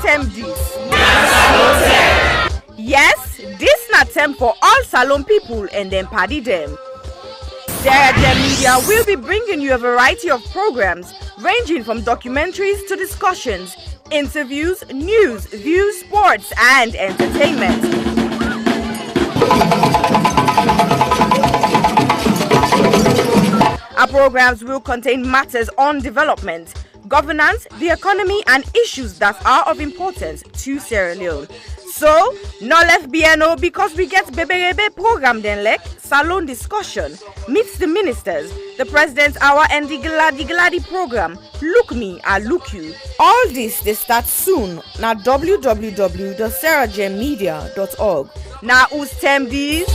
term this? Yes, this na term for all Salone people and them party them. Sierra Leone Media will be bringing you a variety of programs ranging from documentaries to discussions, interviews, news, views, sports, and entertainment. Our programs will contain matters on development, governance, the economy, and issues that are of importance to Sierra Leone. So, no left BNO because we get Bebe program then like Salone discussion, meets the ministers, the president's hour, and the Gladi program. Look me, I look you. All this they start soon na www.sierragemedia.org. Now who's term these?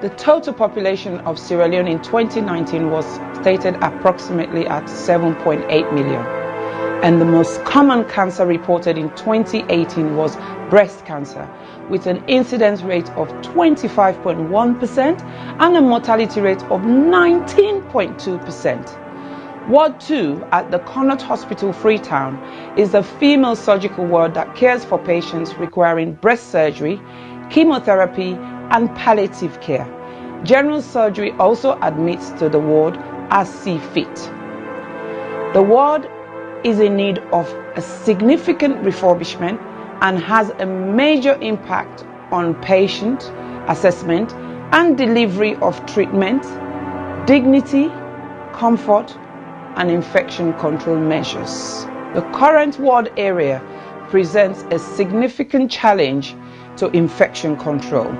The total population of Sierra Leone in 2019 was stated approximately at 7.8 million. And the most common cancer reported in 2018 was breast cancer, with an incidence rate of 25.1% and a mortality rate of 19.2%. Ward 2 at the Connaught Hospital, Freetown, is a female surgical ward that cares for patients requiring breast surgery, chemotherapy, and palliative care. General surgery also admits to the ward as see fit. The ward is in need of a significant refurbishment and has a major impact on patient assessment and delivery of treatment, dignity, comfort, and infection control measures. The current ward area presents a significant challenge to infection control.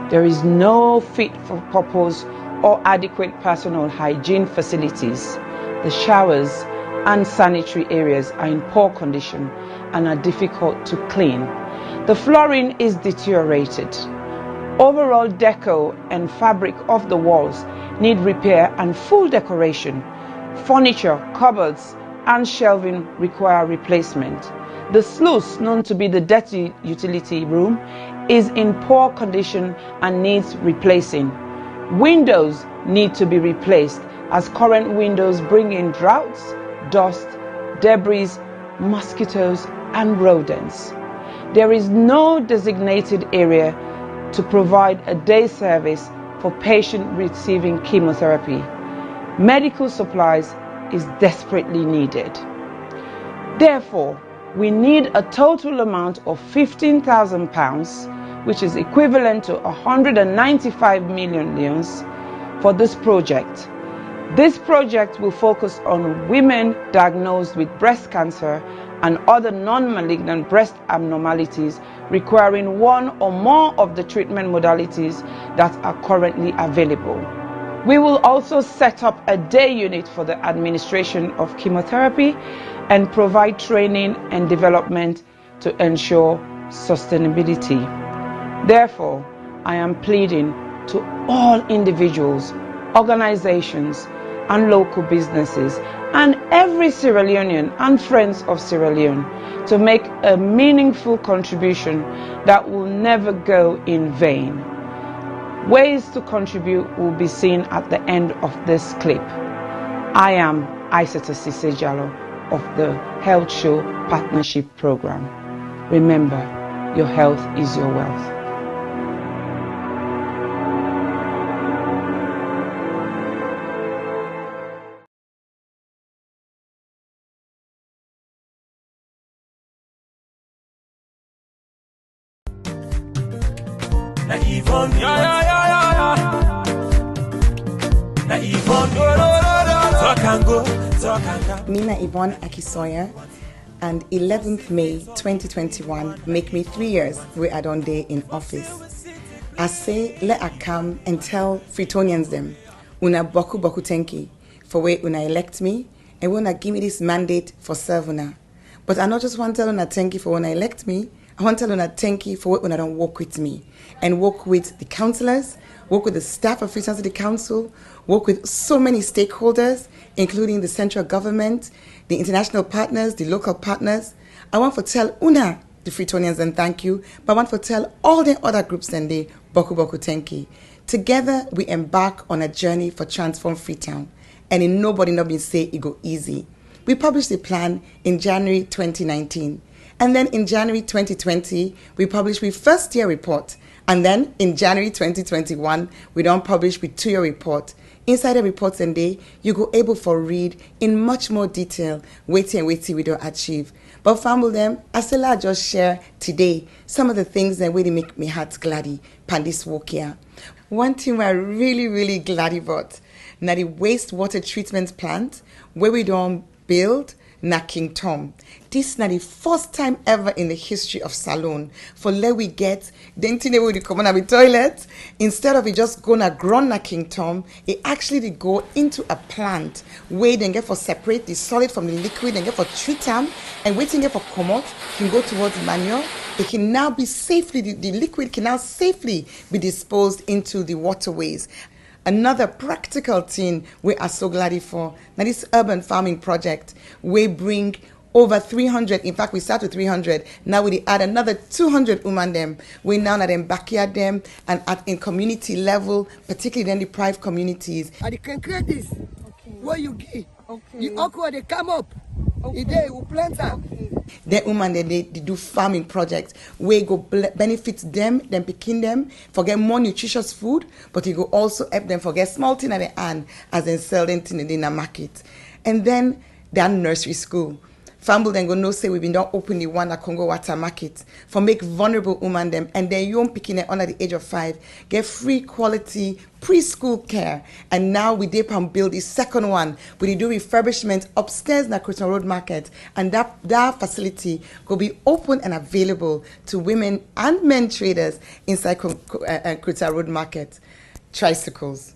There is no fit for purpose or adequate personal hygiene facilities. The showers and sanitary areas are in poor condition and are difficult to clean. The flooring is deteriorated. Overall decor and fabric of the walls need repair and full decoration. Furniture, cupboards, and shelving require replacement. The sluice, known to be the dirty utility room, is in poor condition and needs replacing. Windows need to be replaced as current windows bring in draughts, dust, debris, mosquitoes, and rodents. There is no designated area to provide a day service for patients receiving chemotherapy. Medical supplies is desperately needed. Therefore, we need a total amount of £15,000, which is equivalent to 195 million leones for this project. This project will focus on women diagnosed with breast cancer and other non-malignant breast abnormalities requiring one or more of the treatment modalities that are currently available. We will also set up a day unit for the administration of chemotherapy and provide training and development to ensure sustainability. Therefore, I am pleading to all individuals, organizations, and local businesses, and every Sierra Leonean and friends of Sierra Leone to make a meaningful contribution that will never go in vain. Ways to contribute will be seen at the end of this clip. I am Aissata Sise Jallow of the Health Show Partnership Program. Remember, your health is your wealth. Mina Yvonne Akisoya, and 11th May 2021 make me 3 years where I don't day in office. I say let I come and tell Freetonians them una boku tenki for where una elect me and when I give me this mandate for serve una. But I not just want to tell una thank you for when I elect me, I want to tell una thank you for when I don't work with me and work with the councillors, work with the staff of Freetown City Council, work with so many stakeholders, including the central government, the international partners, the local partners. I want to tell Una, the Freetonians, and thank you, but I want to tell all the other groups and the Boku Boku Tenki. Together, we embark on a journey for Transform Freetown, and in nobody not been say it go easy. We published the plan in January 2019, and then in January 2020, we published our first year report, and then in January 2021, we don't publish with 2-year report. Inside the reports and day, you go able for read in much more detail, waiting we don't achieve. But family them, as I just share today some of the things that really make me heart gladdy pan this walk here. One thing we're really glad about, now the wastewater treatment plant where we don't build na King Tom. This is not the first time ever in the history of Salone for let we get the thing they will come on the toilet. Instead of it just gonna grow na King Tom, it actually go into a plant where they get for separate the solid from the liquid and get for treat them and waiting for come out can go towards manure. It can now be safely, the liquid can now safely be disposed into the waterways. Another practical thing we are so glad for, now this urban farming project, we bring over 300, in fact we start with 300, now we add another 200 women them. We now at them backyard them and in community level, particularly in deprived communities. And you can create this, where you give, the okra they come up, they will plant them. The women they do farming projects where go benefit them picking them for get more nutritious food, but it go also help them for get small thing at the end as then sell them in the market. And then their nursery school. Family then go no say we've been done open the one at Congo Water Market for make vulnerable women them and then young picking them under the age of 5 get free quality preschool care. And now we dip and build the second one. We do refurbishment upstairs in the Croton Road Market, and that facility will be open and available to women and men traders inside Croton Road Market. Tricycles.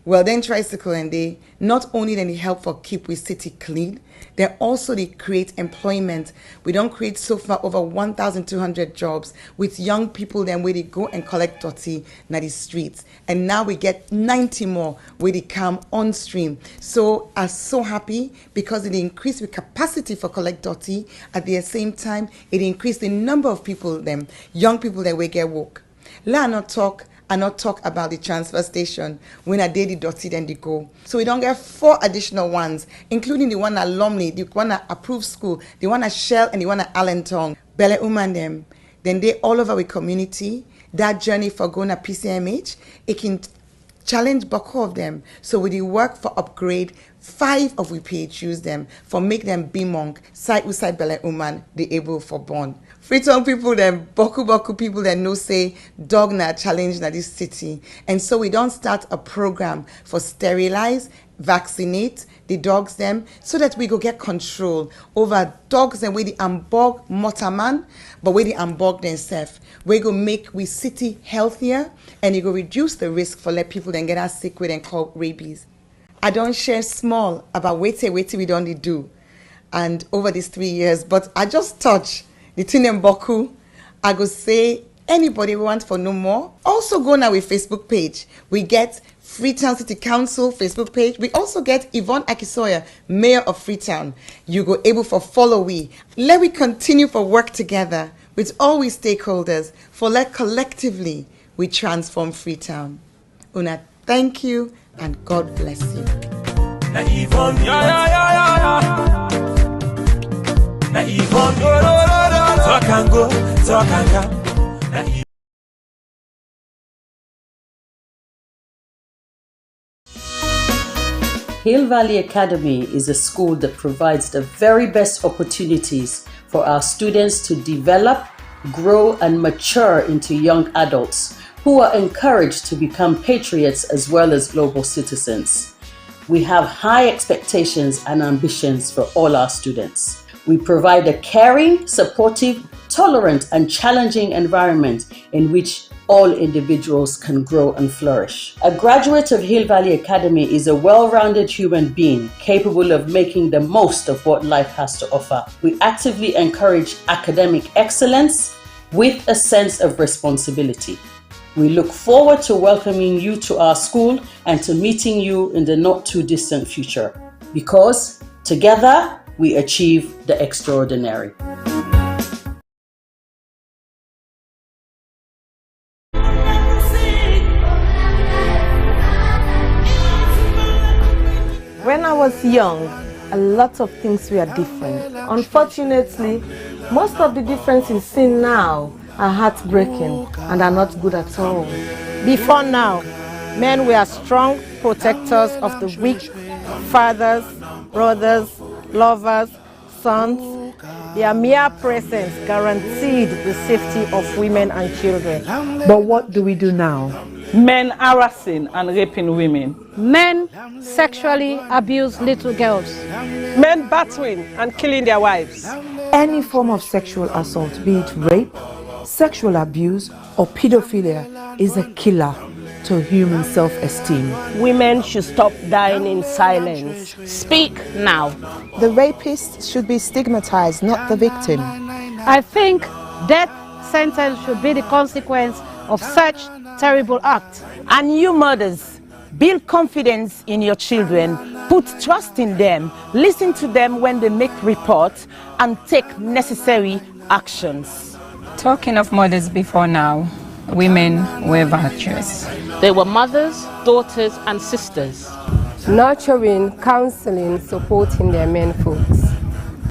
Well, then tricycle and they not only then they help for keep we city clean, they also they create employment. We don't create so far over 1,200 jobs with young people then where they go and collect dirty na the streets. And now we get 90 more where they come on stream. So I'm so happy because it increased the capacity for collect dirty. At the same time, it increased the number of people them, young people that we get work. Let not talk and not talk about the transfer station when I did the dirty then they go. So we don't get 4 additional ones, including the one at Lumley, the one at Approved School, the one at Shell, and the one at Allentown. Bele Uman them. Then they all over the community. That journey for going to PCMH, it can challenge Boko of them. So we did work for upgrade 5 of we PHUs them for make them be monk, side with side Bele Uman, they able for born. Freetown people them, Boku people that know say dog na challenge na this city. And so we don't start a program for sterilize, vaccinate the dogs them so that we go get control over dogs and we the ambog motaman, but we the ambog themselves. We go make we city healthier and you go reduce the risk for let people then get us sick with and call rabies. I don't share small about wait we don't do and over these 3 years, but I just touch the thing in Boku. I go say anybody who wants for no more, also go now with Facebook page. We get Freetown City Council Facebook page. We also get Yvonne Akisoya, Mayor of Freetown. You go able for follow we. Let we continue for work together with all we stakeholders for let collectively we transform Freetown. Una, thank you and God bless you. Hill Valley Academy is a school that provides the very best opportunities for our students to develop, grow, and mature into young adults who are encouraged to become patriots as well as global citizens. We have high expectations and ambitions for all our students. We provide a caring, supportive, tolerant, and challenging environment in which all individuals can grow and flourish. A graduate of Hill Valley Academy is a well-rounded human being capable of making the most of what life has to offer. We actively encourage academic excellence with a sense of responsibility. We look forward to welcoming you to our school and to meeting you in the not too distant future, because together we achieve the extraordinary. When I was young, a lot of things were different. Unfortunately, most of the differences seen now are heartbreaking and are not good at all. Before now, men were strong protectors of the weak, fathers, brothers, lovers, sons. Their mere presence guaranteed the safety of women and children. But what do we do now? Men harassing and raping women. Men sexually abuse little girls. Men battering and killing their wives. Any form of sexual assault, be it rape, sexual abuse, or pedophilia, is a killer to human self-esteem. Women should stop dying in silence. Speak now. The rapist should be stigmatized, not the victim. I think death sentence should be the consequence of such terrible act. And you mothers, build confidence in your children, put trust in them, listen to them when they make reports, and take necessary actions. Talking of mothers before now, women were virtuous. They were mothers, daughters, and sisters. Nurturing, counseling, supporting their men folks.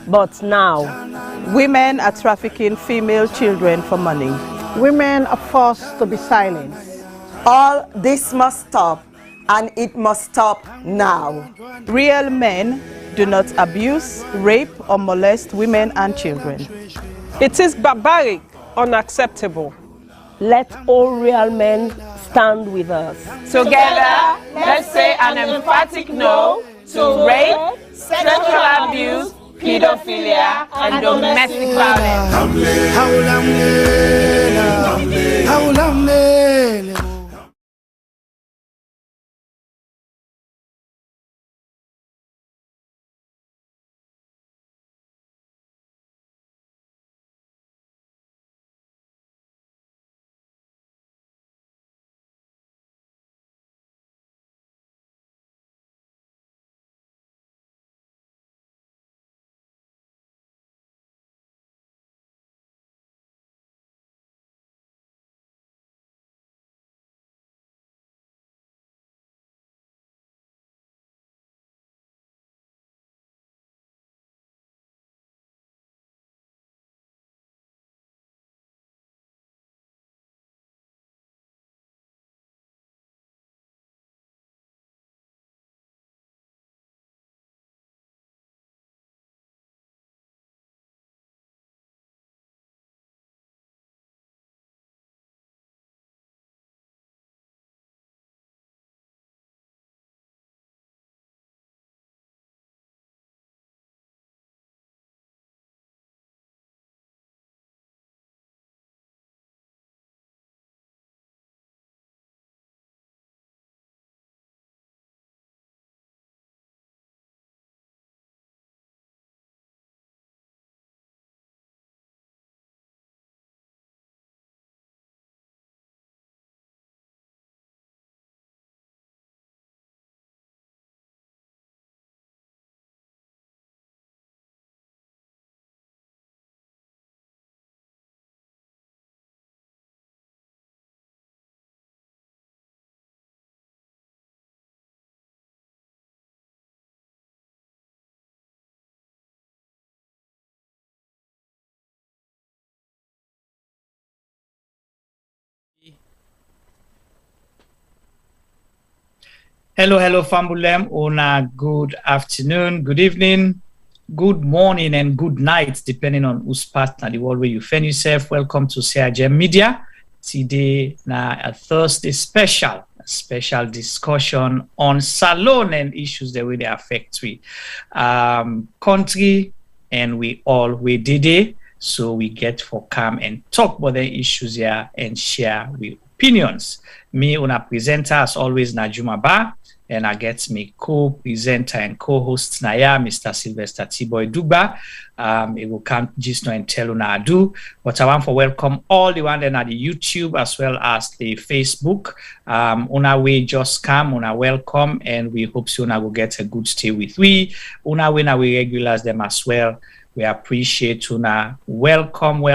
But now, women are trafficking female children for money. Women are forced to be silent. All this must stop, and it must stop now. Real men do not abuse, rape, or molest women and children. It is barbaric, unacceptable. Let all real men stand with us. Together, let's say an emphatic no to rape, sexual abuse, pedophilia, and domestic violence. Hello, Fambulem. Ona, good afternoon, good evening, good morning, and good night, depending on whose partner the world where you find yourself. Welcome to Sierra Leone Media. Today, a Thursday special discussion on salon and issues that way they affect we country, and we did it. So we get for come and talk about the issues here and share with opinions. Me, una presenter, as always, Najuma Ba, and I get me co-presenter and co-host Naya, Mr. Sylvester T-Boy Duba. It will come just now and tell una do. But I want to welcome all the one that are the YouTube as well as the Facebook. Una way just come, una welcome, and we hope so una will get a good stay with we. Una way na we regulars them as well. We appreciate una welcome,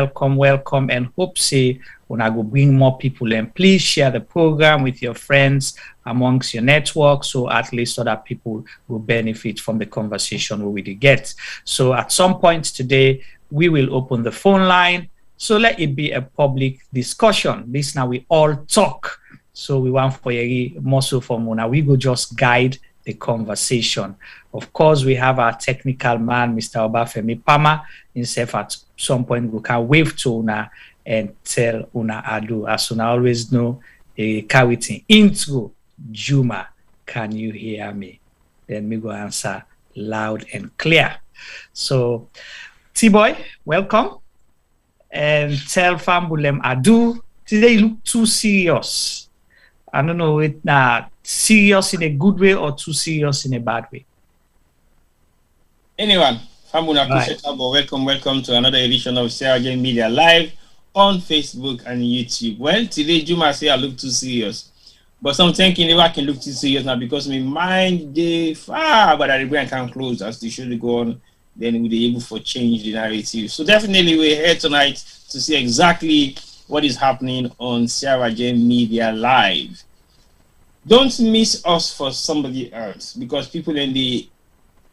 and hope say una go bring more people, and please share the program with your friends amongst your network, so at least other people will benefit from the conversation we will get. So at some point today, we will open the phone line. So let it be a public discussion. This now we all talk. So we want for you more so from una. We go just guide the conversation. Of course, we have our technical man, Mr. Obafemi Pama. Himself at some point we can wave to una and tell una adu. As una always know, a carrying intro. Juma, can you hear me? Then me go answer loud and clear. So, T-Boy, welcome. And tell Fambulem adu. Today you look too serious. I don't know it serious in a good way or too serious in a bad way. Anyone, Fambula, welcome to another edition of Sierra Leone Media Live on Facebook and YouTube. Well, today Juma say I look too serious. But some thinking if I can look too serious now because my mind they far, but the brain can close as the show go on, then we'll be able to change the narrative. So definitely we're here tonight to see exactly what is happening on Sierra Leone Media Live. Don't miss us for somebody else because people in the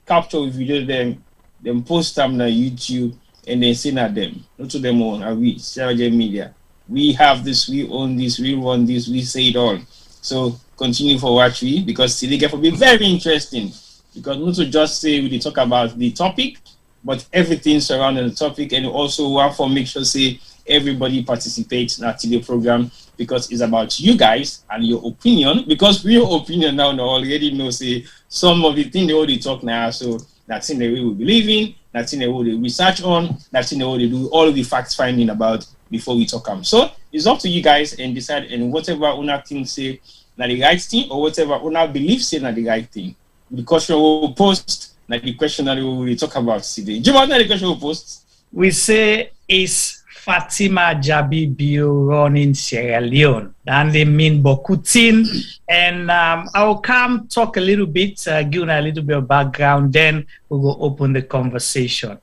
capture video them post them on YouTube and then send at them. Not to them on are we Sierra Leone Media. We have this, we own this, we run this, we say it all. So continue for watch we because today will be very interesting because not to just say we talk about the topic, but everything surrounding the topic, and also want to make sure say everybody participates in our today program because it's about you guys and your opinion. Because your opinion now already know say some of the things they already talk now, so that's in the way we believe in, that's in the way they research on, that's in the way they do all of the facts finding about before we talk them. So it's up to you guys and decide and whatever una think say na the right thing or whatever una believe say na the right thing. The question we'll post na the question that we will talk about today. Do you want the question we'll post? We say is Fatima Jabbie Bio running Sierra Leone. And they mean Bokutin. And I'll come talk a little bit, give a little bit of background, then we will open the conversation.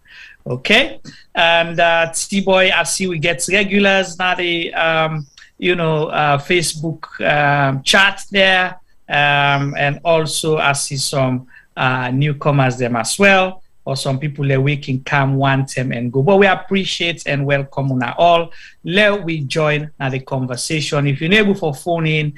Okay? And T-Boy, I see we get regulars now, the Facebook chat there. And also I see some newcomers them as well. Or some people that we can come one time and go. But we appreciate and welcome on all. Let we join the conversation. If you're able for phone in,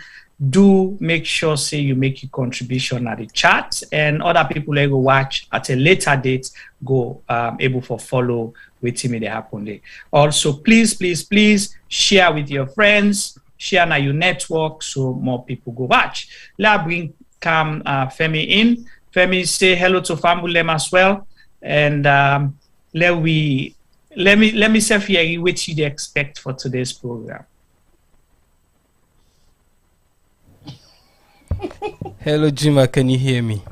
do make sure say you make your contribution at the chat, and other people that go watch at a later date go able for follow with me they happen there. Also, please share with your friends, share na your network so more people go watch. Let bring Femi in. Femi say hello to Fambulem as well. And let me say here what you expect for today's program. Hello Juma, can you hear me?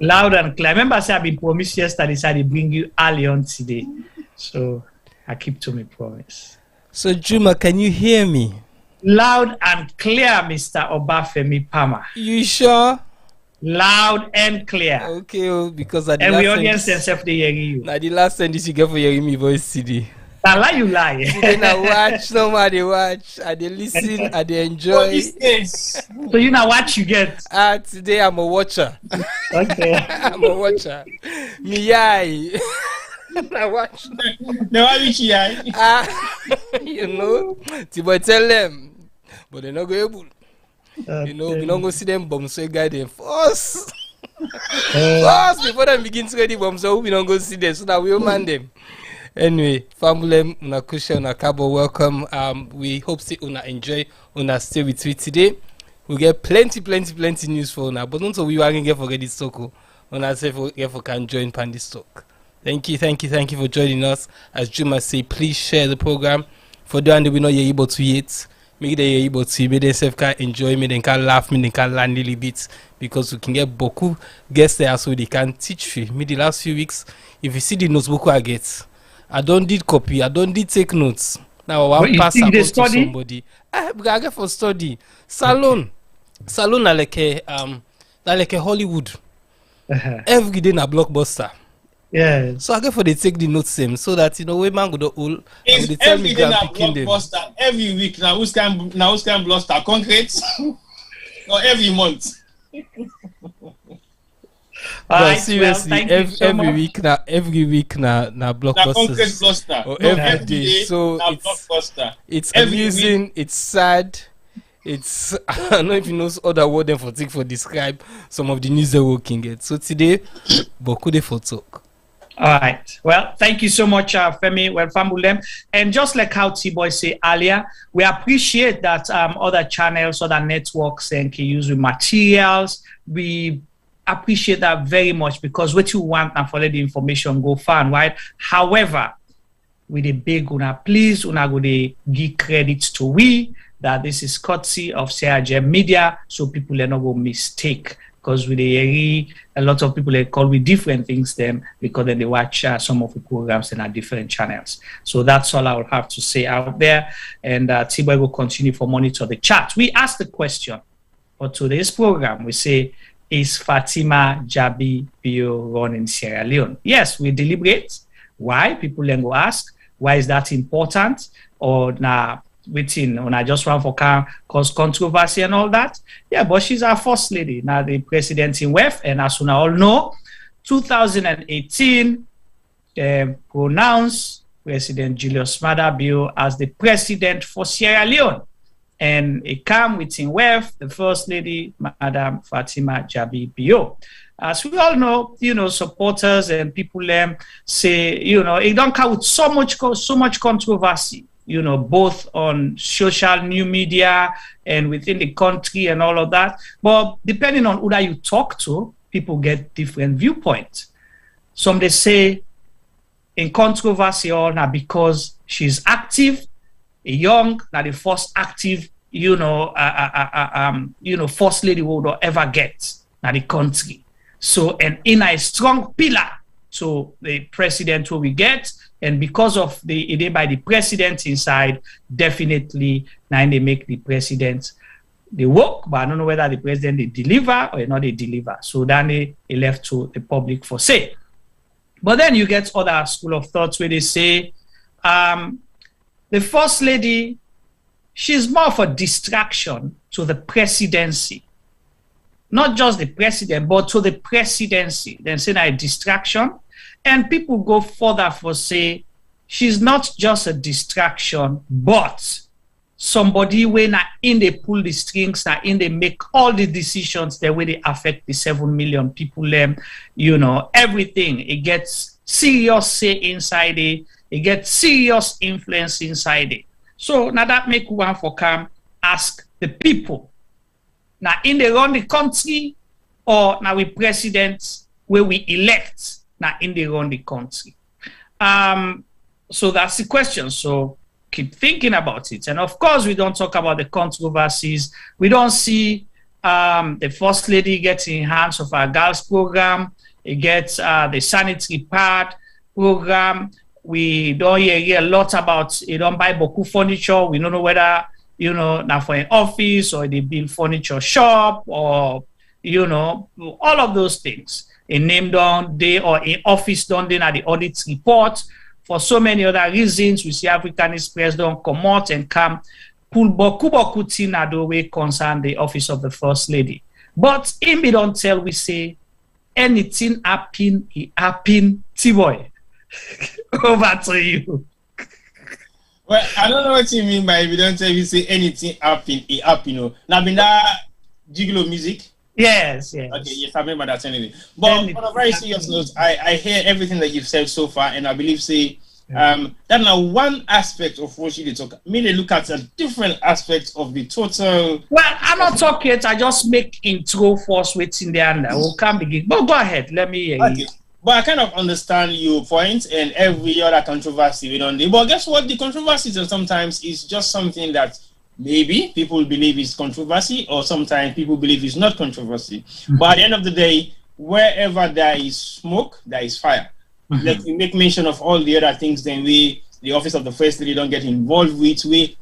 Loud and clear. Remember I said I've been promised yesterday, so I bring you early on today. So I keep to my promise. So Juma, can you hear me? Loud and clear, Mr. Obafemi Pama. You sure? Loud and clear. Okay, because at the and we audience themselves they hearing you. Now the last time this you get for hearing me voice today. Now lie you lie. Today I watch, somebody watch, I they listen, I they enjoy. So you know what you get? Today I'm a watcher. Okay. I'm a watcher. Me yai. I watch. No, I wish yai. You know, T-Boy tell them, but they're not going able. We don't go see them bombs so guide them first. First before them begin to get the bombs, so we don't go see them so that we will man them. Anyway, family, una kusha, una kabo, welcome. We hope say una enjoy, una stay with me today. We get plenty news for una. But don't we are gonna forget this talk. Una say for can join pan this talk. Thank you for joining us. As Juma say, please share the program. For the one that we know you're able to eat. make the able to make themselves can enjoy, make them can laugh, make them can learn a little bit, because we can get beaucoup guests there so they can teach you. Me the last few weeks, if you see the notebook I get, I don't did copy, I don't did take notes. Now I pass about to somebody. I get for study. Salon are like a Hollywood. Every day na blockbuster. Yeah. So I get for they take the notes same so that when man go the old and they tell me go picking them. Every week now who's can blockbuster concrete or every month. Right, seriously, well, every week na blockbusters or every day. So it's amusing, it's sad, it's I don't know if you know other word than for describe some of the news that we're looking at. So today, beaucoup for talk. All right. Well, thank you so much, Femi. Well, Fambulem. And just like how T-Boy said earlier, we appreciate that other channels, other networks, and can use with materials. We appreciate that very much because what you want and for let the information go far, right? However, with a big una, please una go de give credit to we that this is courtesy of Sierra Gem Media, so people are not go mistake. Because with a lot of people they call with different things them because then they watch some of the programs in our different channels. So that's all I will have to say out there. And T-Boy will continue for monitor the chat. We asked the question for today's program. We say, is Fatima Jabbie Bio run in Sierra Leone? Yes, we deliberate. Why? People then go ask, why is that important? Or now within when I just run for cause controversy and all that. Yeah, but she's our first lady. Now the president in WEF, and as we all know, 2018 pronounced President Julius Maada Bio as the president for Sierra Leone. And it came within WEF, the first lady, Madam Fatima Jabbie Bio. As we all know, supporters and people say, it don't come with so much controversy. Both on social new media and within the country and all of that. But depending on who that you talk to, people get different viewpoints. Some they say in controversy or now because she's active, young, now the first active, first lady we would ever get now the country. So and in a strong pillar to the president who we get. And because of the by the president inside, definitely now they make the president they work, but I don't know whether the president they deliver or not they deliver. So then they left to the public for say. But then you get other school of thoughts where they say the first lady, she's more of a distraction to the presidency. Not just the president, but to the presidency. Then say that a distraction. And people go further for say, she's not just a distraction, but somebody when in they pull the strings, in they make all the decisions the way they affect the 7 million people, everything. It gets serious say inside it. It gets serious influence inside it. So now that make one for come ask the people. Now in they run the country or now we presidents where we elect. Now in they run the country. So that's the question. So keep thinking about it. And of course, we don't talk about the controversies. We don't see the first lady getting hands of our girls program. It gets the sanitary pad program. We don't hear a lot about you don't buy beaucoup furniture. We don't know whether now for an office or they build furniture shop or all of those things. A name down day or in office done then at the audit report. For so many other reasons, we see African Express don't come out and come pull boku tina the way concern the office of the first lady. But in me don't tell we say anything happen, it happen, T-Boy. Over to you. Well, I don't know what you mean by if you don't tell me say anything happen, it happen. Now be that Gigolo music. Yes. Okay, yes, I remember that anyway. But on a very serious note, I hear everything that you've said so far, and I believe that now one aspect of what you talk, they look at a different aspect of the total. Well, I'm not talking yet. I just make intro first waiting there and we'll come begin. But go ahead, let me hear you. But I kind of understand your point and every other controversy we don't do. But guess what? The controversy sometimes is just something that maybe people believe it's controversy, or sometimes people believe it's not controversy. But at the end of the day, wherever there is smoke, there is fire. Like we make mention of all the other things, then the office of the First Lady don't get involved with. We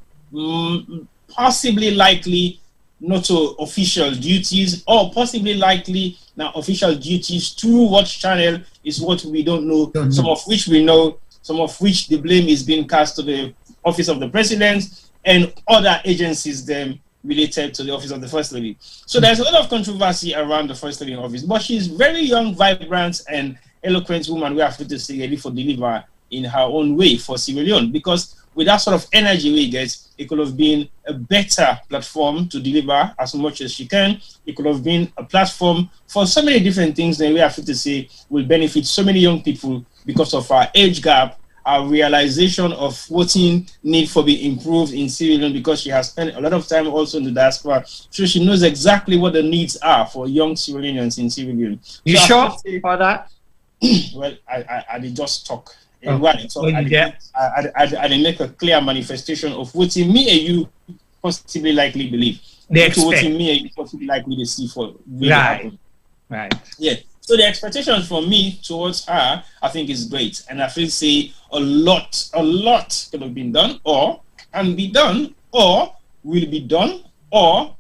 possibly likely not to official duties, or possibly likely now official duties through what channel is what we don't know. Some of which we know, some of which the blame is being cast to the office of the president and other agencies then related to the office of the First Lady. So there's a lot of controversy around the First Lady office, but she's very young, vibrant, and eloquent woman. We have to say ready for deliver in her own way for Sierra Leone, because with that sort of energy we get, it could have been a better platform to deliver as much as she can. It could have been a platform for so many different things that we have to say will benefit so many young people because of our age gap, our realization of voting need for be improved in Sierra Leone, because she has spent a lot of time also in the diaspora, so she knows exactly what the needs are for young Sierra Leoneans in Sierra Leone. You so sure for that? Well, I did just talk. I didn't make a clear manifestation of what me and you possibly likely believe. What me and you possibly likely to see for really happen. Right. Yeah. So the expectations from me towards her, I think, is great, and I feel say a lot could have been done, or can be done, or will be done, or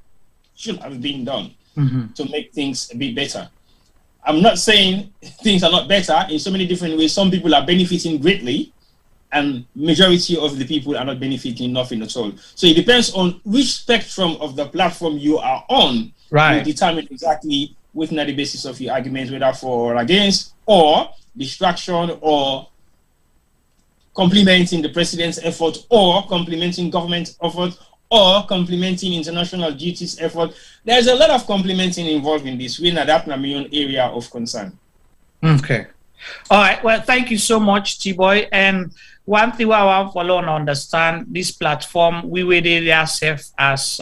should have been done to make things a bit better. I'm not saying things are not better in so many different ways. Some people are benefiting greatly, and majority of the people are not benefiting nothing at all. So it depends on which spectrum of the platform you are on. Right. You determine exactly within the basis of your arguments, whether for or against, or distraction, or complementing the president's effort, or complementing government effort, or complementing international duties effort. There's a lot of complementing involved in this. We're not that my own area of concern. Okay. All right. Well, thank you so much, T-Boy. And one thing I want to follow and understand, this platform, we will ourselves as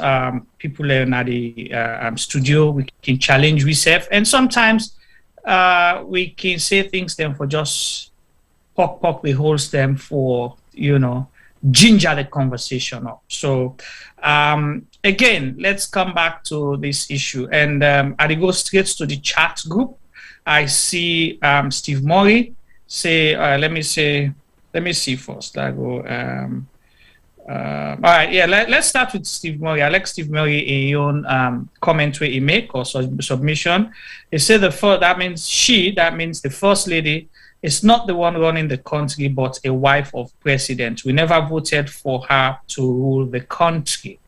people in the studio, we can challenge ourselves. And sometimes we can say things then for just poke the holes them for, ginger the conversation up. So again, let's come back to this issue, and I go straight to the chat group. I see Steve Murray say, let me see first. I go all right, yeah, let's start with Steve Murray. I like Steve Murray in own comment where he make or submission. He said that means the First Lady is not the one running the country, but a wife of president. We never voted for her to rule the country.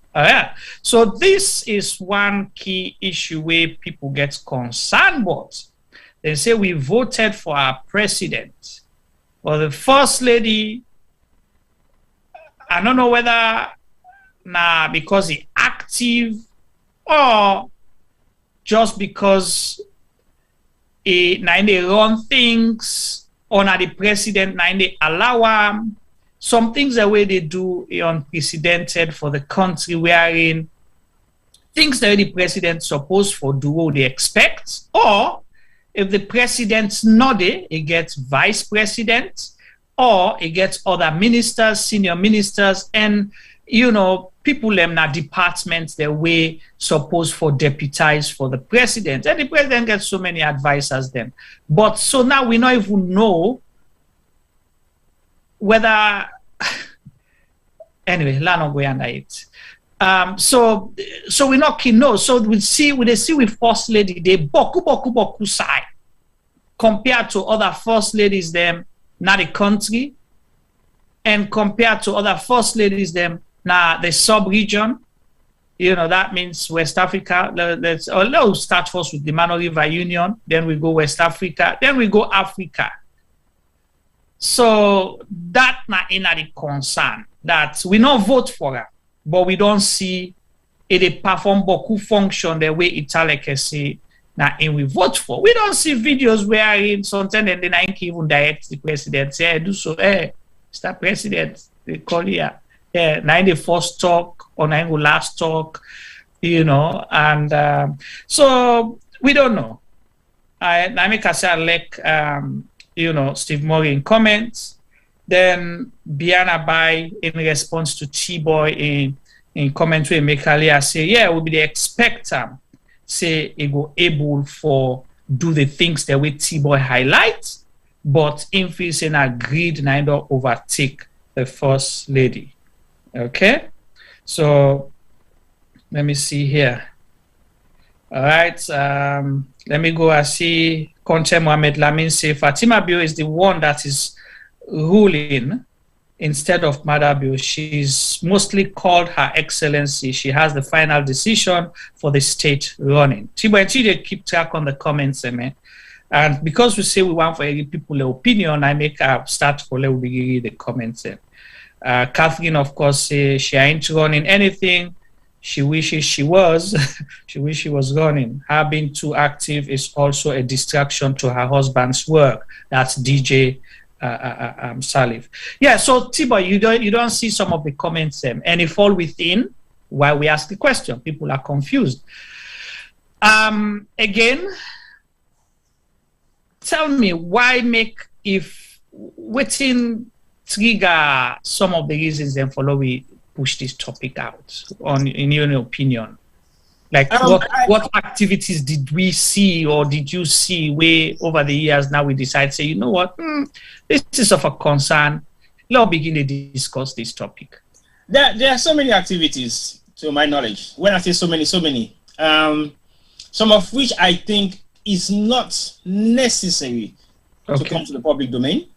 So this is one key issue where people get concerned about. They say we voted for our president. Well, the First Lady, I don't know whether because he's active or just because they run things under the president, they allow him. Some things the way they do unprecedented for the country, wherein things that the president supposed for do what they expect, or if the president's not there, he gets vice president, or he gets other ministers, senior ministers, and people in that departments the way supposed for deputize for the president. And the president gets so many advisors then. But so now we don't even know whether anyway, let's not go under it. So we not can know. So we see with First Lady, they boku side compared to other First Ladies them not the country, and compared to other First Ladies them now the sub-region. That means West Africa. Let's start first with the Mano River Union, then we go West Africa, then we go Africa. So that not in the concern that we not vote for her, but we don't see it perform beaucoup function the way Italy can say now and we vote for. We don't see videos where in something and then I can even direct the president say, do so, Mr. President, they call here. Yeah, now the first talk or now the last talk, and so we don't know. I make us like Steve Murray in comments, then Biana Bai in response to T-Boy in in comment we make earlier say, yeah, we be the expecter, say it go able for do the things that we T-Boy highlight, but in facing agreed neither overtake the first lady. Okay, so let me see here. All right, let me go and see. Conte Mohamed Lamin say Fatima Bio is the one that is ruling instead of Maada Bio. She's mostly called Her Excellency. She has the final decision for the state running. Tibo and Chide keep track on the comments, man. And because we say we want for every people the opinion, I make a start for the comments. Catherine, of course, say she ain't running anything. She wishes she was. She wishes she was running. Her being too active is also a distraction to her husband's work. That's DJ Salif. Yeah. So Tibo, you don't see some of the comments, and it fall within why we ask the question. People are confused. Again, tell me why make if waiting trigger some of the reasons then follow we push this topic out in your opinion, like what activities did we see or did you see way over the years now we decide say, you know what, this is of a concern, let's begin to discuss this topic. There are so many activities to my knowledge. When I say so many, some of which I think is not necessary to come to the public domain.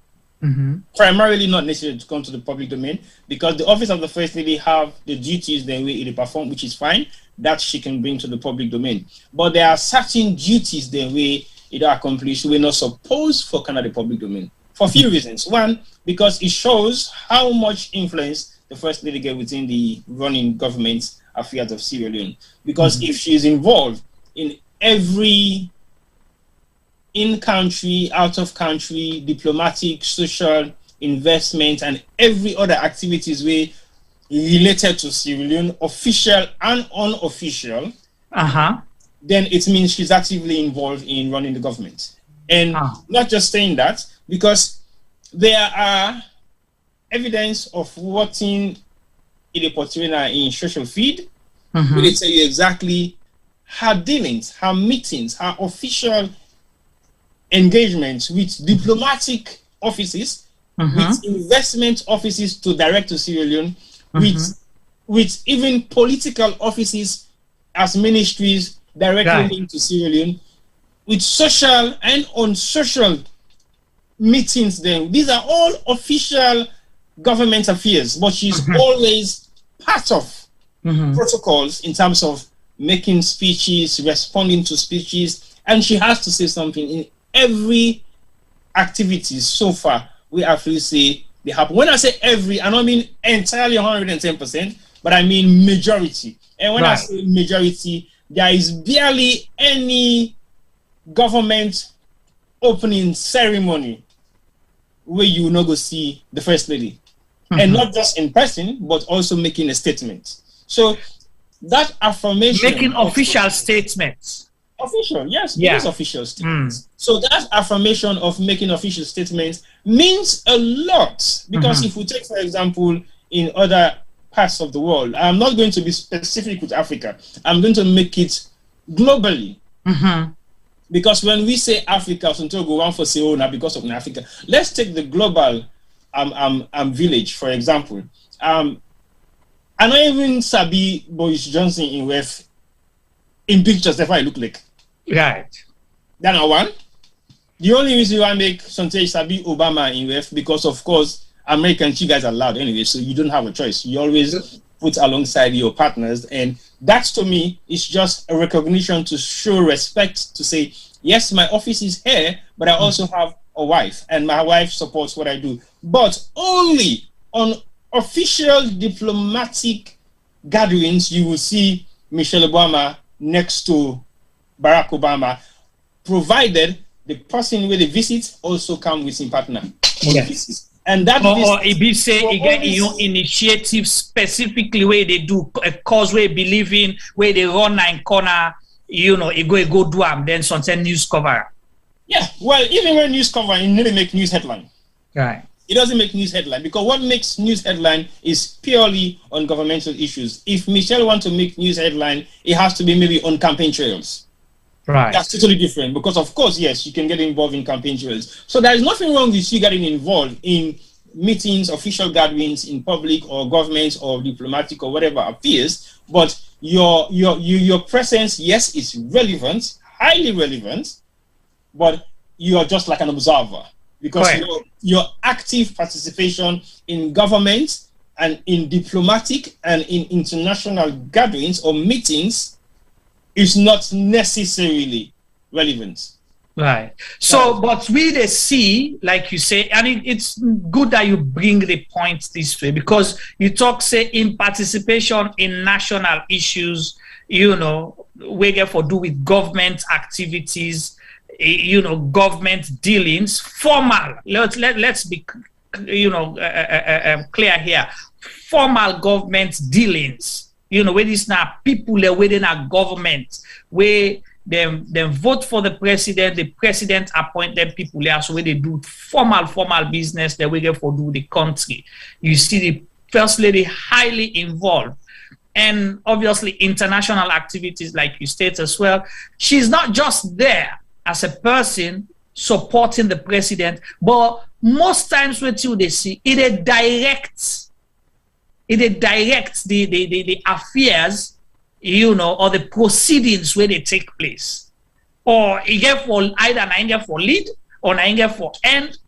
Primarily not necessary to come to the public domain, because the office of the First Lady have the duties the way it perform, which is fine, that she can bring to the public domain. But there are certain duties the way it accomplished we're not supposed for kind of the public domain for a few reasons. One, because it shows how much influence the First Lady get within the running government affairs of Sierra Leone. Because if she is involved in every in-country, out-of-country, diplomatic, social, investment, and every other activities related to Sierra Leone, official and unofficial, then it means she's actively involved in running the government. And not just saying that, because there are evidence of what in the portrayal in social feed, where they tell you exactly her dealings, her meetings, her official engagements with diplomatic offices, with investment offices to direct to Sierra Leone, with even political offices as ministries directly linked to Sierra Leone, with social and unsocial meetings. Then these are all official government affairs, but she's always part of protocols in terms of making speeches, responding to speeches, and she has to say something in every activity so far. We actually say they happen. When I say every, I don't mean entirely 110%, but I mean majority. And when I say majority, there is barely any government opening ceremony where you will not go see the First Lady. And not just in person, but also making a statement. So that affirmation, making official statements. Official, yes, it is official statements. So that affirmation of making official statements means a lot, because if we take, for example, in other parts of the world, I'm not going to be specific with Africa, I'm going to make it globally. Because when we say Africa, go one for Seona because of Africa. Let's take the global village, for example. I don't even Sabi Boris Johnson in pictures, that's why I look like. Right. Then one. The only reason why I make Sonte Sabi Obama in ref, because of course Americans, you guys are loud anyway, so you don't have a choice. You always put alongside your partners, and that to me is just a recognition to show respect, to say, yes, my office is here, but I also have a wife, and my wife supports what I do. But only on official diplomatic gatherings you will see Michelle Obama next to Barack Obama, provided the person where they visit also come with his partner. Yes. And that or if you say you get your initiative specifically where they do a cause where believe in, where they run 9 corner, you know, you go do them, then something news cover. Yeah, well, even when news cover, you need to make news headline. Right. It doesn't make news headline, because what makes news headline is purely on governmental issues. If Michelle wants to make news headline, it has to be maybe on campaign trails. Right. That's totally different, because of course, yes, you can get involved in campaign trails. So there is nothing wrong with you getting involved in meetings, official gatherings in public or government or diplomatic or whatever affairs, but your presence, yes, is relevant, highly relevant, but you are just like an observer, because your active participation in government and in diplomatic and in international gatherings or meetings is not necessarily relevant. Right. So, but we they see, like you say, and it's good that you bring the point this way, because you talk, say, in participation in national issues, you know, we get for do with government activities, you know, government dealings, formal. Let's be, you know, clear here. Formal government dealings, you know, where this now people are within a government, where them vote for the president appoint them people there, so where they do formal business, they will get for do the country. You see the First Lady highly involved. And obviously international activities, like you state as well. She's not just there as a person supporting the president, but most times what you they see, it directs the affairs, you know, or the proceedings where they take place. Or it get for either Nigeria for lead or Nigeria for end.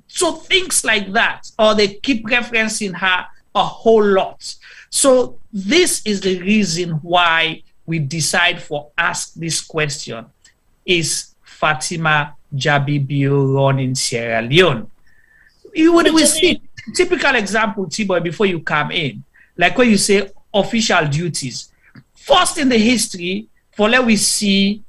So things like that, or they keep referencing her a whole lot. So this is the reason why we decide for ask this question. Is Fatima Jabbie Bio running Sierra Leone? You would see typical example, T-Boy, before you come in, like when you say official duties. First in the history, for let we see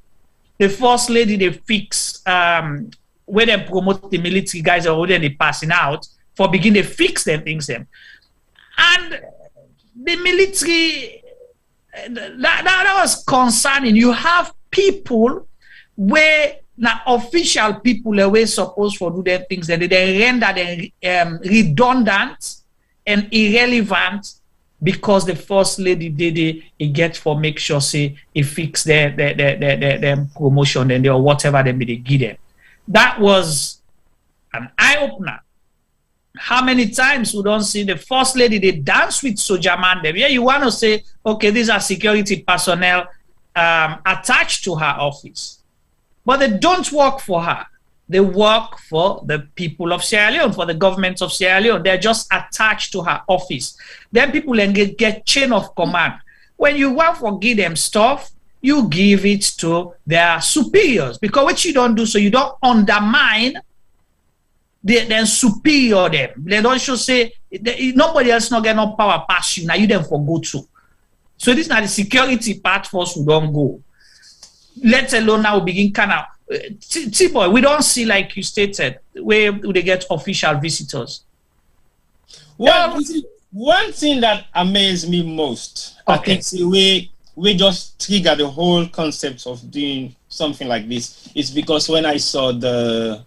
the First Lady they fix where they promote the military guys are already passing out, for begin to fix them things them. And the military, that was concerning. You have people where now official people are way supposed to do their things, and they render them redundant and irrelevant, because the First Lady did it get for make sure say it fix their promotion and or whatever they give them. That was an eye-opener. How many times we don't see the First Lady, they dance with soldier man them? Yeah, you want to say, okay, these are security personnel attached to her office. But they don't work for her. They work for the people of Sierra Leone, for the government of Sierra Leone. They're just attached to her office. Then people get chain of command. When you want to give them stuff, you give it to their superiors. Because what you don't do, so you don't undermine then superior them. They don't show say nobody else not get no power pass you. Now you then for go to. So this is not the security part for us who don't go. Let alone now begin kind of T-Boy, we don't see, like you stated, where do they get official visitors? Well, one thing that amazed me most, okay, I think we just trigger the whole concept of doing something like this, is because when I saw the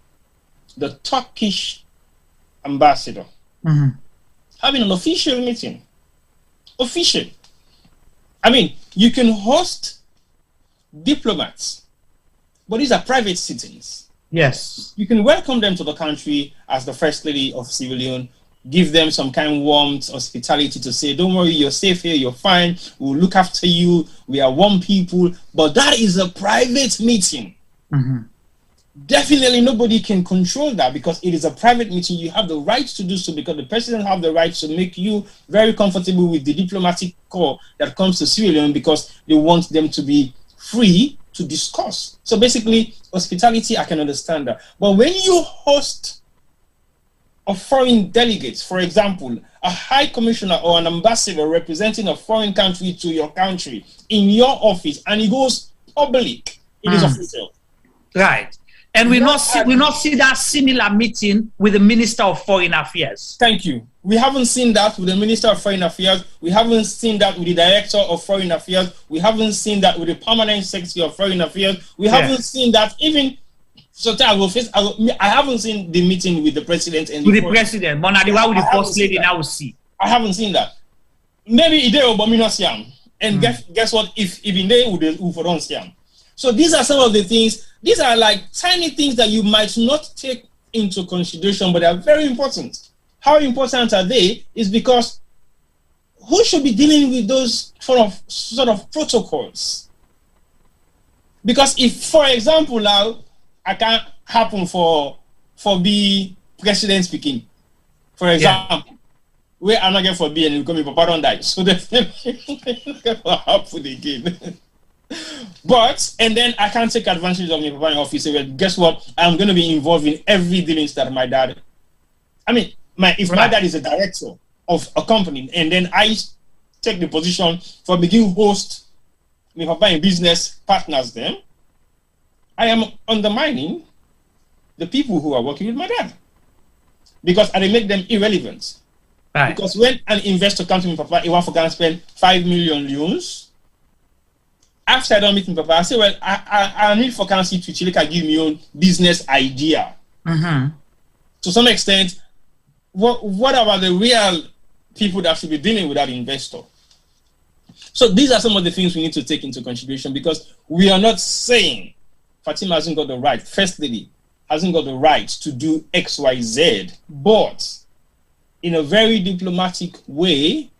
Turkish ambassador having an official meeting. Official. I mean, you can host diplomats, but these are private sittings. Yes. You can welcome them to the country as the First Lady of Sierra Leone, give them some kind of warmth, hospitality to say, don't worry, you're safe here, you're fine, we'll look after you, we are one people. But that is a private meeting. Definitely nobody can control that, because it is a private meeting. You have the right to do so, because the president have the right to make you very comfortable with the diplomatic corps that comes to Sierra Leone, because they want them to be free to discuss. So basically, hospitality, I can understand that. But when you host a foreign delegate, for example, a high commissioner or an ambassador representing a foreign country to your country in your office, and it goes public, it is official. Right. And we not see that similar meeting with the Minister of Foreign Affairs. Thank you. We haven't seen that with the Minister of Foreign Affairs. We haven't seen that with the Director of Foreign Affairs. We haven't seen that with the Permanent Secretary of Foreign Affairs. We haven't seen that even So I haven't seen the meeting with the president and with the president, but now the one with the first lady now will see. I haven't seen that. Maybe ide obominosiam. And guess what? If in there would don't see them. So these are some of the things. These are like tiny things that you might not take into consideration, but they are very important. How important are they? Is because who should be dealing with those sort of protocols? Because if, for example, now I can't happen for be president speaking, for example, where I'm not going for be and become Papa don't die, so definitely happen again. But and then I can't take advantage of my Papa in office. Well, guess what? I'm going to be involved in every dealings that my dad. I mean, my dad is a director of a company, and then I take the position for begin host my Papa in business partners. Them, I am undermining the people who are working with my dad because I make them irrelevant. Right. Because when an investor comes to me, Papa, he wants to spend 5 million euros. After I don't meet him, Papa, I say, well, I need for council to Chilika give me own business idea. To some extent, what about the real people that should be dealing with that investor? So these are some of the things we need to take into consideration because we are not saying Fatima hasn't got the right, First Lady hasn't got the right to do X, Y, Z, but in a very diplomatic way,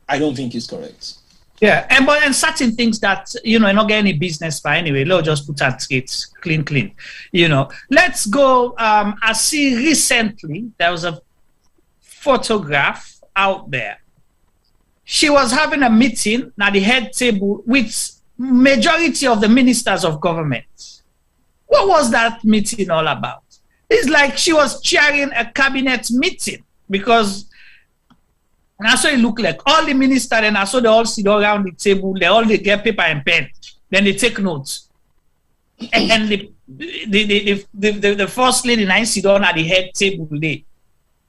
I don't think it's correct. Yeah, and certain things that, not get any business by anyway, let's just put our streets clean. Let's go, I see recently, there was a photograph out there. She was having a meeting at the head table with majority of the ministers of government. What was that meeting all about? It's like she was chairing a cabinet meeting because and I saw it look like all the ministers and I saw they all sit around the table, they get paper and pen, then they take notes. And the first lady and I sit down at the head table they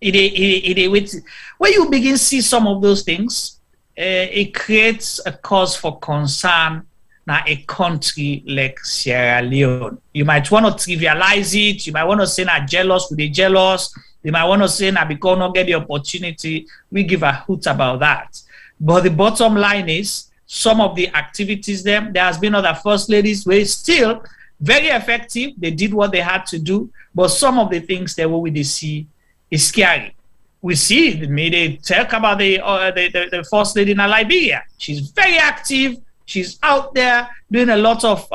wait. When you begin to see some of those things, it creates a cause for concern. Now, a country like Sierra Leone, you might want to trivialize it. You might want to say, "Not jealous with the jealous." You might want to say, "Now because not get the opportunity." We give a hoot about that. But the bottom line is, some of the activities there has been other first ladies were still very effective. They did what they had to do, but some of the things that we see is scary. We see the media talk about the first lady in Liberia. She's very active. She's out there doing a lot of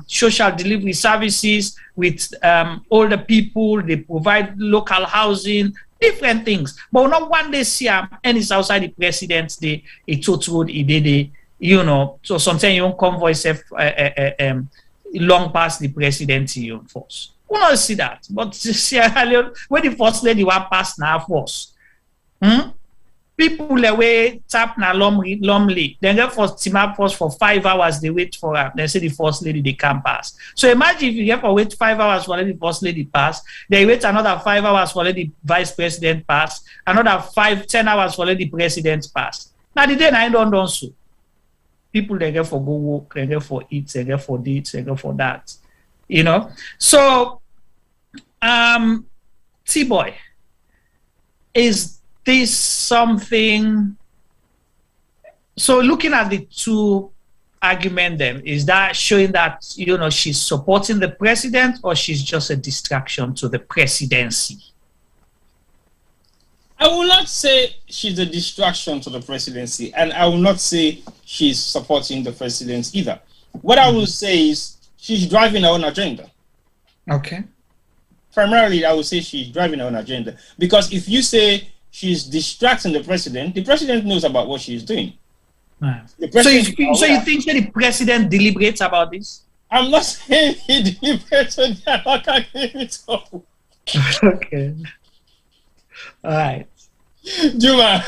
social delivery services with older people. They provide local housing, different things. But not one day see and it's outside the president's day, a total day, so sometimes you don't convoy long past the presidency on force. We don't see that. But Sierra Leone, when the first lady want pass now force. People they wait tap na lumley. Then get for team up first for 5 hours. They wait for her. They say the first lady they can't pass. So imagine if you get for wait 5 hours for the first lady pass. They wait another 5 hours for the vice president pass. Another 10 hours for the president pass. Now the day I don't do so. People they get for go work. They get for eat. They get for this. They get for that. So T-boy is. This something. So looking at the two arguments, then is that showing that she's supporting the president or she's just a distraction to the presidency? I will not say she's a distraction to the presidency, and I will not say she's supporting the president either. What I will say is she's driving her own agenda. Okay. Primarily, I will say she's driving her own agenda because if you say she's distracting the president knows about what she's doing. Right. So you think that the president deliberates about this? I'm not saying he deliberates on that. I can't hear it all. Okay. All right. Juma,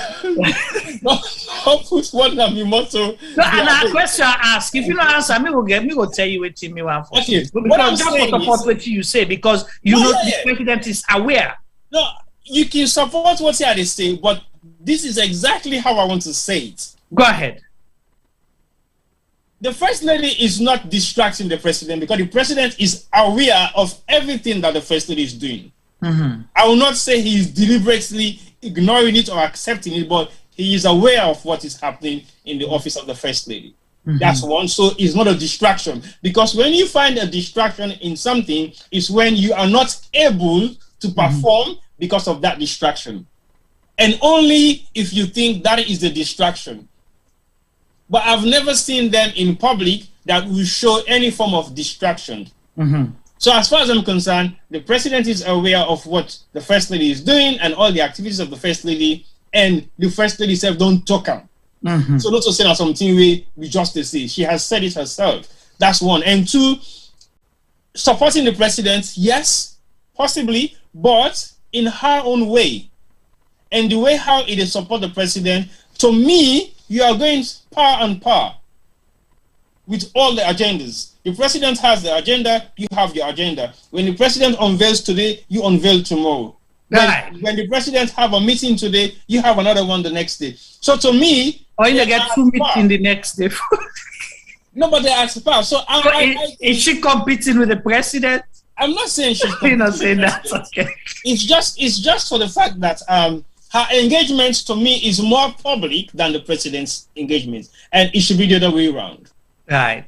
don't put one of your motto. No, and a question I ask. If you don't answer, me will tell you what me want for. Okay. What I'm saying is what you say because the president is aware. No. You can support what they say, but this is exactly how I want to say it. Go ahead. the First Lady is not distracting the President because the President is aware of everything that the First Lady is doing. I will not say he is deliberately ignoring it or accepting it, but he is aware of what is happening in the office of the First Lady. That's one. So it's not a distraction. Because when you find a distraction in something, it's when you are not able to perform because of that distraction. And only if you think that is the distraction. But I've never seen them in public that will show any form of distraction. So as far as I'm concerned, the President is aware of what the First Lady is doing and all the activities of the First Lady, and the First Lady herself don't talk her. So not to say that something we just say. She has said it herself. That's one. And two, supporting the President, yes, possibly, but in her own way. And the way how it is support the President, to me, you are going par and par with all the agendas. The President has the agenda, you have your agenda. When the President unveils today, you unveil tomorrow. When the President have a meeting today, you have another one the next day. So to me, or you get 2 meetings the next day. Nobody asks par. So is she competing with the President? I'm not saying she's You're not saying that. Okay. It's just for the fact that her engagement to me is more public than the President's engagement, and it should be the other way around. Right.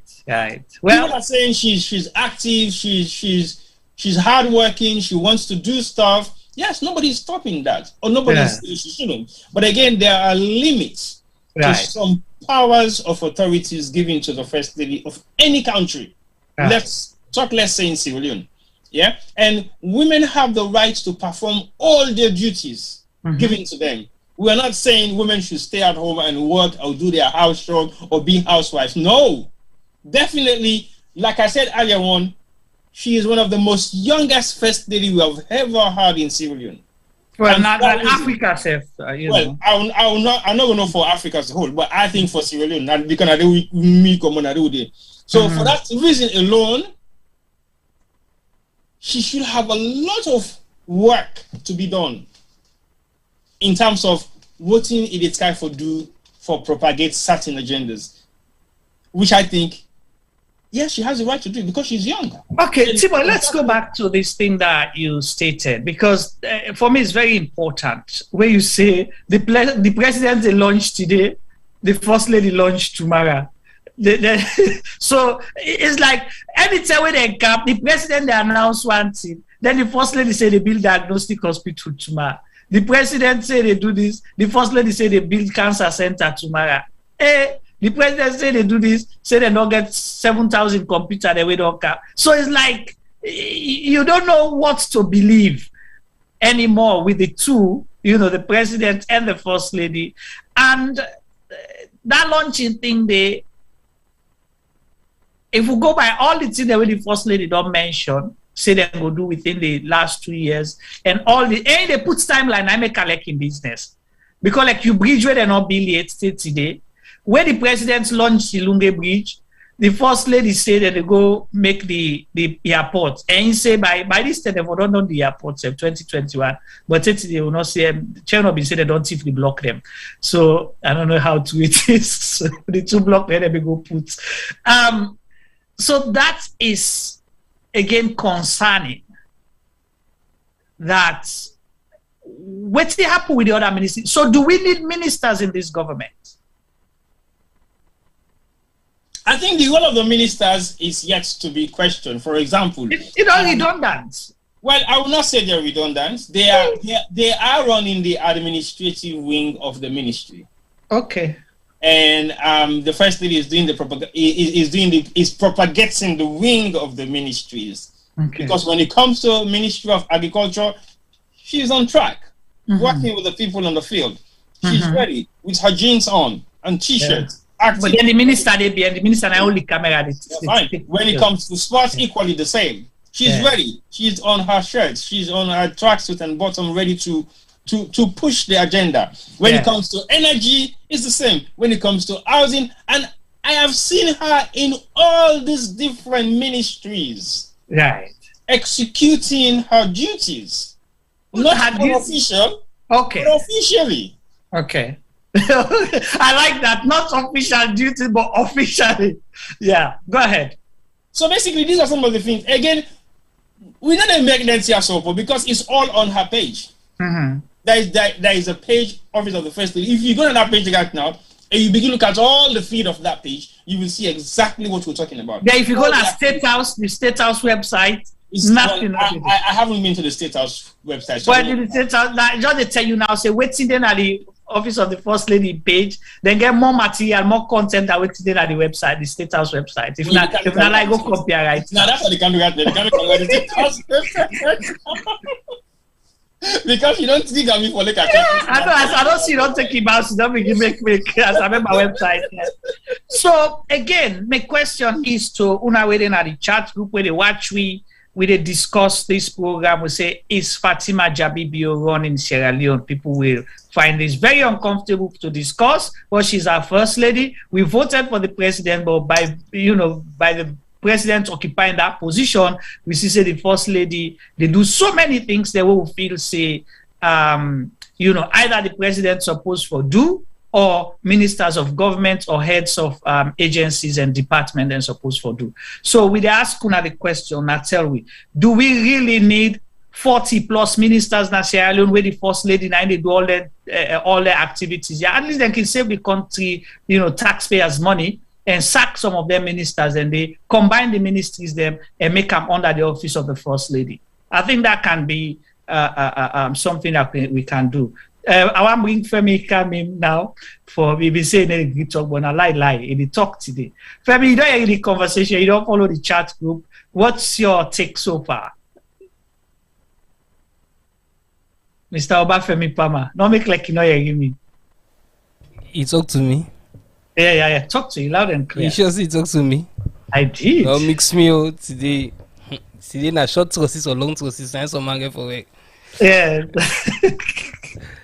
Well, people are saying she's active, she's hardworking, she wants to do stuff. Yes, nobody's stopping that, or nobody's saying she shouldn't. But again, there are limits to some powers of authorities given to the First Lady of any country. Let's say in Sierra Leone. Yeah, and women have the right to perform all their duties given to them. We are not saying women should stay at home and work or do their house job or be housewives. No, definitely, like I said earlier on, she is one of the most youngest First Lady we have ever had in Sierra Leone. Well, not Africa, Seth. Well, I'm not going to for Africa as a whole, but I think for Sierra Leone, because me come on. So for that reason alone, she should have a lot of work to be done in terms of what it is time for do for propagate certain agendas, which I think, yes, she has the right to do it because she's young. Okay, Timo, let's go back to this thing that you stated, because for me it's very important where you say the President launched today, the First Lady launched tomorrow. So it's like anytime when they come, the President they announce one thing, then the First Lady say they build diagnostic hospital tomorrow. The President say they do this, the First Lady say they build cancer center tomorrow. The President say they do this, say they don't get 7,000 computers, they don't come. So it's like you don't know what to believe anymore with the two, the President and the First Lady. And that launching thing, if we go by all the things that the First Lady don't mention, say they go do within the last 2 years, and they put timeline, I make a like in business. Because like you bridge where they not build it today. When the President launched the Lunge Bridge, the First Lady said that they go make the airport. And he say by this time, they've not done the airports in 2021. But they will not say, Chernobyl said they don't safely block them. So I don't know how to it is. So the two block there, they go put. So that is, again, concerning that what's happen with the other ministers. So do we need ministers in this government? I think the role of the ministers is yet to be questioned. For example, it's redundant. Well, I will not say they're redundant. They are running the administrative wing of the ministry. Okay. And the First Lady is doing is propagating the wing of the ministries. Okay. Because when it comes to Ministry of Agriculture, she's on track, working with the people on the field. She's ready with her jeans on and t-shirts. But then the minister only camera. Fine. When it comes to sports, equally the same. She's ready. She's on her shirts. She's on her tracksuit and bottom, ready to push the agenda. When it comes to energy, it's the same. When it comes to housing, and I have seen her in all these different ministries, executing her duties. Not official, but officially. Okay. I like that. Not official duty, but officially. Yeah, go ahead. So basically, these are some of the things. Again, we're not going to make Nancy a soap because it's all on her page. Mm-hmm. There is a page, Office of the First Lady. If you go to that page right now, and you begin to look at all the feed of that page, you will see exactly what we're talking about. Yeah, if you go to the State House website, it's nothing. I haven't been to the State House website. So the State House, just they tell you now, say, waiting then at the Office of the First Lady page, then get more material, more content that waiting then at the website, the State House website. If not like go copyright. Now that's what they can do right there. They can't come to the State House website. Because you don't think of me for like I don't see you don't take him out, you don't make as I remember my website. Yeah. So again, my question is to una waiting at the chat group where they watch we they discuss this program. We say, is Fatima Jabbie Bio run in Sierra Leone? People will find this very uncomfortable to discuss, but she's our first lady. We voted for the president, but by the president occupying that position, we see say the first lady, they do so many things that we will feel say, either the president supposed to do or ministers of government or heads of agencies and departments are supposed to do. So we ask una the question, now tell we, do we really need 40 plus ministers in Sierra Leone where the first lady now they do all their activities? Yeah, at least they can save the country, taxpayers' money, and sack some of their ministers, and they combine the ministries them and make them under the office of the first lady. I think that can be something that we can do. I want to bring Femi Kamim now for we saying any talk, but I lie in the talk today. Femi, you don't hear the conversation, you don't follow the chat group. What's your take so far? Mr. Obafemi Pama, don't make like you know you hear me. He talked to me. Yeah. Talk to you loud and clear. You sure he talks to me? I did. Don't mix me out today. Today na short process or long process. I some man for work. Yeah.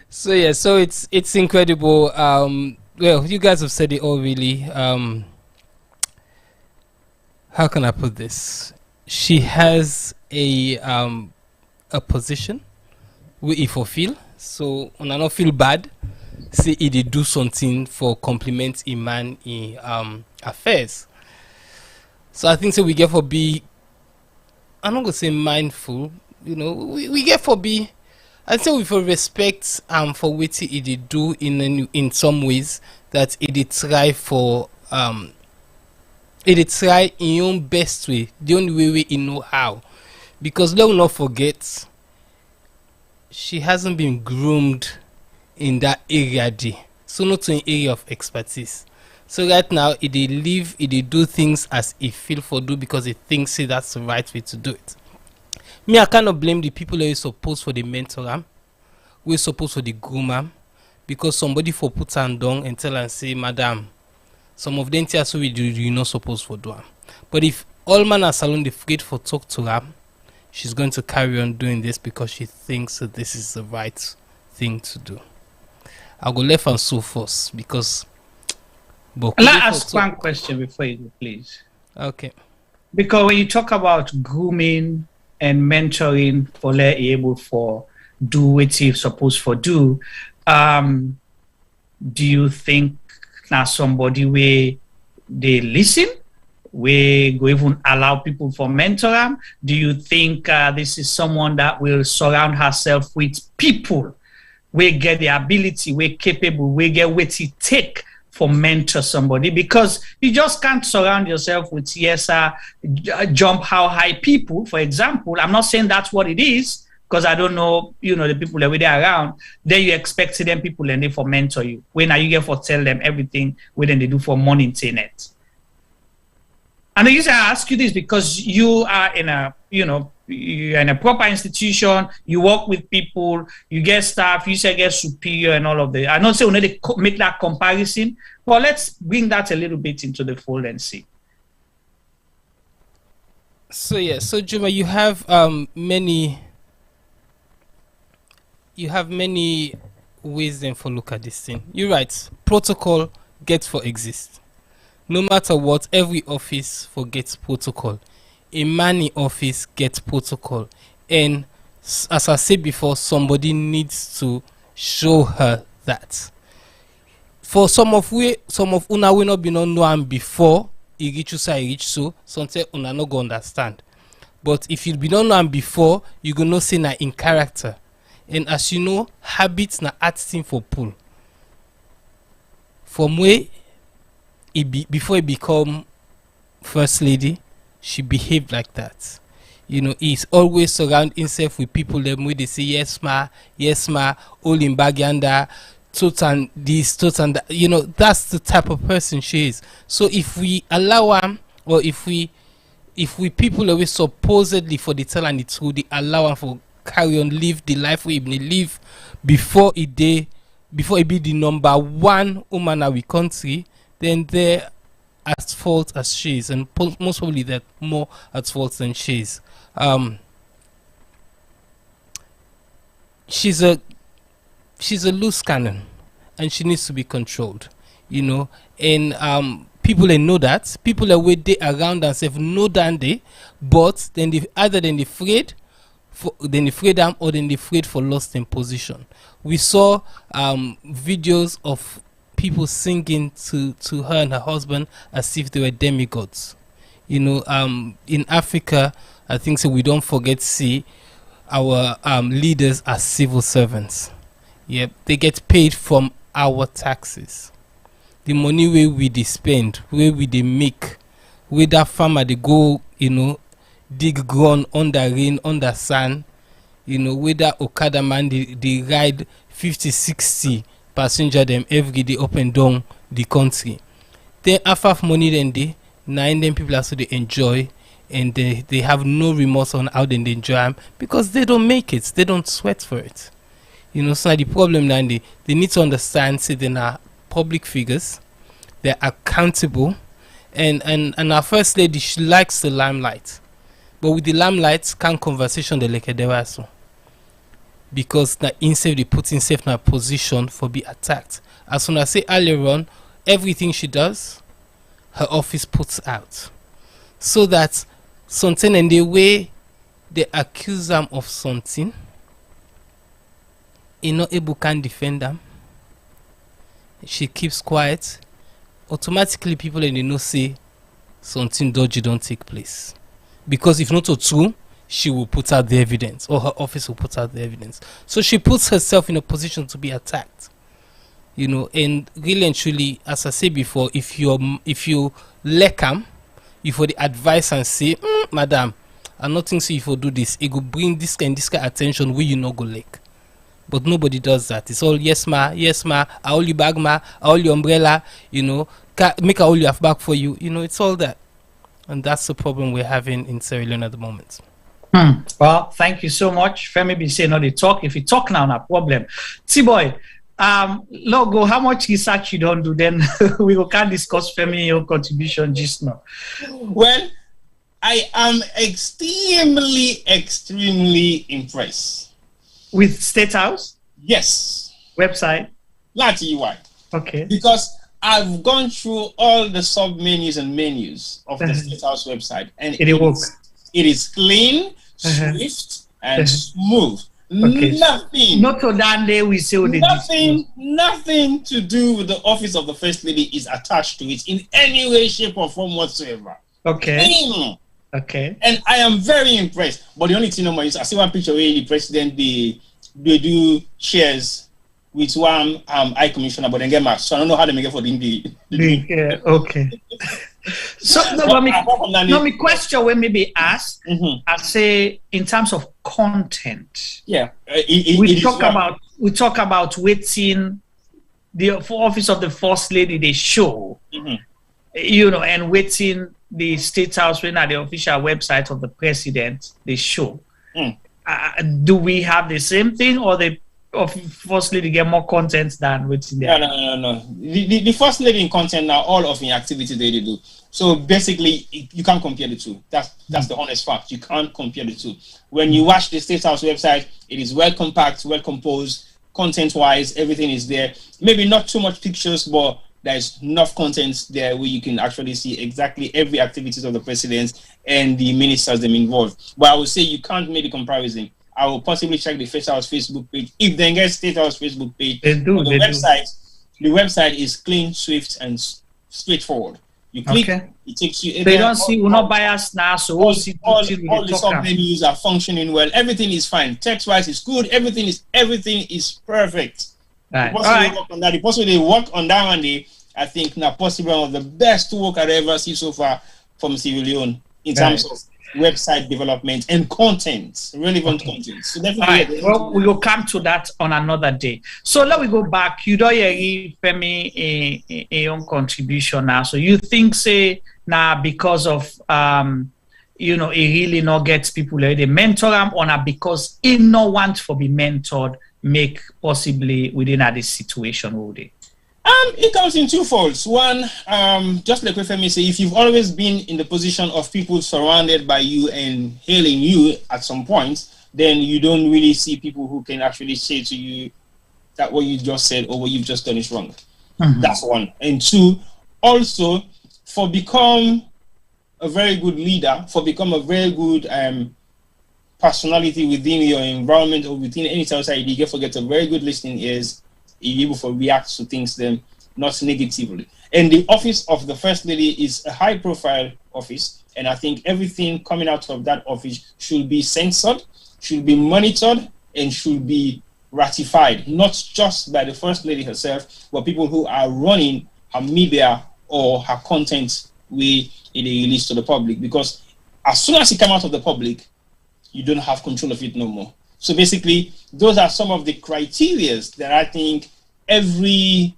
So it's incredible. Well, you guys have said it all really. How can I put this? She has a position we if fulfill. So when I don't feel bad, say he did do something for compliment a man in affairs. So I think so we get for be, I'm not gonna say mindful, we get for be, I think we for respect for what he did do in some ways that he did try for he did try in your own best way, the only way he know how. Because let us not forget, she hasn't been groomed in that area there, so not an area of expertise. So right now he do things as he feel for do because he thinks that's the right way to do it. Me, I cannot blame the people that are supposed for the mentor we're supposed for the groom because somebody for put her down and tell and say, madam, some of them tell so we do you're not supposed for do. But if all man are salon afraid for talk to her, she's going to carry on doing this because she thinks that this is the right thing to do. I'll go left and so first because. Let me ask one question before you go, please. Okay. Because when you talk about grooming and mentoring for let able for do what you're supposed for do, do you think now somebody where they listen, where go even allow people for mentoring? Do you think this is someone that will surround herself with people? We get the ability, we're capable, we get what it take for mentor somebody, because you just can't surround yourself with jump how high people, for example. I'm not saying that's what it is, because I don't know, the people that were there around. Then you expect them people and they for mentor you. When are you get for tell them everything what they do for money internet? And I ask you this because you are in a, you're in a proper institution, you work with people, you get staff, you say get superior and all of that. I not say we need to make that comparison, but let's bring that a little bit into the fold and see. So Juma, you have many ways then for look at this thing. You're right. Protocol gets for exist. No matter what, every office forgets protocol. A man in office gets protocol. And as I said before, somebody needs to show her that. For some of una we not be not know am before e reach so sometimes una no go understand. But if you be not know am before, you go know say na in character. And as you know, habits na acting for pull. From where before he become first lady, she behaved like that. You know, he's always surround himself with people them where they say yes ma, all in baganda, total this, total that. You know, that's the type of person she is. So if we allow him, or if we people always supposedly for the tell and the truth, they allow him for carry on live the life we live before he be the number one woman in our country, then they're as fault as she is, and most probably they're more at fault than she is. She's a loose cannon, and she needs to be controlled. You know, and people they know that, people are with they around themselves know that they, but then they either then they afraid them, or then they afraid for lost in position. We saw videos of people singing to her and her husband as if they were demigods. You know, in Africa, I think so we don't forget to see our leaders as civil servants. Yep, they get paid from our taxes. The money where we they spend, where we they make, where that farmer they go, you know, dig ground under rain, under sun, you know, where that Okada man they ride 50-60 passenger them every day up and down the country. Then half money then they 9 them people also they enjoy, and they have no remorse on how they enjoy them because they don't make it, they don't sweat for it. You know, so the problem now they need to understand, say they are public figures, they're accountable, and our first lady, she likes the limelight, but with the limelight can't conversation the like a so, because that instead they put himself in a position for be attacked. As soon as I say earlier on, everything she does, her office puts out, so that something in the way they accuse them of something, not able can defend them. She keeps quiet. Automatically, people in the know say something dodgy don't take place, because if not true, she will put out the evidence, or her office will put out the evidence. So she puts herself in a position to be attacked. You know, and really and truly, as I said before, if you lack them, you for the advice and say, madam, I'm not thinking if you do this, it will bring this kind of attention where you not go lack. But nobody does that. It's all yes ma, I hold your bag ma, I hold your umbrella, you know, make I hold your bag for you. You know, it's all that. And that's the problem we're having in Sierra Leone at the moment. Well, thank you so much. Femi be saying no they talk. If you talk now, no problem. T-boy, Logo, how much research you don't do, then we can't discuss Femi your contribution just now. Well, I am extremely impressed. With State House? Yes. Website? That's why. Okay. Because I've gone through all the sub-menus and menus of the State House website, and it is clean, swift, and smooth. Okay. Nothing. Not to that day we say nothing to do with the office of the First Lady is attached to it in any way, shape, or form whatsoever. Okay. Okay. And I am very impressed. But the only thing is, I see one picture where the president they do shares with one high commissioner, but then get marked. So I don't know how they make it for the okay. So my question when maybe asked, I say in terms of content. Yeah. We talk about waiting the office of the First Lady they show. You know, and waiting the State House when at the official website of the president they show. Do we have the same thing, or the First Lady get more content than waiting there? No. The First Lady in content now, all of the activities they do. So basically, you can't compare the two. That's the honest fact. You can't compare the two. When you watch the State House website, it is well compact, well composed, content-wise, everything is there. Maybe not too much pictures, but there's enough content there where you can actually see exactly every activities of the president and the ministers them involved. But I would say you can't make the comparison. I will possibly check the State House Facebook page. If they get State House Facebook page, the website, The website is clean, swift, and straightforward. You click, it takes you. They don't see, we're not biased now, so all the sub-menus are functioning well. Everything is fine. Text-wise is good. Everything is perfect. Right. The person they work on that one, I think now possibly one of the best work I've ever seen so far from Sierra Leone in terms of website development and content, relevant content. So definitely, well, we will come to that on another day. So let me go back. You don't hear Femi a own contribution now. So you think say now because of he really not gets people they mentor them, or not because he no want for be mentored make possibly within this situation all day? It comes in two folds. One, just like Femi say, if you've always been in the position of people surrounded by you and hailing you at some point, then you don't really see people who can actually say to you that what you just said or what you've just done is wrong. That's one. And two, also, for become a very good leader, for become a very good personality within your environment or within any society, you forget a very good listening ears, you're able to react to things then not negatively. And the office of the First Lady is a high profile office, and I think everything coming out of that office should be censored, should be monitored, and should be ratified, not just by the First Lady herself, but people who are running her media or her content we release to the public. Because as soon as it comes out of the public, you don't have control of it no more. So basically, those are some of the criteria that I think every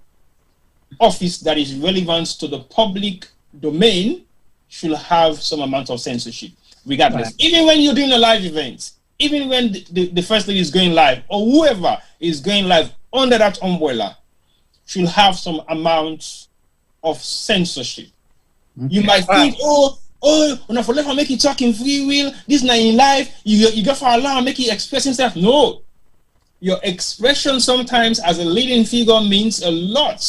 office that is relevant to the public domain should have some amount of censorship, regardless. Right. Even when you're doing a live event, even when the First Lady is going live, or whoever is going live under that umbrella, should have some amount of censorship. Okay. You might think, when I let her make it talk in free will, this not in life, you go for allow make it express himself. No. Your expression sometimes as a leading figure means a lot.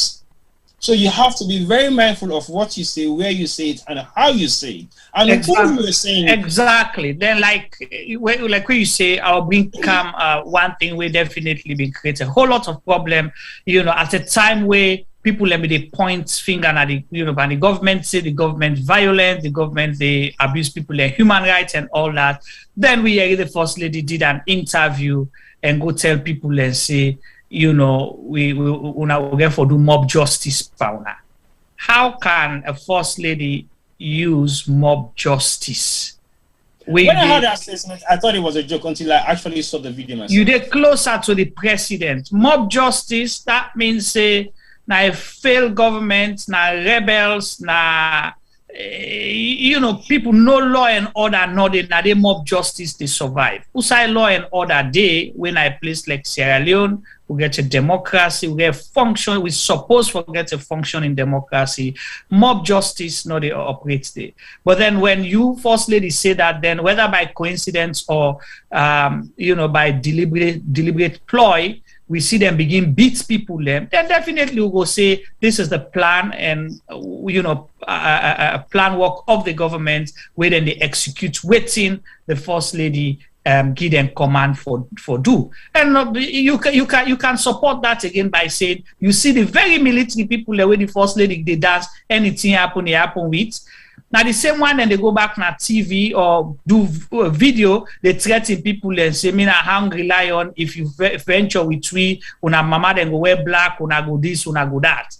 So you have to be very mindful of what you say, where you say it, and how you say it. And exactly. You were saying exactly. Then like when you say, I'll bring one thing will definitely be create a whole lot of problem, at a time where people let me they point finger at the and the government say the government violent, the government they abuse people their human rights and all that. Then we the First Lady did an interview and go tell people and say, we going for do mob justice. How can a First Lady use mob justice? When I heard that statement, I thought it was a joke until I actually saw the video myself. You get closer to the president. Mob justice, that means say now a failed government, now rebels, now people no law and order, no they mob justice they survive. Who say law and order day when I place like Sierra Leone, we get a democracy, we get function, we suppose we get a function in democracy. Mob justice no they operate there. But then when you First Lady say that, then whether by coincidence or by deliberate ploy, we see them begin beat people then definitely we will say this is the plan and a plan work of the government where then they execute waiting the First Lady give them command for do. And you can support that again by saying you see the very military people the way the First Lady they dance, anything happen they happen with. Now the same one then they go back na TV or do a video, they threaten people and say, me na hungry lion, if you venture with we, una mama then go wear black, una go this, una go that.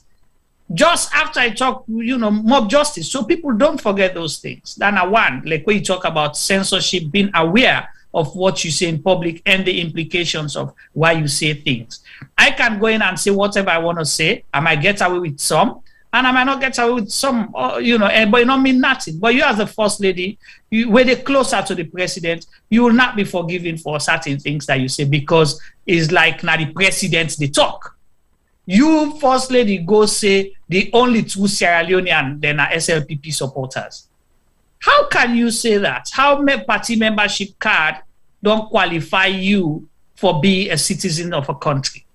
Just after I talk, mob justice. So people don't forget those things. Then one, like when you talk about censorship, being aware of what you say in public and the implications of why you say things. I can go in and say whatever I want to say. I might get away with some. And I might not get away with some, but it not mean nothing. But you as the First Lady, when they're closer to the president, you will not be forgiven for certain things that you say because it's like now the president they talk. You First Lady go say the only two Sierra Leonean then are SLPP supporters. How can you say that? How many party membership card don't qualify you for being a citizen of a country?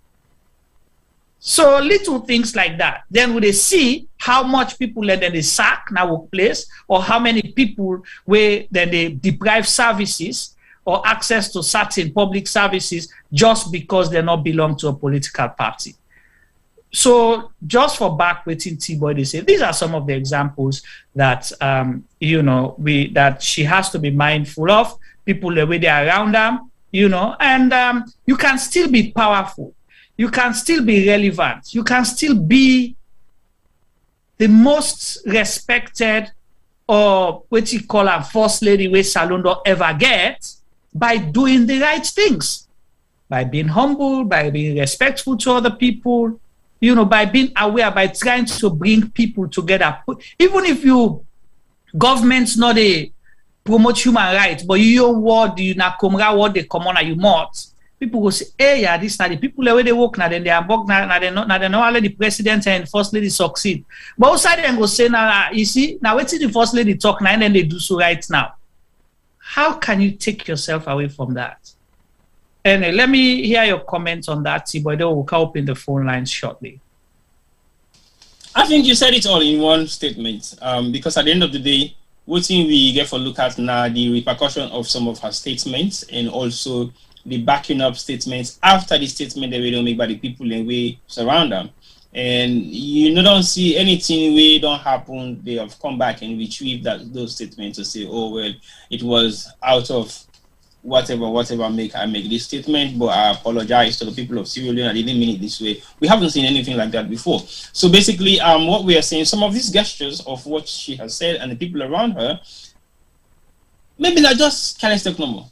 So little things like that. Then would they see how much people then they sack now workplace, or how many people where then they deprive services or access to certain public services just because they not belong to a political party. So just for back waiting T-Boy, they say these are some of the examples that that she has to be mindful of, people the way they are around them, and you can still be powerful, you can still be relevant, you can still be the most respected or what you call a first lady way Salon don't ever get by doing the right things, by being humble, by being respectful to other people, by being aware, by trying to bring people together. Even if government's not a promote human rights, but your word, na comra word they come on and you must. People will say, hey, yeah, this now the people the way they work now, then they are work now they know the president and first lady succeed. But outside them go say now, you see, now wait till the first lady talk now and then they do so right now. How can you take yourself away from that? Anyway, let me hear your comments on that, T-Boy. They will come up in the phone lines shortly. I think you said it all in one statement. Because at the end of the day, what thing we get for look at now, the repercussion of some of her statements and also the backing up statements after the statement that we don't make by the people and we surround them. And you don't see anything we don't happen. They have come back and retrieve those statements to say, oh, well, it was out of whatever I make this statement, but I apologize to the people of Sierra Leone. I didn't mean it this way. We haven't seen anything like that before. So basically, what we are saying, some of these gestures of what she has said and the people around her, maybe not just careless talk no more.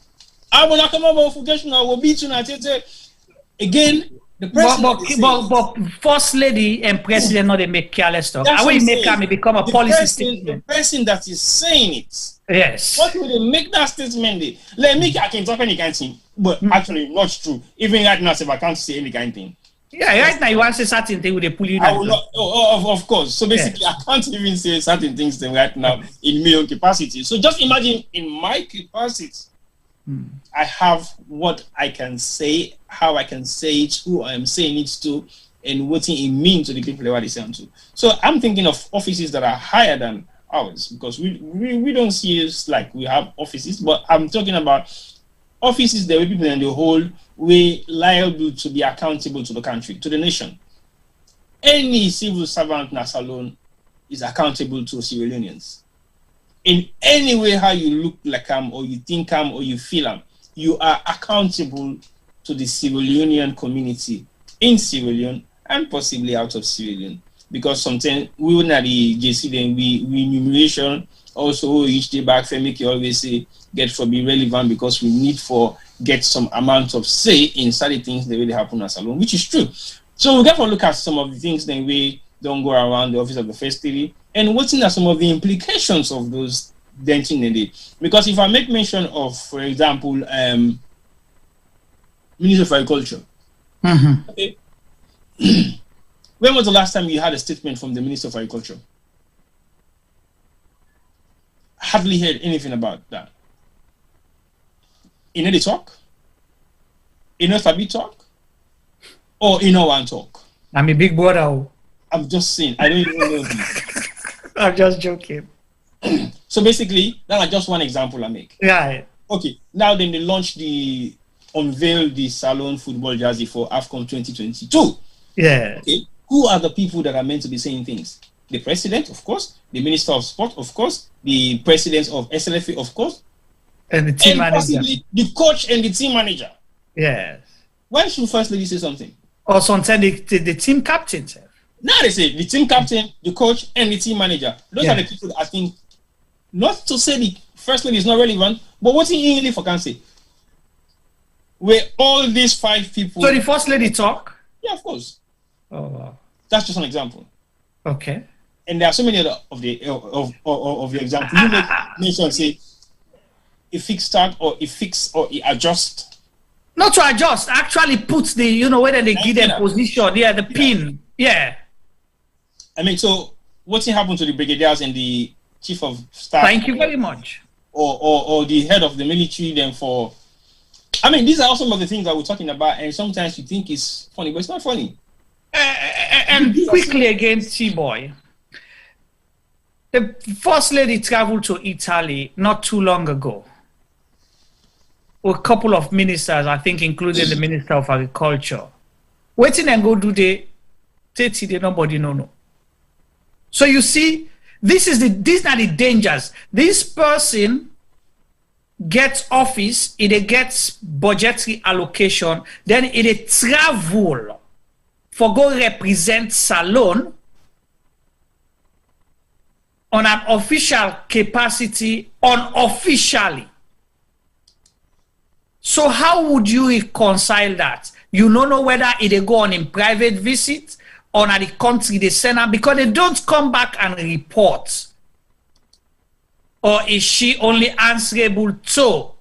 I will not come over for gesture. I will beat you again. The president, but first lady and president not they make careless talk. I will make me become a policy statement. The person that is saying it. Yes. What will they make that statement? Let me, I can talk any kind of thing, but actually not true. Even right now, if I can't say any kind of thing. Yeah, right now you want to say certain things, they pull you down. Of course. So basically, I can't even say certain things right now in my own capacity. So just imagine in my capacity, I have what I can say, how I can say it, who I am saying it to, and what it means to the people who are listening to. So I'm thinking of offices that are higher than ours, because we don't see it like we have offices, but I'm talking about offices that we people in the whole way liable to be accountable to the country, to the nation. Any civil servant in Salon is accountable to Sierra Leoneans. In any way how you look like or you think or you feel you are accountable to the Sierra Leonean community in Sierra Leone and possibly out of Sierra Leone. Because sometimes we would not the JC then we enumeration also each day back make you always say get for be relevant because we need for get some amount of say in certain things that really happen at Salon, which is true. So we get to look at some of the things that we don't go around the office of the first lady and what's in some of the implications of those denting in it. Because if I make mention of, for example, Minister of Agriculture. Okay. When was the last time you had a statement from the Minister of Agriculture? Hardly heard anything about that. You know the talk? You know Fabi talk? Or you know one talk? I'm a big brother. I'm just saying, I don't even know this. I'm just joking. So basically, that's just one example I make. Yeah. Okay, now then they unveil the Salon football jersey for AFCON 2022. Yeah. Okay. Who are the people that are meant to be saying things? The president, of course. The minister of sport, of course. The president of SLFA, of course. And the team manager. Possibly the coach and the team manager. Yes. Why should First Lady say something? Or sometimes the team captain. Now they say the team captain, the coach, and the team manager. Those are the people that I think, not to say the First Lady is not relevant, but what he really for can say? Where all these 5 people. So the First Lady talk? Yeah, of course. Oh wow. That's just an example. Okay. And there are so many other of the examples. You make mention say it fix start or it fix or it adjust. Not to adjust, actually put the whether they give them position, the pin. Yeah. I mean, so what's happened to the brigadiers and the chief of staff? Thank you very much. Or the head of the military then for I mean, these are all some of the things that we're talking about, and sometimes you think it's funny, but it's not funny. And quickly again, T-Boy. The First Lady traveled to Italy not too long ago with a couple of ministers, I think, including the Minister of Agriculture. Waiting and go do they 30, nobody no. So you see, these are the dangers. This person gets office, it gets budgetary allocation, then it travel for go represent Salon on an official capacity, unofficially. So how would you reconcile that? You don't know whether it go on in private visit or at the country they send her, because they don't come back and report. Or is she only answerable to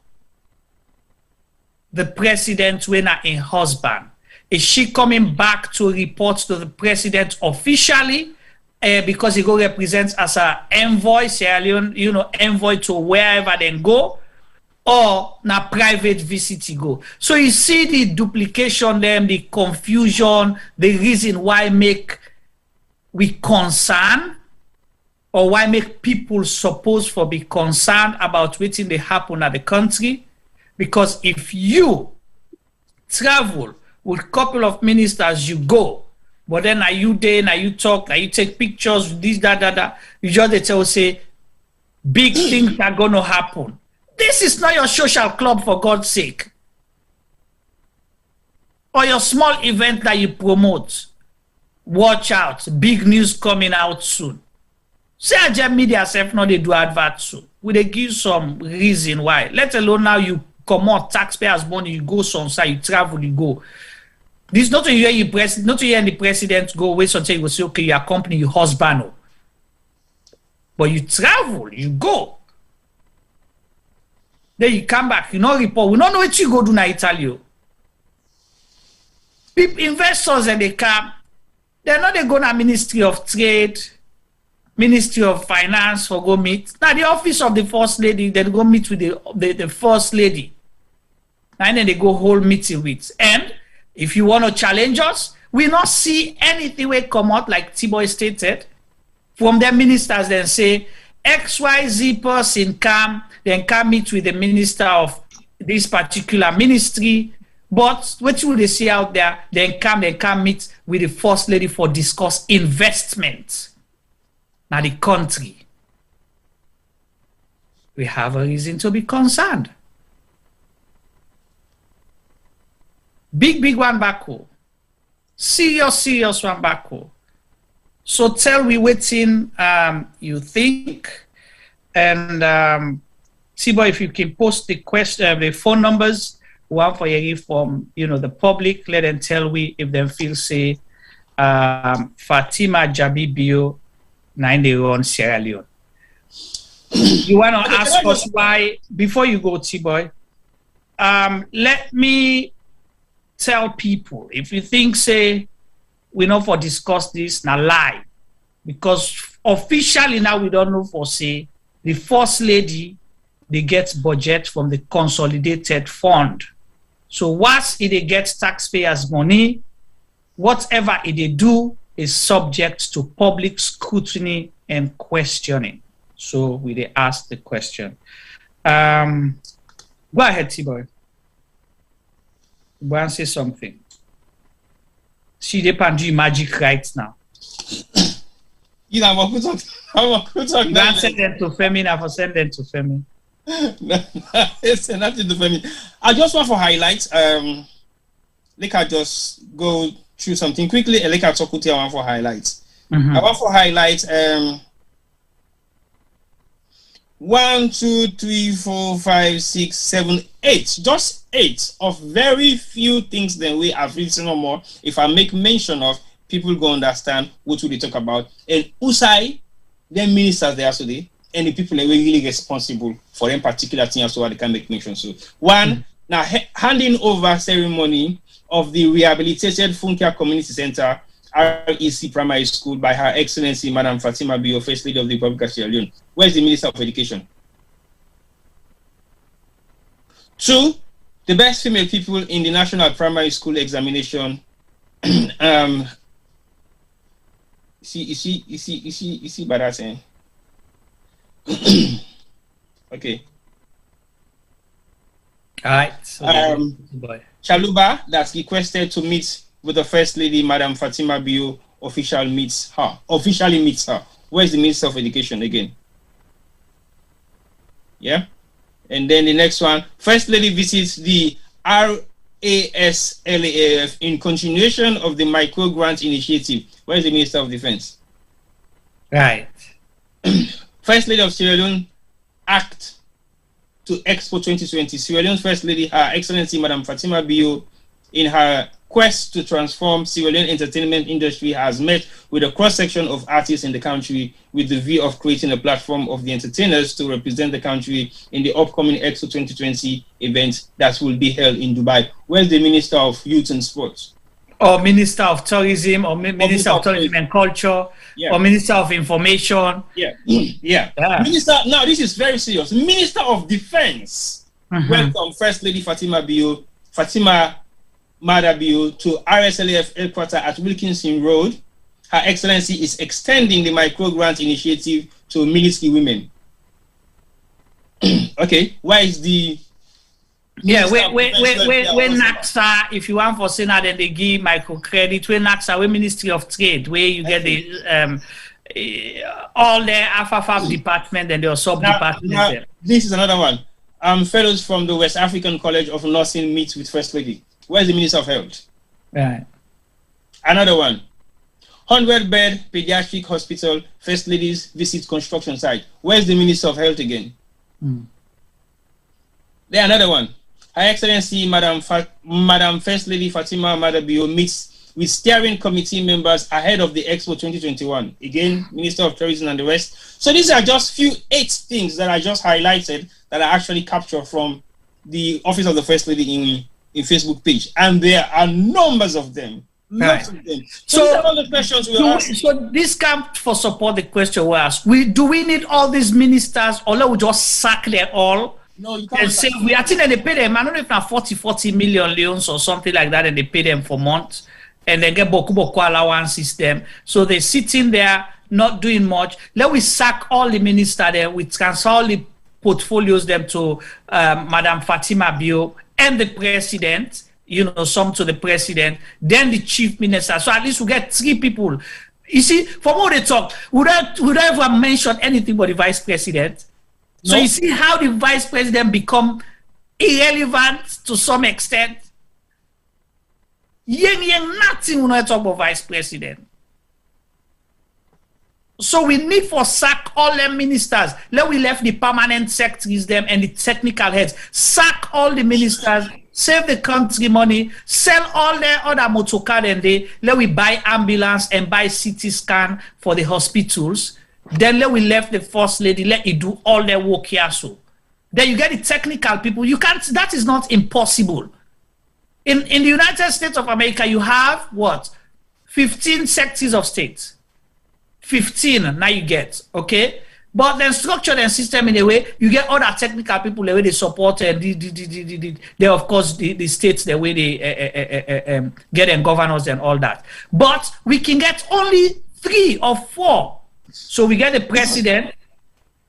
the president when her husband? Is she coming back to report to the president officially because he go represents as an envoy, Sierra Leone, envoy to wherever they go, or na private visit he go? So you see the duplication them, the confusion, the reason why we concern, or why make people supposed for be concerned about waiting they happen at the country. Because if you travel with a couple of ministers, you go, but then are you there, now you talk, now you take pictures, this, that, you just they tell say big things are gonna happen. This is not your social club, for God's sake, or your small event that you promote. Watch out, big news coming out soon. Sierra Jabbie Media self no they do advert soon. Will they give some reason why? Let alone now you come out taxpayers' money, you go somewhere, you travel, you go. This not to hear the president go away something you will say, okay, you accompany your husband. But you travel, you go. Then you come back, you know report. We don't know what you go do na Italy. People, investors and they come, they're not they go to Ministry of Trade, Ministry of Finance for go meet. Now the office of the First Lady, they go meet with the First Lady. And then they go hold meeting with. And if you want to challenge us, we not see anything will come out like T-Boy stated from their ministers then say XYZ person come, then come meet with the minister of this particular ministry. But what will they see out there? Then come meet with the First Lady for discuss investment. Now the country, we have a reason to be concerned. Big one back home. Serious one back home. So tell me waiting you think, and T-Boy, if you can post the question, the phone numbers, one for you from the public, let them tell we if they feel say Fatima Jabbie Bio 9 on Sierra Leone. You want to ask us why, before you go, T-Boy, let me tell people, if you think, say, we know for discuss this, now lie. Because officially now we don't know for, say, the First Lady, they get budget from the consolidated fund. So once they get taxpayers' money, whatever they do is subject to public scrutiny and questioning. So we they ask the question. Go ahead, T-Boy. Go and say something. See, they can do magic right now. You know, I'm going to send them to Femi. Now, send them to Femi. Send nothing to Femi. I just want for highlights. Like I just go through something quickly. Like I talk with you. I want for highlights. I want for highlights. 1, 2, 3, 4, 5, 6, 7, 8. Just 8 of very few things that we have written no more. If I make mention of, people go understand what will they talk about. And Usai, the ministers there today, and the people that were really responsible for them particular things so they can make mention. So one, now handing over ceremony of the rehabilitated Funkia Community Center REC Primary School by Her Excellency Madam Fatima Bio, First Lady of the Republic of Sierra Leone. Where's the Minister of Education? 2, the best female people in the National Primary School Examination. See by that saying. Okay. All right. So Chaluba that's requested to meet with the First Lady, Madam Fatima Bio, officially meets her. Where's the Minister of Education again? Yeah. And then the next one, First Lady visits the RASLAF in continuation of the micro grant initiative. Where's the Minister of Defense? Right. First Lady of Sierra Leone act to Expo 2020. Sierra Leone's First Lady, Her Excellency Madam Fatima Bio, in her quest to transform Sierra Leone entertainment industry, has met with a cross-section of artists in the country with the view of creating a platform of the entertainers to represent the country in the upcoming Expo 2020 event that will be held in Dubai. Where's the Minister of Youth and Sports? Or Minister of Tourism, or Minister of Tourism and Culture, or Minister of Information. Yeah. Minister, now this is very serious. Minister of Defense. Welcome First Lady Fatima Maada Bio to RSLAF headquarters at Wilkinson Road. Her Excellency is extending the micro grant initiative to military women. Okay, why is the when NACSA, if you want for Senate, then they give microcredit. When NACSA, when Ministry of Trade, where you get the all the FFF department and their sub department. This is another one. Fellows from the West African College of Nursing meet with First Lady. Where's the Minister of Health? Right. Another one. 100-bed pediatric hospital. First Lady's visit construction site. Where's the Minister of Health again? Then another one. Her Excellency Madam First Lady Fatima Jabbie Bio meets with steering committee members ahead of the Expo 2021. Again, Minister of Tourism and the rest. So these are just 8 things that I just highlighted that I actually captured from the Office of the First Lady in Facebook page. And there are numbers of them. Lots of them. So these are all the questions we ask. So this camp for support the question we ask. Do we need all these ministers, or let we just sack them all? No, you can't. And say I think that they pay them, I don't know if now 40 million leons or something like that, and they pay them for months, and they get boku allowance system. So they're sitting there not doing much. Let we sack all the ministers there, we transfer all the portfolios them to Madam Fatima Bio and the president, some to the president, then the chief minister. So at least we get 3 people. You see, from all they talk, would I ever mention anything but the vice president? So you see how the vice president become irrelevant to some extent. Nothing when I talk about vice president. So we need for sack all them ministers. Let we left the permanent secretaries them and the technical heads. Sack all the ministers, save the country money, sell all their other motorcars, and let we buy ambulance and buy CT scan for the hospitals. Then let we left the First Lady, let it do all their work here. So then you get the technical people. You can't, that is not impossible. In the United States of America, you have what? 15 secretaries of state. 15 now you get, okay? But then structure and system in a way, you get other technical people the way they support and they of course the states the way they get and governors and all that. But we can get only 3 or 4. So we get the president,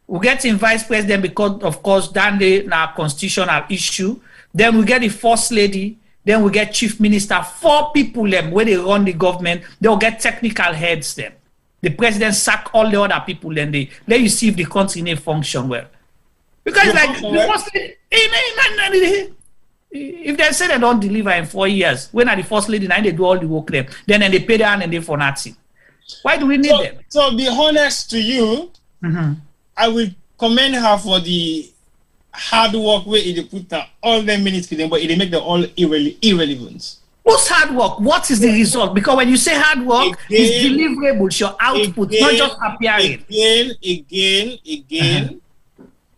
we get the vice president because of course then they now constitutional issue. Then we get the First Lady, then we get chief minister. 4 people them where they run the government, they'll get technical heads them. The president sack all the other people, then they let you see if the country may function well. Because if they say they don't deliver in 4 years, when are the First Lady now they do all the work there, then they pay down and they for nothing. Why do we need them? So be honest to you, I will commend her for the hard work where they put all the minutes to them, but they make them all irrelevant. What's hard work? What is the result? Because when you say hard work, it's deliverable, it's your output, not just appearing. Again,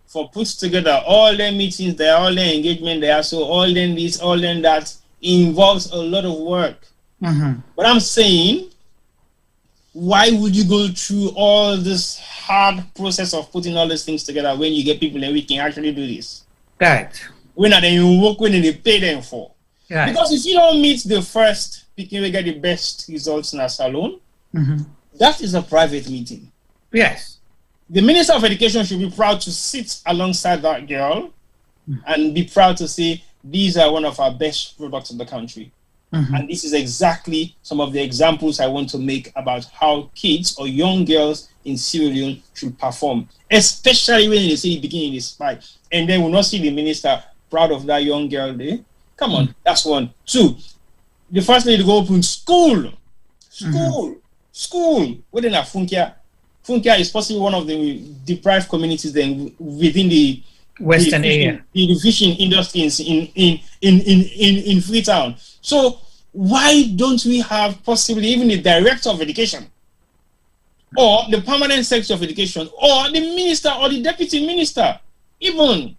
for puts together all the meetings there, all the engagement there, so all then this, all then that involves a lot of work. But I'm saying, why would you go through all this hard process of putting all these things together when you get people that we can actually do this? Right. When are they work when they pay them for? Right. Because if you don't meet the first, you can get the best results in a salon. That is a private meeting. Yes. The Minister of Education should be proud to sit alongside that girl and be proud to say these are one of our best products in the country. And this is exactly some of the examples I want to make about how kids or young girls in Sierra Leone should perform, especially when they say it begins in a spy. And then we'll not see the minister proud of that young girl there. Come on, that's one. Two, the first lady to go open school. Within a Funkia. Funkia is possibly one of the deprived communities then within the Western area. The fishing industry in Freetown. So why don't we have possibly even the director of education, or the permanent secretary of education, or the minister or the deputy minister? Even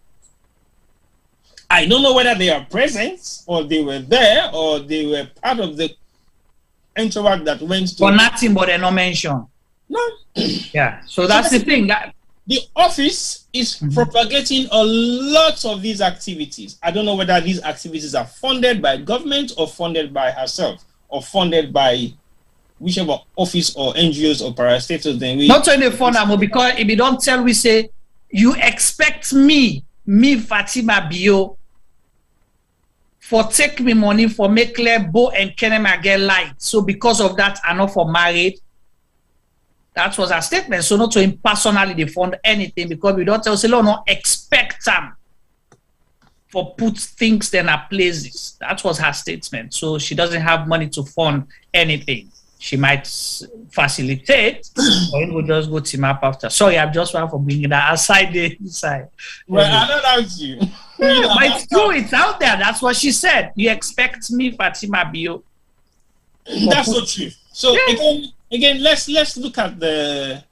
I don't know whether they are present or they were there or they were part of the entourage that went to. For nothing but they're not mentioned. No. Yeah. So that's the thing. That the office is propagating a lot of these activities. I don't know whether these activities are funded by government or funded by herself or funded by whichever office or NGOs or parastatals. Then we not only fund them, because if you don't tell, we say you expect me Fatima Bio, for take me money for make Bo and Kenema get light. So because of that, I'm not for married. That was her statement. So not to him personally they fund anything, because we don't tell say no expect them for put things in her places. That was her statement. So she doesn't have money to fund anything. She might facilitate, or it will just go team up after. Sorry, I'm just one for bringing that aside the inside. Well, I don't doubt you. But it's true, it's out there. That's what she said. You expect me, Fatima Bio. That's so true. So again, let's look at the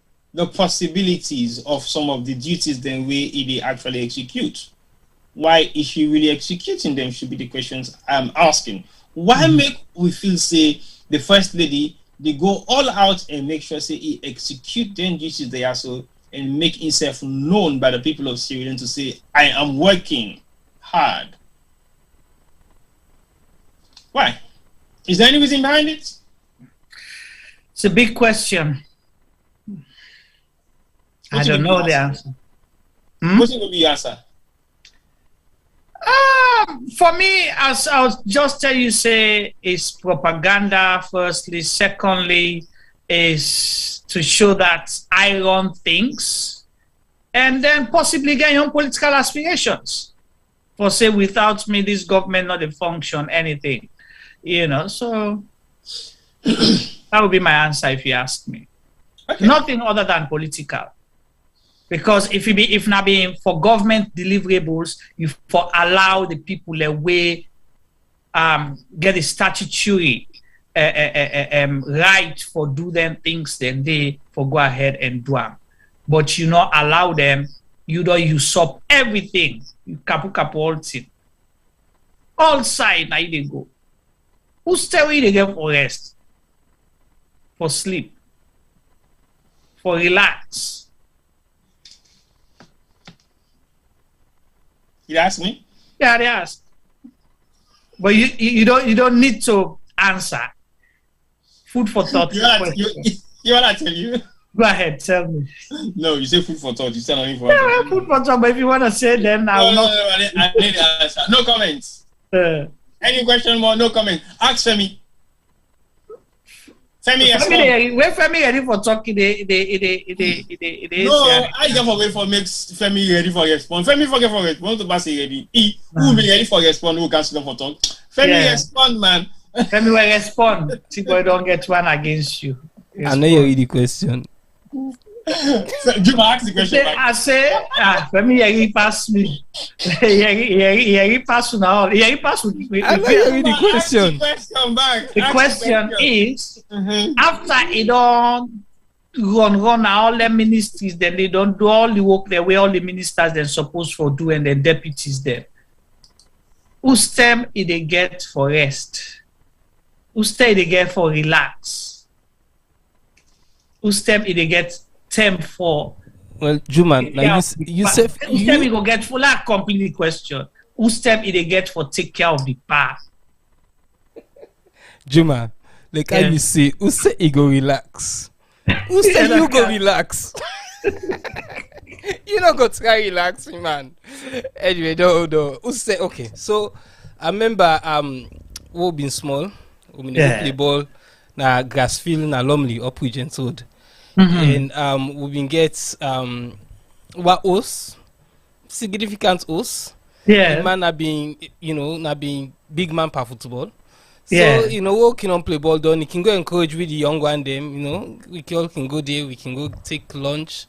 possibilities of some of the duties then they actually execute. Why is she really executing them should be the questions I'm asking. Why make we feel say the first lady they go all out and make sure say he execute them duties they are so and make himself known by the people of Sierra Leone to say I am working hard. Why? Is there any reason behind it? It's a big question. I don't know the answer. What's going to be your answer? For me, as I'll just tell you, say, it's propaganda, firstly. Secondly, is to show that I run things. And then possibly get your own political aspirations. For say, without me, this government not a function, anything. You know, so that would be my answer if you ask me. Okay. Nothing other than political. Because if not being for government deliverables, you for allow the people a way get a statutory right for do them things, then they for go ahead and do them. But you not allow them, you don't usurp everything. You kapu all thing. All side now they go. Who stay with again for rest? For sleep? For relax? You ask me? Yeah, they ask. But you don't need to answer. Food for thought. You want to tell you? Go ahead, tell me. No, you say food for thought. You said only for food for thought. But if you want to say, then I will not. I need the answer. No comments. Any question more? No comment. Ask Femi. Femi, yes. When Femi ready for talking, no, I can't forget for makes Femi ready for respond. Femi forget for respond to pass ready. Who will be ready for respond? Who can sit for talk? Femi respond, man. Femi will respond. See, boy, don't get one against you. Respond. I know you read the question. Juma, ask the question back. I say, Femi, he pass me. He pass now. He pass with me. I know you read the question. The question is, after it don't run all the ministries, then they don't do all the work the way all the ministers they're supposed to do and the deputies there. Whose time they get for rest? Whose time they get for relax? Whose time they get time for? Well, Juman, like you said, whose time you go get full completely question. Whose time they get for take care of the past? Juma, like I you say, who say he go relax? Who say you go relax? You not go try relaxing, man. Anyway, no. Who say okay? So I remember we been small. We been play ball na grass field na Lumley up with Road. And we been get what host, significant host. Yeah. The man not being big man for football. So, we can play ball down. You can go encourage with the young one them, we all can go there, we can go take lunch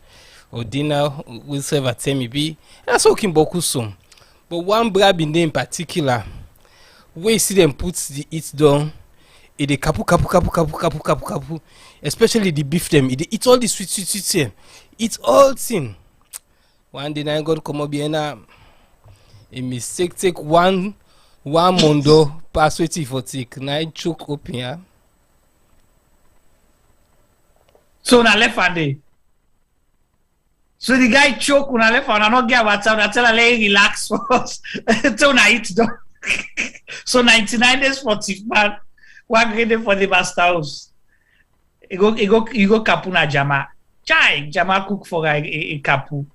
or dinner, we'll serve at TMB. That's all can boku some. But one brab in there in particular, where you see them put the eat down, it de kapu, especially the beef them, it eat all the sweet, it's all thing. One day I got come up here a mistake take one mondo pass waiting for take na choke open ya. So na left handed. So the guy choke on left hand, not get what's up, tell her let relax first. So na eat done. So 99 days for man, one grade for the master house. You go kapu na jama. Chai, jama cook for a kapu.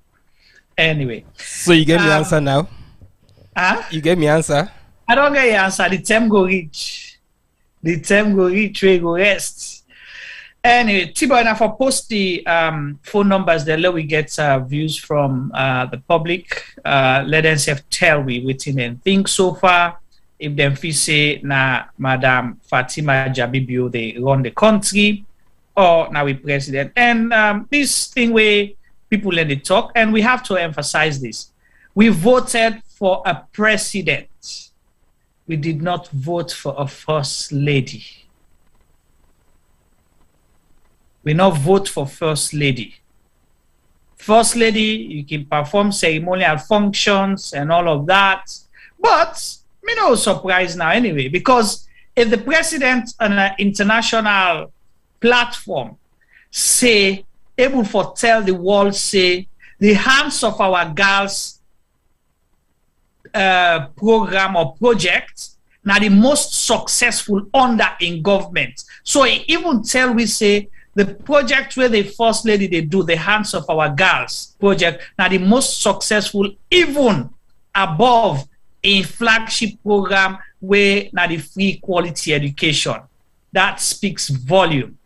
Anyway. So you get me answer now? You get me answer? I don't get your answer. The time go reach. We go rest. Anyway, Tibo, now for post the phone numbers there, let we get views from the public. Let them tell we within and think so far. If them feel say na Madam Fatima Jabbie Bio they run the country, or now we president. And this thing where people let it talk, and we have to emphasize this. We voted for a president. We did not vote for a first lady. We not vote for first lady. First lady, you can perform ceremonial functions and all of that. But me no surprise now anyway, because if the president on an international platform say, able to tell the world, say, the hands of our girls program or project now the most successful under in government. So even tell we say the project where the first lady they do the hands of our girls project now the most successful even above a flagship program where now the free quality education. That speaks volume.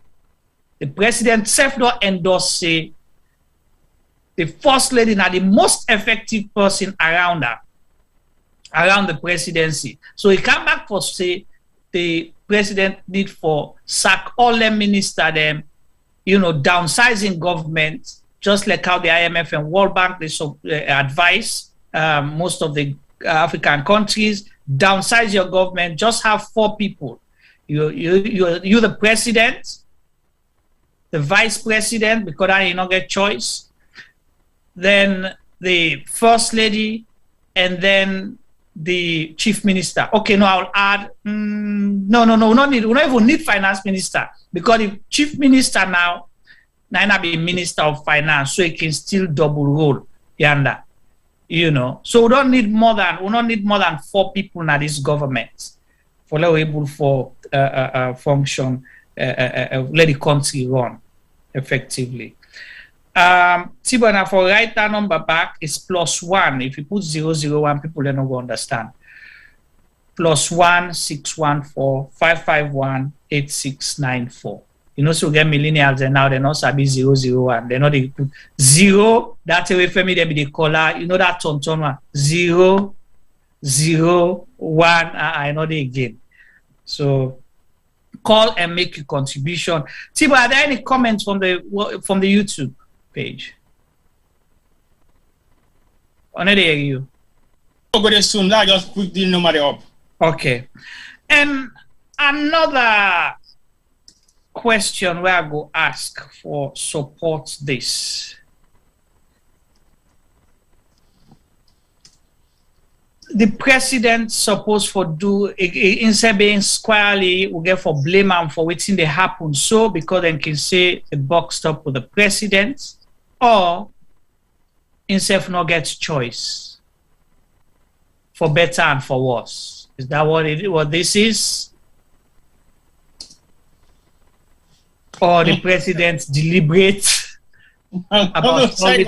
The president self not endorse say the first lady now the most effective person around her. Around the presidency. So he come back for say the president need for sack all them minister them, downsizing government, just like how the IMF and World Bank they advise most of the African countries, downsize your government, just have 4 people. You the president, the vice president, because I did not get choice, then the first lady, and then the chief minister. Okay, no, I'll add. No, we don't even need finance minister, because the chief minister now be minister of finance, so he can still double role. So we don't need more than 4 people in this government for able for function, let the country run effectively. Tibona for write that number back is +1. If you put 001, people don't know understand. +1 614 551 8694. So we get millennials and now they're not sabi 001. They're not they put 0. That's away from me. They be the caller. That ton one 0 0 1. I know they again. So call and make your contribution. Tibo, are there any comments from the YouTube page? On it, you. Go soon. I just put the number up. Okay. And another question where I go ask for support this. The president supposed for do instead being squarely we get for blame him for waiting they happen so because they can say the box stop with the president, or himself not get choice for better and for worse. Is that what this is? Or the president deliberate about I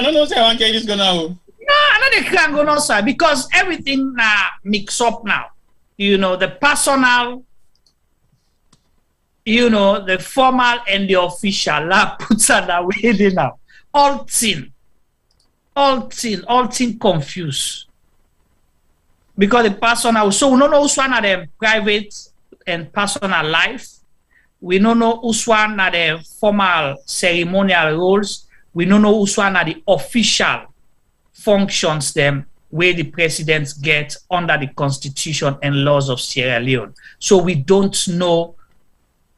don't know if I want to this gonna. No, I know they can't go no side because everything now mix up now. You know, the personal, you know, the formal and the official. La puts on that way now. All thing confused. Because the personal, so we don't know which one are the private and personal life. We don't know which one are the formal ceremonial roles. We don't know which one are the official functions them where the presidents get under the constitution and laws of Sierra Leone. So we don't know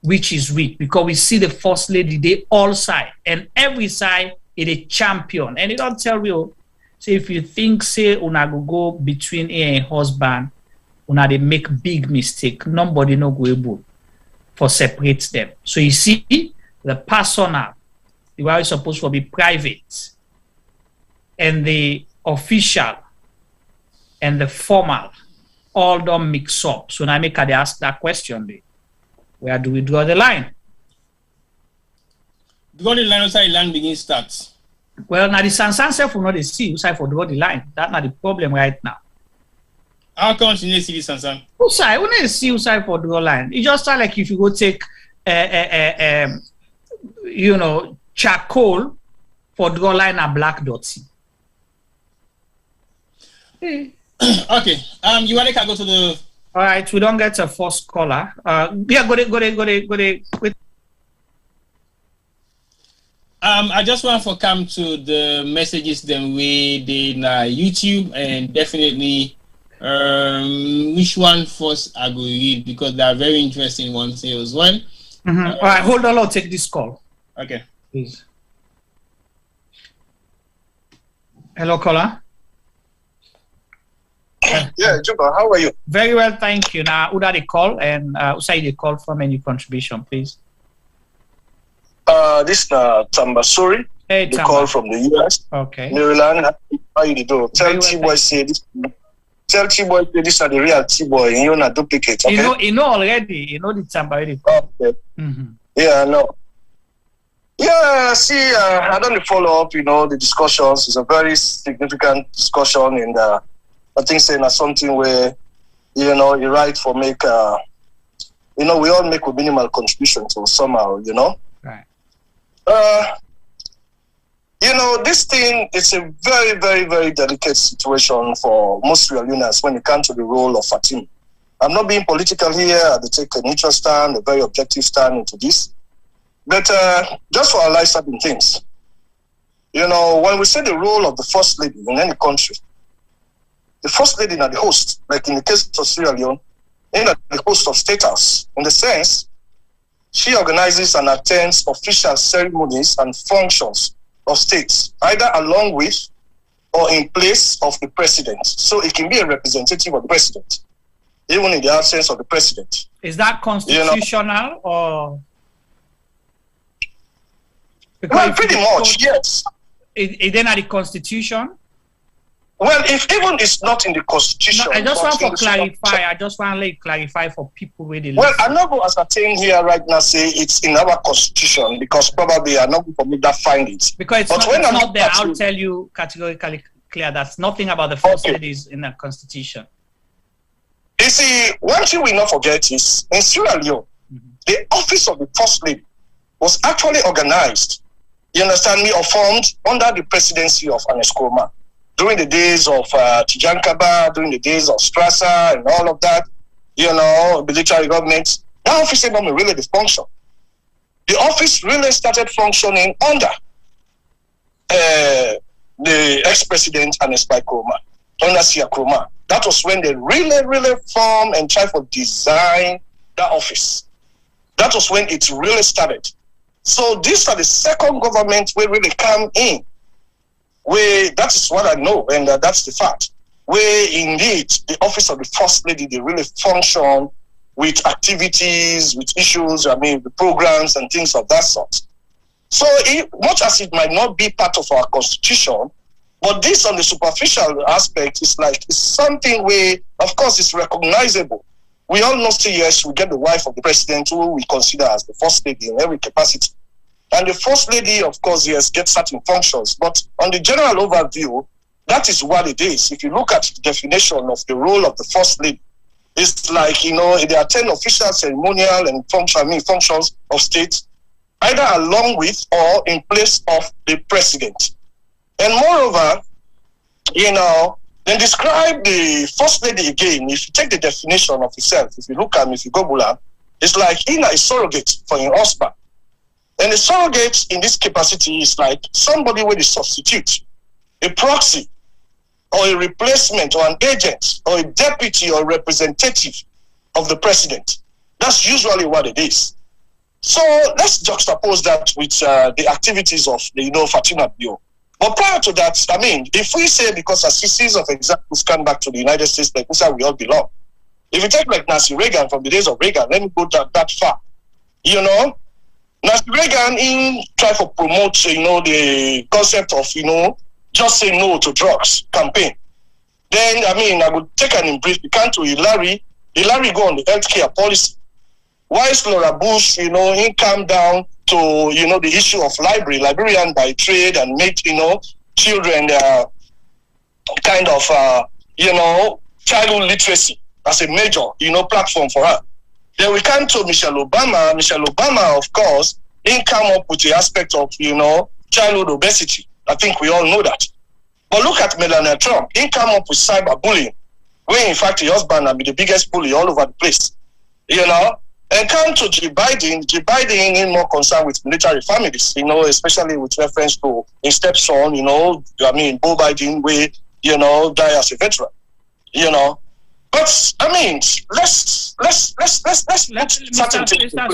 which is which because we see the first lady, they all side and every side is a champion. And it don't tell you, so if you think say una go between a husband, una they make big mistake, nobody no go able for separate them. So you see the personal, the way it's supposed to be private, and the official and the formal all don't mix up. So now make they ask that question. Where do we draw the line? Draw the line outside the line begins starts. Well, now the Sansan self will not see who for draw the line. That's not the problem right now. How come you need to see the Sansan? Who side? We need to see who side for draw line. It just like if you go take you know, charcoal for draw line a black dotty. Okay. You want to go to the. All right, we don't get a first caller. Yeah, go there. I just want to come to the messages then we did YouTube and definitely which one first I go read because they are very interesting ones here as well. All right, hold on, I'll take this call. Okay. Please. Hello, caller. Yeah, Juba, how are you? Very well, thank you. Now, who did the call and who say the call from any contribution, please? This is Tambasuri. Hey, the call from the US. Okay. Maryland, how you do? Tell T-Boy say this. Tell T-Boy say this is the real T-Boy. You're not duplicate. Okay? You know already. You know the Tamba already. Okay. Yeah, I know. Yeah, see, I don't follow up. You know the discussions. It's a very significant discussion, and I think saying something where you know you're right for make. You know, we all make a minimal contribution to somehow. You know. Right. You know, this thing is a very, very, very delicate situation for most Sierra Leoneans when it comes to the role of Fatima. I'm not being political here. I take a neutral stand, a very objective stand into this. But just for analyze certain things, you know, when we say the role of the First Lady in any country, the First Lady is the host, like in the case of Sierra Leone, in the host of State House, in the sense she organizes and attends official ceremonies and functions of states, either along with or in place of the president. So it can be a representative of the president, even in the absence of the president. Is that constitutional or? Well, pretty much, yes. Is then at the Constitution? Well, if even it's not in the Constitution. No, I just want to clarify. I just want to clarify for people where they Well, I'm not going to ascertain here right now say it's in our Constitution because probably I'm not going to make that findings. Because it's not there, I'll tell you categorically clear that's nothing about the First Ladies in the Constitution. You see, one thing we not forget is in Sierra Leone, the office of the First Lady was actually organized, you understand me, or formed under the presidency of Aneskroma. During the days of Tijankaba, during the days of Strasser and all of that, you know, military government, that office didn't really function. The office really started functioning under the ex-president Aneskroma, under Sierra Leone. That was when they really formed and tried to design that office. That was when it really started. So these are the second government where really come in. Where that is what I know, and that's the fact. Where indeed the office of the First Lady, they really function with activities, with issues, I mean, the programs and things of that sort. So much as it might not be part of our constitution, but this on the superficial aspect is like, it's something where, of course, it's recognizable. We all know still, yes, we get the wife of the president who we consider as the First Lady in every capacity. And the First Lady, of course, yes, gets certain functions. But on the general overview, That is what it is. If you look at the definition of the role of the First Lady, it's like, there are 10 official, ceremonial, and functions of state, either along with or in place of the president. And moreover, then describe the First Lady again. If you take the definition of itself, if you look at him, if you Google her, it's like a surrogate for your husband. And a surrogate in this capacity is like somebody with a substitute, a proxy, or a replacement, or an agent, or a deputy, or representative of the president. That's usually what it is. So let's juxtapose that with the activities of Fatima Bio. But prior to that, if we say, because a series of examples come back to the United States, like this is how we all belong. If you take like Nancy Reagan from the days of Reagan, let me go that far. Nancy Reagan tried to promote, the concept of, just say no to drugs campaign. Then, I would take an brief. We come to Hillary go on the healthcare policy. Whilst Laura Bush, he calmed down to, the issue of librarian by trade, and made, children childhood literacy as a major, platform for her. Then we come to Michelle Obama. Michelle Obama, of course, he come up with the aspect of, childhood obesity. I think we all know that. But look at Melania Trump. He come up with cyberbullying, where in fact the husband will be the biggest bully all over the place. And come to Joe Biden. Joe Biden is more concerned with military families, especially with reference to his stepson, Beau Biden, where, die as a veteran, But let's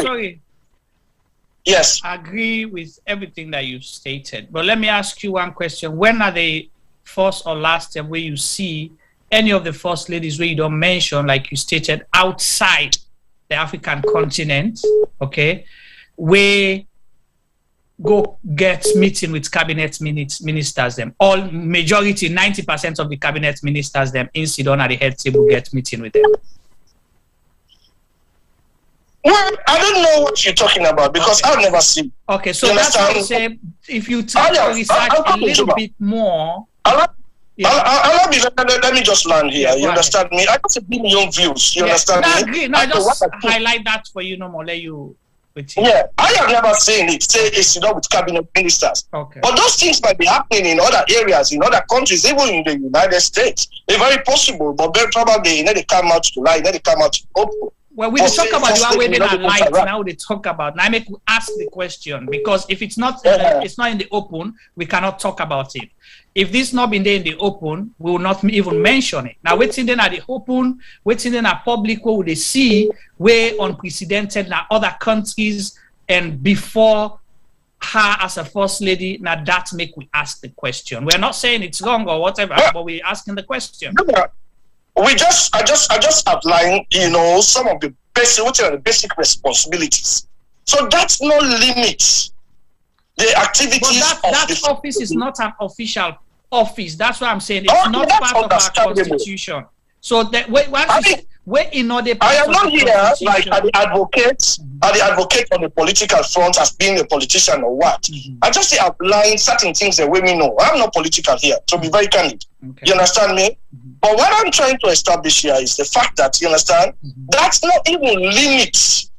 sorry. Yes. I agree with everything that you've stated. But let me ask you one question. When are the first or last time where you see any of the first ladies where you don't mention, like you stated, outside the African continent, okay, where go get meeting with cabinet ministers, them all majority, 90% of the cabinet ministers, them in Sidon at the head table get meeting with them? Well, I don't know what you're talking about because I've never seen. Okay, so that's what I'm saying. If you try to research a little bit more. Let me just land here. You understand me? I just give me your views. You understand me? I agree. No, I just highlight that for you no more. Let you. Yeah, I have never seen it. Say it's with cabinet ministers. Okay. But those things might be happening in other areas, in other countries, even in the United States. They're very possible, but very probably they come out to lie, they come out to open. Well, we talk about the one way they are light. Now they talk about. Now I make ask the question because if it's not in the open, we cannot talk about it. If this not been there in the open, we will not even mention it. Now, waiting then at the open, waiting then at public, where they see where unprecedented now other countries and before her as a first lady. Now that make we ask the question. We're not saying it's wrong or whatever, but we're asking the question. I just outlined, some of the basic responsibilities. So that's no limit. The activities that office is not an official office. That's what I'm saying. It's not part of our constitution. So that we're in other parts. I am not here like at the advocate on the political front as being a politician or what. I just outline certain things that women know. I'm not political here, to be very candid. Okay. You understand me? But what I'm trying to establish here is the fact that, you understand, that's not even limits.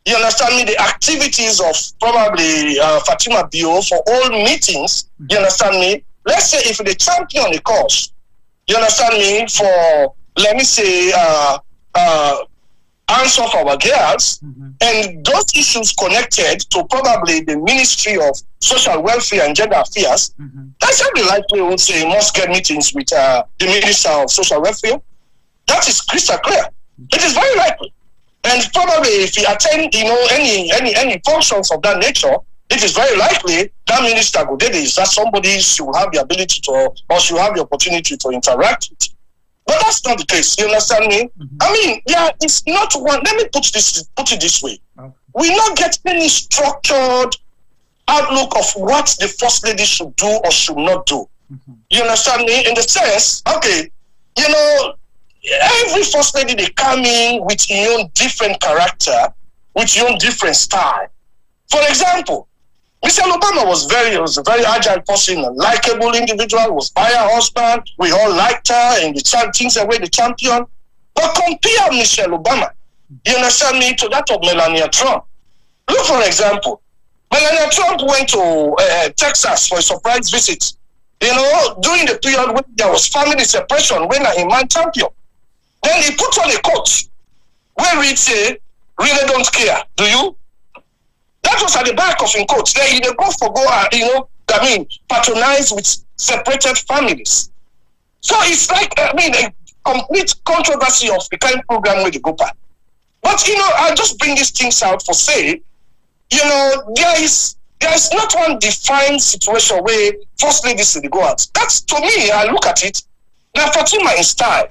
You understand me? The activities of probably Fatima Bio for all meetings, you understand me? Let's say if they champion a cause, you understand me, for, let me say, answer for our girls, and those issues connected to probably the Ministry of Social Welfare and Gender Affairs, that's very likely we would say must get meetings with the Minister of Social Welfare. That is crystal clear. It is very likely. And probably if you attend, any functions of that nature, it is very likely that minister go there is that somebody should have the ability to, or should have the opportunity to interact with. But that's not the case. You understand me? I mean, it's not one. Let me put it this way. Okay. We not get any structured outlook of what the first lady should do or should not do. You understand me? In the sense, okay, every first lady they come in with your own different character, with your own different style. For example, Michelle Obama was a very agile person, a likable individual, was by her husband. We all liked her and the things away the champion. But compare Michelle Obama, you understand me, to that of Melania Trump. Look, for example, Melania Trump went to Texas for a surprise visit. You know, during the period when there was family separation, when a man champion. Then he put on a coat where it say, really don't care, do you? That was at the back of his coat. Then he go patronize with separated families. So it's like, a complete controversy of the kind of program where they go back. But, you know, I just bring these things out for say, you know, there is not one defined situation where first ladies go out. That's, to me, I look at it, now Fatima in style.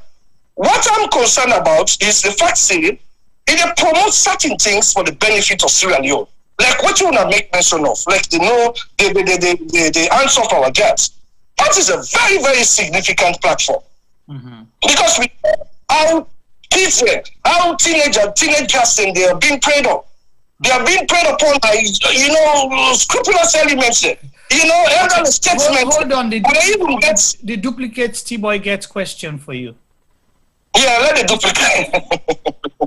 What I'm concerned about is the fact say, it promotes certain things for the benefit of Sierra Leone. Like what you want to make mention of, like the answer of our girls. That is a very, very significant platform. Because our kids, our teenage girls, and they are being preyed on. They are being preyed upon by, you know, scrupulous elements. You know, elderly statesmen. Hold on, the duplicate T-Boy gets question for you. Yeah, let the duplicate.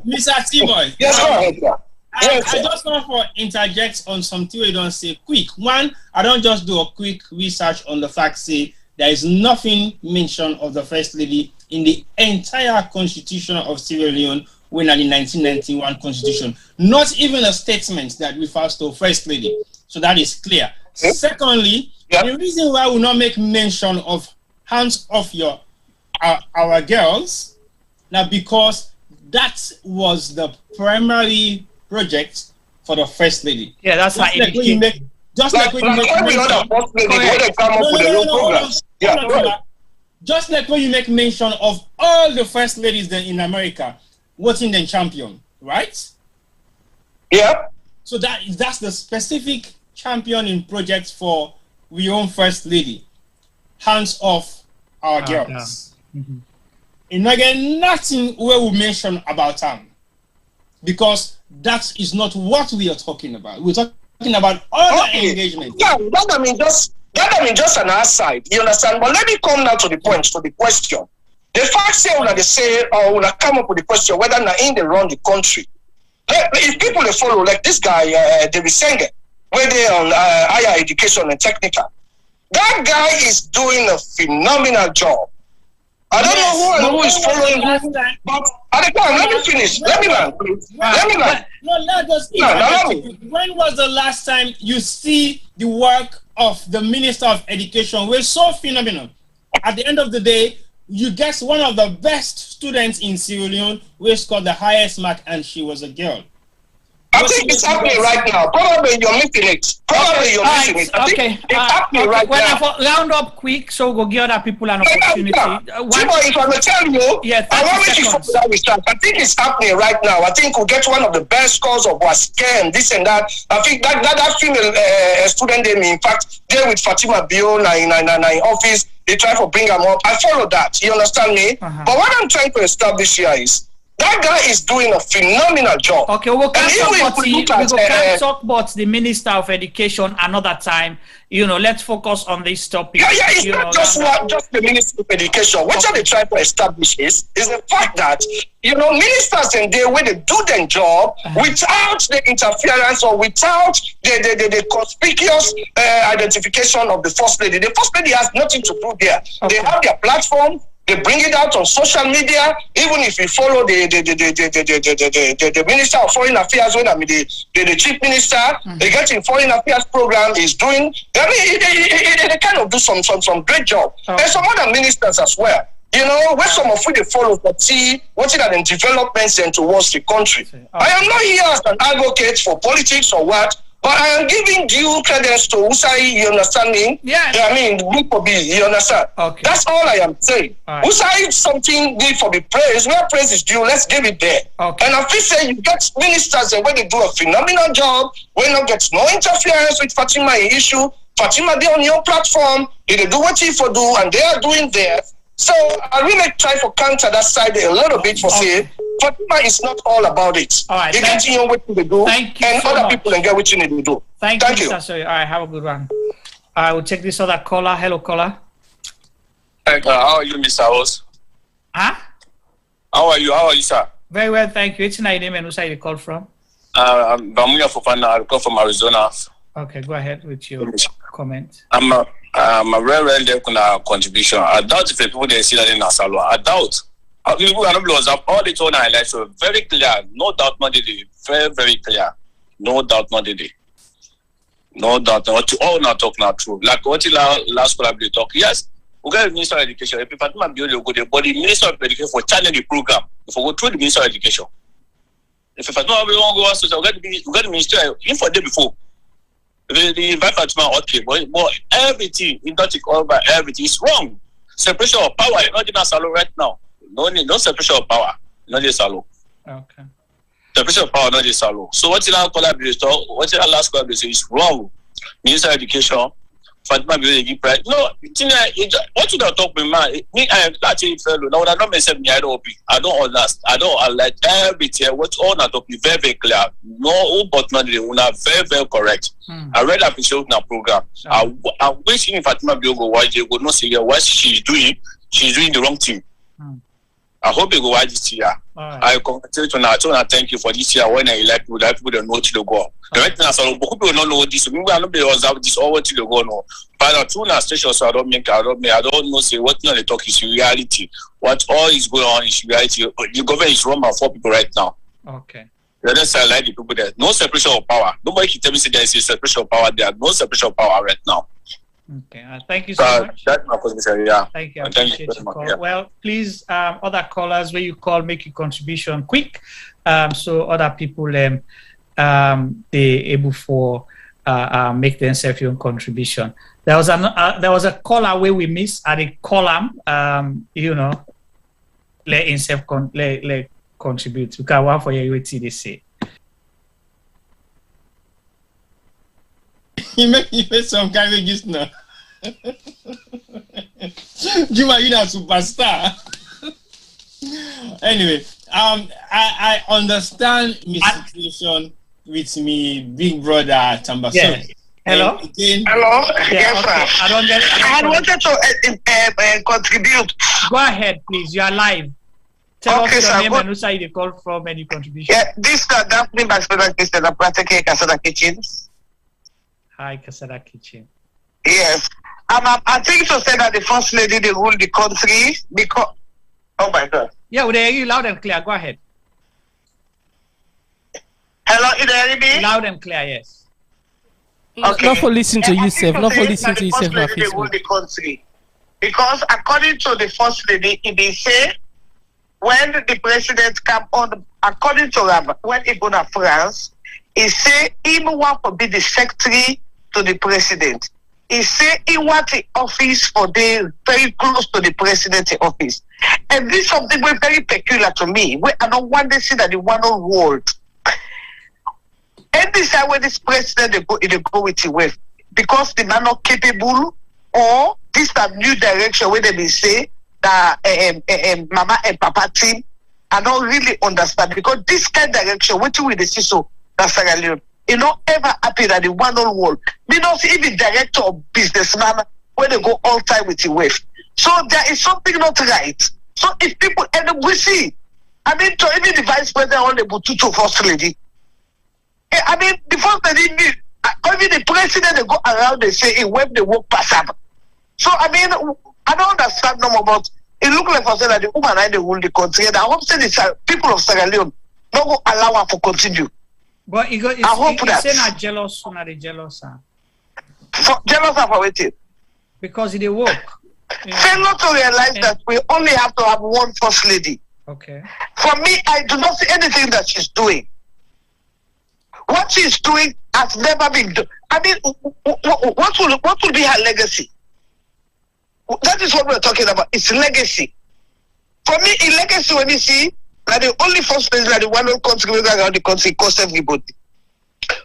Mr. T-Boy. Yes, go ahead. I just want to interject on something we don't say quick. One, I don't just do a quick research on the fact say there is nothing mentioned of the First Lady in the entire constitution of Sierra Leone when at the 1991 constitution. Not even a statement that refers to First Lady. So that is clear. Secondly, the reason why we not make mention of hands off our girls, now because that was the primary project for the First Lady. Yeah, that's just like when you make just like when you make just like when you make mention of all the First Ladies in America voting them champion, right? Yeah. So that's the specific championing project for we own First Lady. Hands off our girls. And again, nothing where we mention about them. Because that is not what we are talking about. We're talking about other engagement. Yeah, that I mean just an aside. You understand? But let me come now to the point, to the question. The fact say when they say or when I come up with the question whether they run the country. If people they follow like this guy, David Senge, where they on higher education and technical, that guy is doing a phenomenal job. I don't know who is following him, but let me finish. Let me learn, please. Let me learn. No, let us When was the last time you see the work of the Minister of Education? We're so phenomenal. At the end of the day, you get one of the best students in Sierra Leone who scored the highest mark, and she was a girl. I think it's happening right now. Probably you're missing it. I think it's happening right now. Round up quick, so we'll give other people an opportunity. If I may tell you, I want to follow that research. I think it's happening right now. I think we'll get one of the best scores of Wasque and this and that. I think that female student, in fact, there with Fatima Bio in office, they try to bring them up. I follow that. You understand me? But what I'm trying to establish here is that guy is doing a phenomenal job. Okay, we can talk about the Minister of Education another time. You know, let's focus on this topic. Yeah, it's not just the Minister of Education. What they try to establish is the fact that, you know, ministers and they when they do their job without the interference or without the conspicuous identification of the First Lady. The First Lady has nothing to do there. They have their platform. They bring it out on social media. Even if you follow the Minister of Foreign Affairs, when the Chief Minister, they get in Foreign Affairs program is doing. I mean, they kind of do some great job. There's some other ministers as well. You know, where some of they follow for see what are the developments and towards the country. I am not here as an advocate for politics or what. But I am giving due credence to Usai, you understand me? Yeah. I mean, need for be, you understand? Okay. That's all I am saying. Right. Usai something need for be praised. Where praise is due, let's give it there. Okay. And I feel say you get ministers and when they do a phenomenal job, when not get no interference with Fatima issue, Fatima they on your platform, they do what he for do and they are doing there. So I really try to counter that side a little bit for say Fatima is not all about it. All right. You get in your way to do, Thank you and so other much. people can get what you need to do. Thank you, Mr. Soy. All right, have a good one. I will take this other caller. Hello, caller. How are you, Mr. Host? Huh? How are you? How are you, sir? Very well, thank you. It's my name and who's you call from? I'm Bamuya Fofana. I call from Arizona. Okay, go ahead with your comment. I'm a very there contribution. I doubt if people they see that in Asalo. I doubt. People are not blows up all the tone highlights. So very clear. No doubt, not the very, very clear. No doubt, not the No doubt. All not talk not true. Like what you last probably talk. Yes, we got the Minister of Education. If Fatima Bio go there, but the Minister of Education for channel the program. If we go through the Minister of Education. If Fatima Bio won't go so we got the Minister in for day before. The invite Fatima okay, but everything in that over everything is wrong. Separation of power is not in Asalo right now. No separation of power, not in Asalo. Okay. Separation of power, not in Asalo. So what in our collaboration, what in our last collaboration is wrong. Minister of Education, Fatima Bio give prize. No, what you talk with man? Me, I am actually fellow. Now, I don't myself. I don't understand. I don't like everything. What's all not be very, very clear. No, but not the one. Very, very correct. I read that episode in our program. I wish if Fatima Bio go watch, you go not see what she's doing. She's doing the wrong thing. I hope you go watch this year. I congratulate you and thank you for this year. When I elect people, people don't know to go. Right now, so people don't know this. We are not be observe this over to go no. But two na station, so I don't know say what they talk is reality. What all is going on is reality. The government is run by 4 people right now. Okay. Let us highlight the people there. No separation of power. Nobody can tell me say there is a separation of power there. No separation of power right now. Okay, thank you so much. That's my position, yeah. Thank you. I appreciate your call. Yeah. Well, please, other callers, where you call, make your contribution quick, so other people they able for make themselves your contribution. There was a caller where we missed at the column, let himself let contribute. Because one for you what they say. You make some kind of gist now. Juma, you're a superstar. Anyway, I understand my situation with me big brother Tambaso. Yes. Hello. Hello. Yeah, Yes, okay. sir. I wanted to contribute. Go ahead, please. You are live. Tell us your sir, name and who side you call from and your contribution. Yeah, this is Daphne by Special Christian Aprateke Kasada Kitchen. Hi, Kasada Kitchen. Yes. I think to say that the first lady they rule the country because oh my God. Yeah, we hear you loud and clear. Go ahead. Hello, you hear me? Loud and clear, yes. Okay. Not for listening to yourself. Not for listening to yourself on They rule Facebook. the country. Because according to the first lady, they say when the president come on, according to him, when he go to France, he say he want to be the secretary to the president. He say he want the office for the very close to the president's office. And this is something very peculiar to me. Where I don't want to see that the one world. And this is where this president they go with it with. Because the man not capable, or this a new direction where they will say that mama and papa team I don't really understand, because this kind of direction, what will they see so that Sierra Leone? You know, ever happy that the one on world. Me not even director of businessman when they go all time with the wave. So there is something not right. So if people end up we see, I mean, to even the vice president on the Bututu first lady. I mean, the first lady, even the president they go around, they say, when they walk past up. So I mean, I don't understand no more about. It look like for saying that the woman and the rule the country. And I hope say the people of Sierra Leone don't go allow her to continue. But I hope that. It's not jealous, not the jealous. Jealous for waiting. Because they work. Fail not to realize that we only have to have one first lady. Okay. For me, I do not see anything that she's doing. What she's doing has never been done. I mean, what will be her legacy? That is what we're talking about. It's legacy. For me, in legacy, when you see that the only first lady that the one who contributes around the country costs everybody.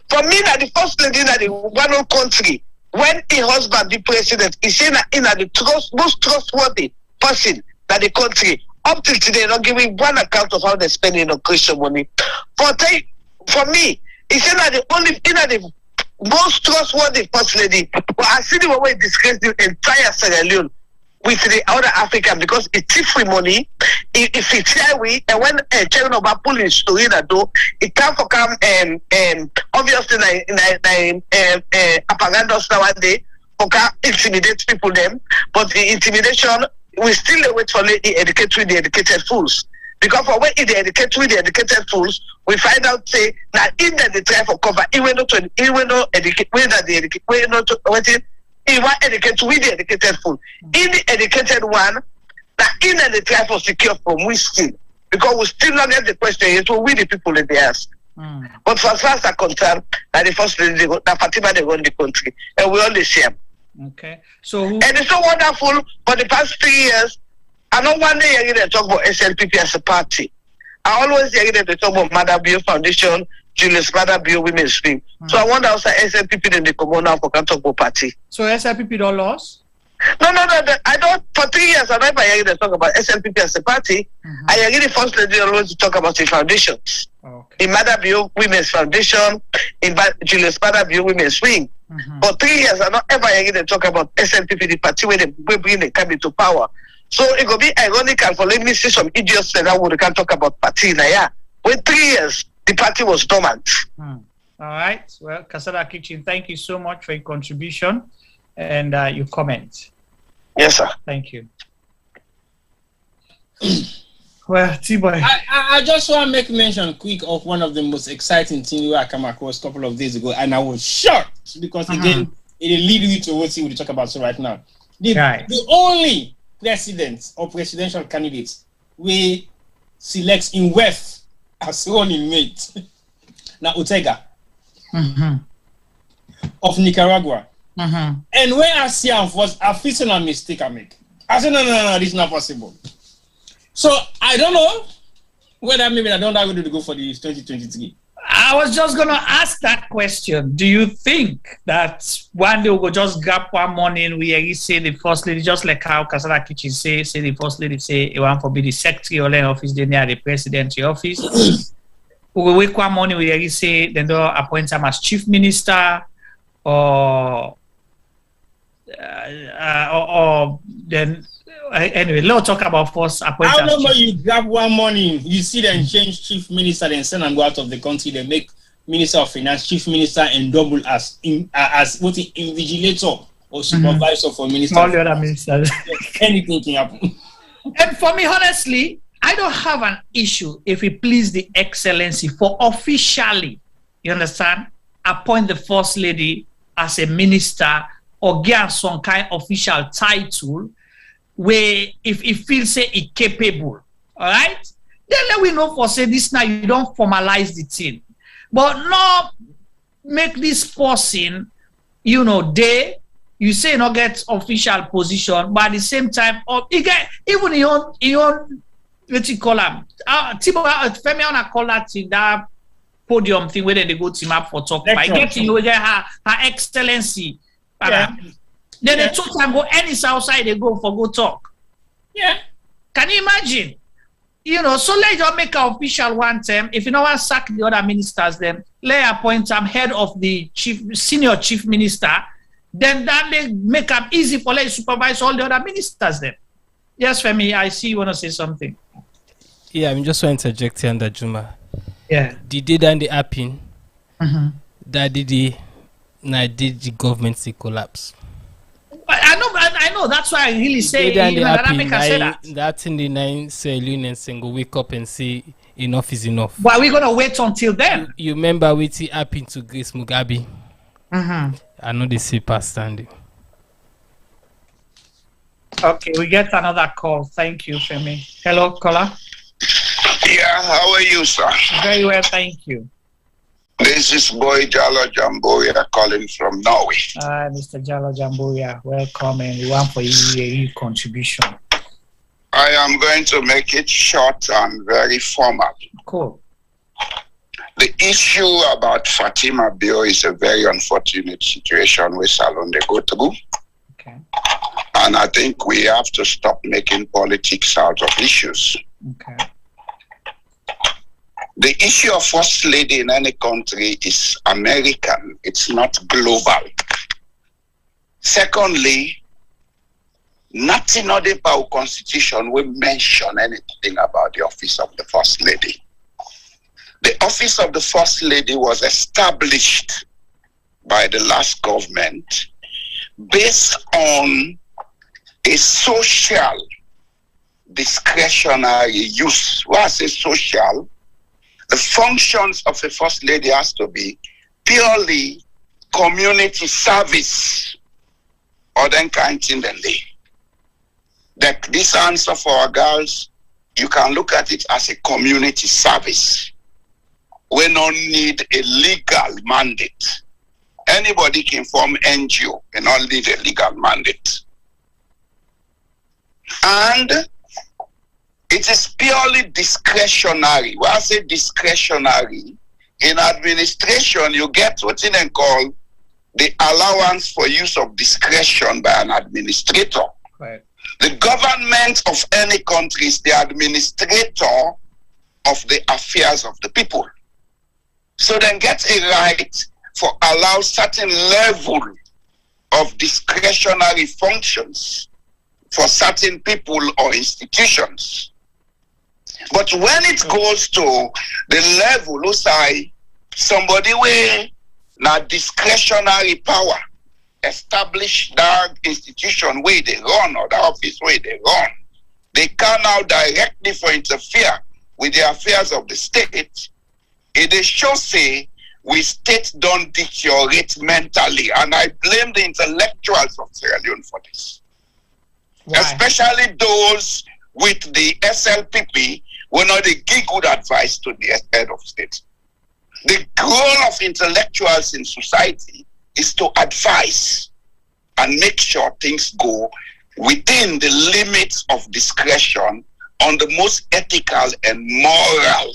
For me, that the first lady that the one whole country, when a husband, the president, is in the most trustworthy person that the country, up till today, not giving one account of how they're spending on Christian money. For me, it's not the only, the most trustworthy first lady. But I see the way it disgraced the entire Sierra Leone with the other African because it's free money. If it's here, and when Chairman of Apple is story that though, it can't come obviously apagandos nowadays for intimidate people them, but the intimidation we still wait for the educated fools. Because for when they educate the educated fools, we find out say now in that they try for cover, even though educate he want educate with the educated fool. In the educated one, now in that they try for secure from we still. Because we still not get the question yet, so we the people that they ask. But for as far as I'm concerned, that the first lady, that Fatima they run the country. And we all the same. Okay. So and it's so wonderful for the past 3 years. I know one day I hear them talk about SLPP as a party. I always hear them talk about Maada Bio Foundation, Julius Maada Bio Women's Wing. So I wonder how SLPP then they come on now for can talk about party. So SLPP don't lost? No. I don't. For 3 years, I never hear them talk about SLPP as a party. I hear the first lady always talk about the foundations. In Maada Bio Women's Foundation, in Julius Maada Bio Women's Wing. For 3 years, I don't ever hear them talk about SLPP, the party where they bring the cabinet to power. So it will be ironical for let me see some idiots that we can talk about party now. Yeah, when 3 years the party was dormant. All right. Well, Kasada Kitchen, thank you so much for your contribution and your comment. Yes, sir. Thank you. Well, T-Boy. I just want to make mention quick of one of the most exciting things I came across a couple of days ago, and I was shocked because again it leads me to what we talk about so right now. The only president or presidential candidates we select in West as running mate. Now Ortega of Nicaragua. And where I see him was a fictional mistake I make. I said no, this is not possible. So I don't know whether maybe I don't have to go for the 2023. I was just gonna ask that question. Do you think that one day we'll just grab one morning we say the first lady, just like how Kasada Kitchen say the first lady say it want to be the secretary or the office, then near the presidency office. We will wake one morning we say then they'll appoint him as chief minister or then anyway, let's talk about first appointment. I don't know you grab one morning, you see them change chief minister, then send and go out of the country, they make minister of finance, chief minister, and double as invigilator or supervisor for minister. All the other ministers. Anything can happen. And for me, honestly, I don't have an issue if it please the excellency for officially, you understand, appoint the first lady as a minister or get some kind of official title where if it feels say it capable, all right, then let we know for say this now you don't formalize the thing, but not make this person, you know, you say not get official position, but at the same time, you get even your what you call them, Femi on a call that thing, that podium thing where they go team up for talk. By getting you get her excellency. Yeah. Then the two time go any outside they go for go talk. Yeah. Can you imagine? You know, so let you make an official one term. If you don't want to sack the other ministers, then let appoint some head of the senior chief minister. Then that they make them easy for let supervise all the other ministers then. Yes, Femi, I see you want to say something. Yeah, I'm just want to interject here under Juma. Yeah. The day that they happen, that did the government say collapse. I know. That's why I really say that in the 9 Sierra Leone go wake up and say enough is enough. But we're gonna wait until then. You remember what happened to Grace Mugabe? I know they say past standing. Okay, we get another call. Thank you, Femi. Hello, caller. Yeah, how are you, sir? Very well, thank you. This is Boy Jalo Jamboya calling from Norway. Mr. Jalo Jamboya, welcome, and we want for your contribution. I am going to make it short and very formal. Cool. The issue about Fatima Bio is a very unfortunate situation with Salon de Gotobu. Okay. And I think we have to stop making politics out of issues. Okay. The issue of First Lady in any country is American. It's not global. Secondly, nothing on the Bao Constitution will mention anything about the office of the First Lady. The office of the First Lady was established by the last government based on a social discretionary use. When I say social, the functions of the First Lady has to be purely community service, or then kind in the day. That this answer for our girls, you can look at it as a community service. We don't need a legal mandate. Anybody can form NGO and not need a legal mandate. And it is purely discretionary. When I say discretionary, in administration, you get what they call the allowance for use of discretion by an administrator. Right. The government of any country is the administrator of the affairs of the people. So then get a right for allow certain level of discretionary functions for certain people or institutions. But when it goes to the level, let's say, somebody with now discretionary power, establish that institution where they run or the office where they run, they can now directly for interfere with the affairs of the state. It should say we state don't deteriorate mentally, and I blame the intellectuals of Sierra Leone for this. Why? Especially those with the SLPP when they give good advice to the head of state. The goal of intellectuals in society is to advise and make sure things go within the limits of discretion on the most ethical and moral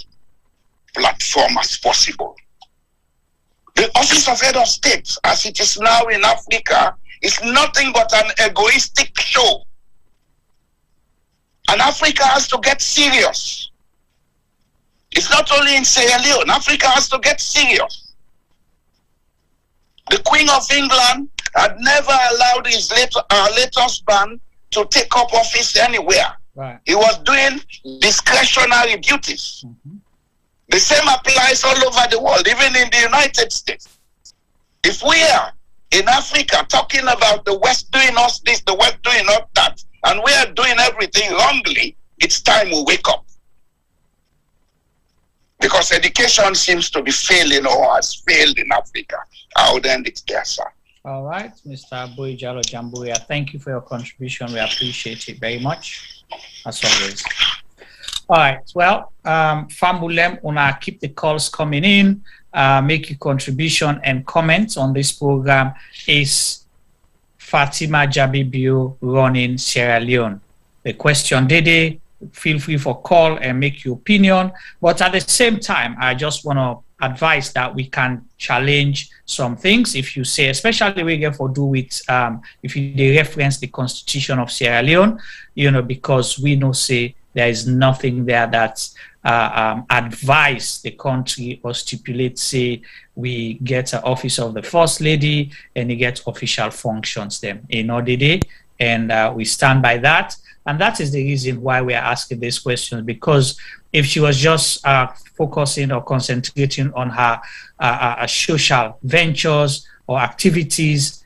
platform as possible. The office of head of state, as it is now in Africa, is nothing but an egoistic show. And Africa has to get serious. It's not only in Sierra Leone. Africa has to get serious. The Queen of England had never allowed his late husband to take up office anywhere. Right. He was doing discretionary duties. The same applies all over the world, even in the United States. If we are in Africa talking about the West doing us this, the West doing us that, and we are doing everything wrongly, it's time we wake up. Because education seems to be failing or has failed in Africa. I would end it there, sir. All right, Mr. Boijalo Jambuya, thank you for your contribution. We appreciate it very much, as always. All right, well, Fambulem, una keep the calls coming in, make your contribution and comments on this program. Is Fatima Jabbie Bio running Sierra Leone? The question, Dede, feel free for call and make your opinion. But at the same time, I just want to advise that we can challenge some things. If you say, especially we get for do with, if they reference the Constitution of Sierra Leone, you know, because we know say there is nothing there that advise the country or stipulate, say, we get an office of the First Lady and you get official functions them in order day. And we stand by that. And that is the reason why we are asking these questions, because if she was just focusing or concentrating on her social ventures or activities,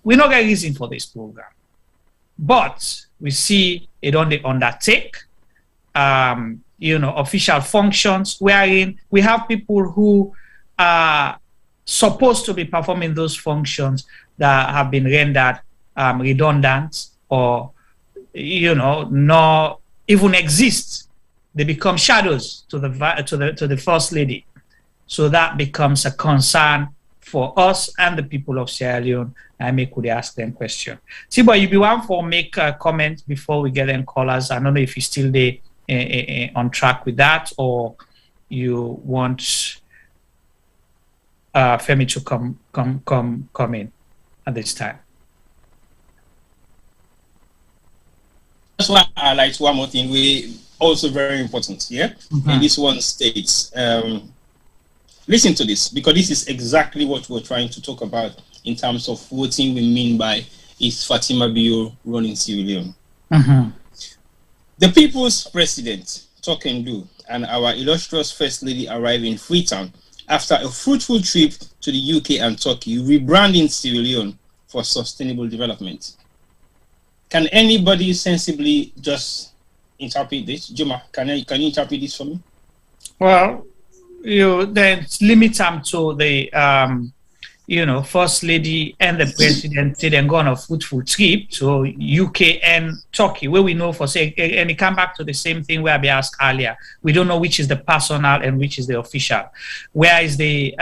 we don't get a reason for this program. But we see it on the undertake, you know, official functions, wherein we have people who are supposed to be performing those functions that have been rendered redundant or, you know, not even exist. They become shadows to the First Lady. So that becomes a concern for us and the people of Sierra Leone. I could ask them question. Tibo, you be one for make a comment before we get them callers. I don't know if you're still there on track with that, or you want Femi to come in at this time. That's why I like one more thing. We also very important. Yeah, and this one states. Listen to this, because this is exactly what we're trying to talk about in terms of voting. We mean by is Fatima Bio running Sierra Leone. The people's president, talk and do, and our illustrious first lady arrive in Freetown after a fruitful trip to the UK and Turkey, rebranding Sierra Leone for sustainable development. Can anybody sensibly just interpret this? Juma, can you interpret this for me? Well, you then limit them to the first lady and the president then go on a fruitful trip to UK and Turkey, where we know for say, and it come back to the same thing where we asked earlier. We don't know which is the personal and which is the official. Where is the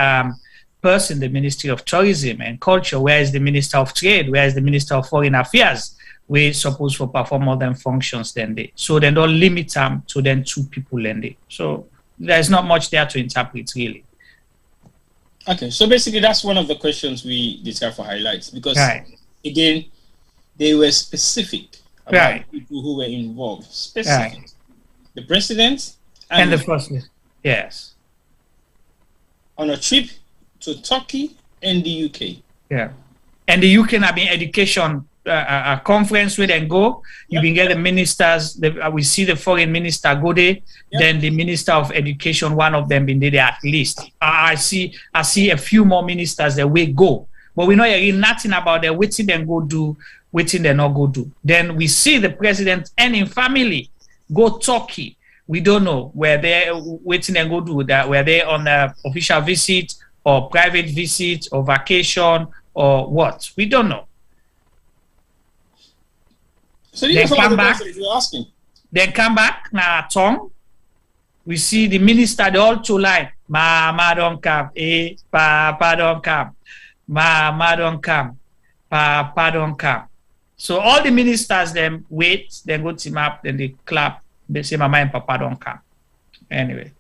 person, the Ministry of Tourism and Culture? Where is the Minister of Trade? Where is the Minister of Foreign Affairs? We supposed to perform more than functions than they. So then don't limit them to then 2 people and they. So there's not much there to interpret, really. Okay, so basically that's one of the questions we decided for highlights, because again, they were specific about people who were involved. Specific. The president and the first lady. Yes. On a trip to Turkey and the UK. Yeah. And the UK have been education a conference where they go. You can get the ministers. We see the foreign minister go there. Then the minister of education, one of them been there at least. I see a few more ministers that will go, but we know nothing about them. Waiting then go do, waiting they not go do. Then we see the president and his family go Turkey. We don't know where they waiting and go do that. Were they on an official visit or private visit or vacation or what? We don't know. So these are the questions you're asking. Then come back now, Tom. We see the minister, the all 2 line. Mama don't come. Papa don't come. Mama don't come. Papa don't come. So all the ministers then wait, then go team up, then they clap. They say Mama and Papa don't come. Anyway.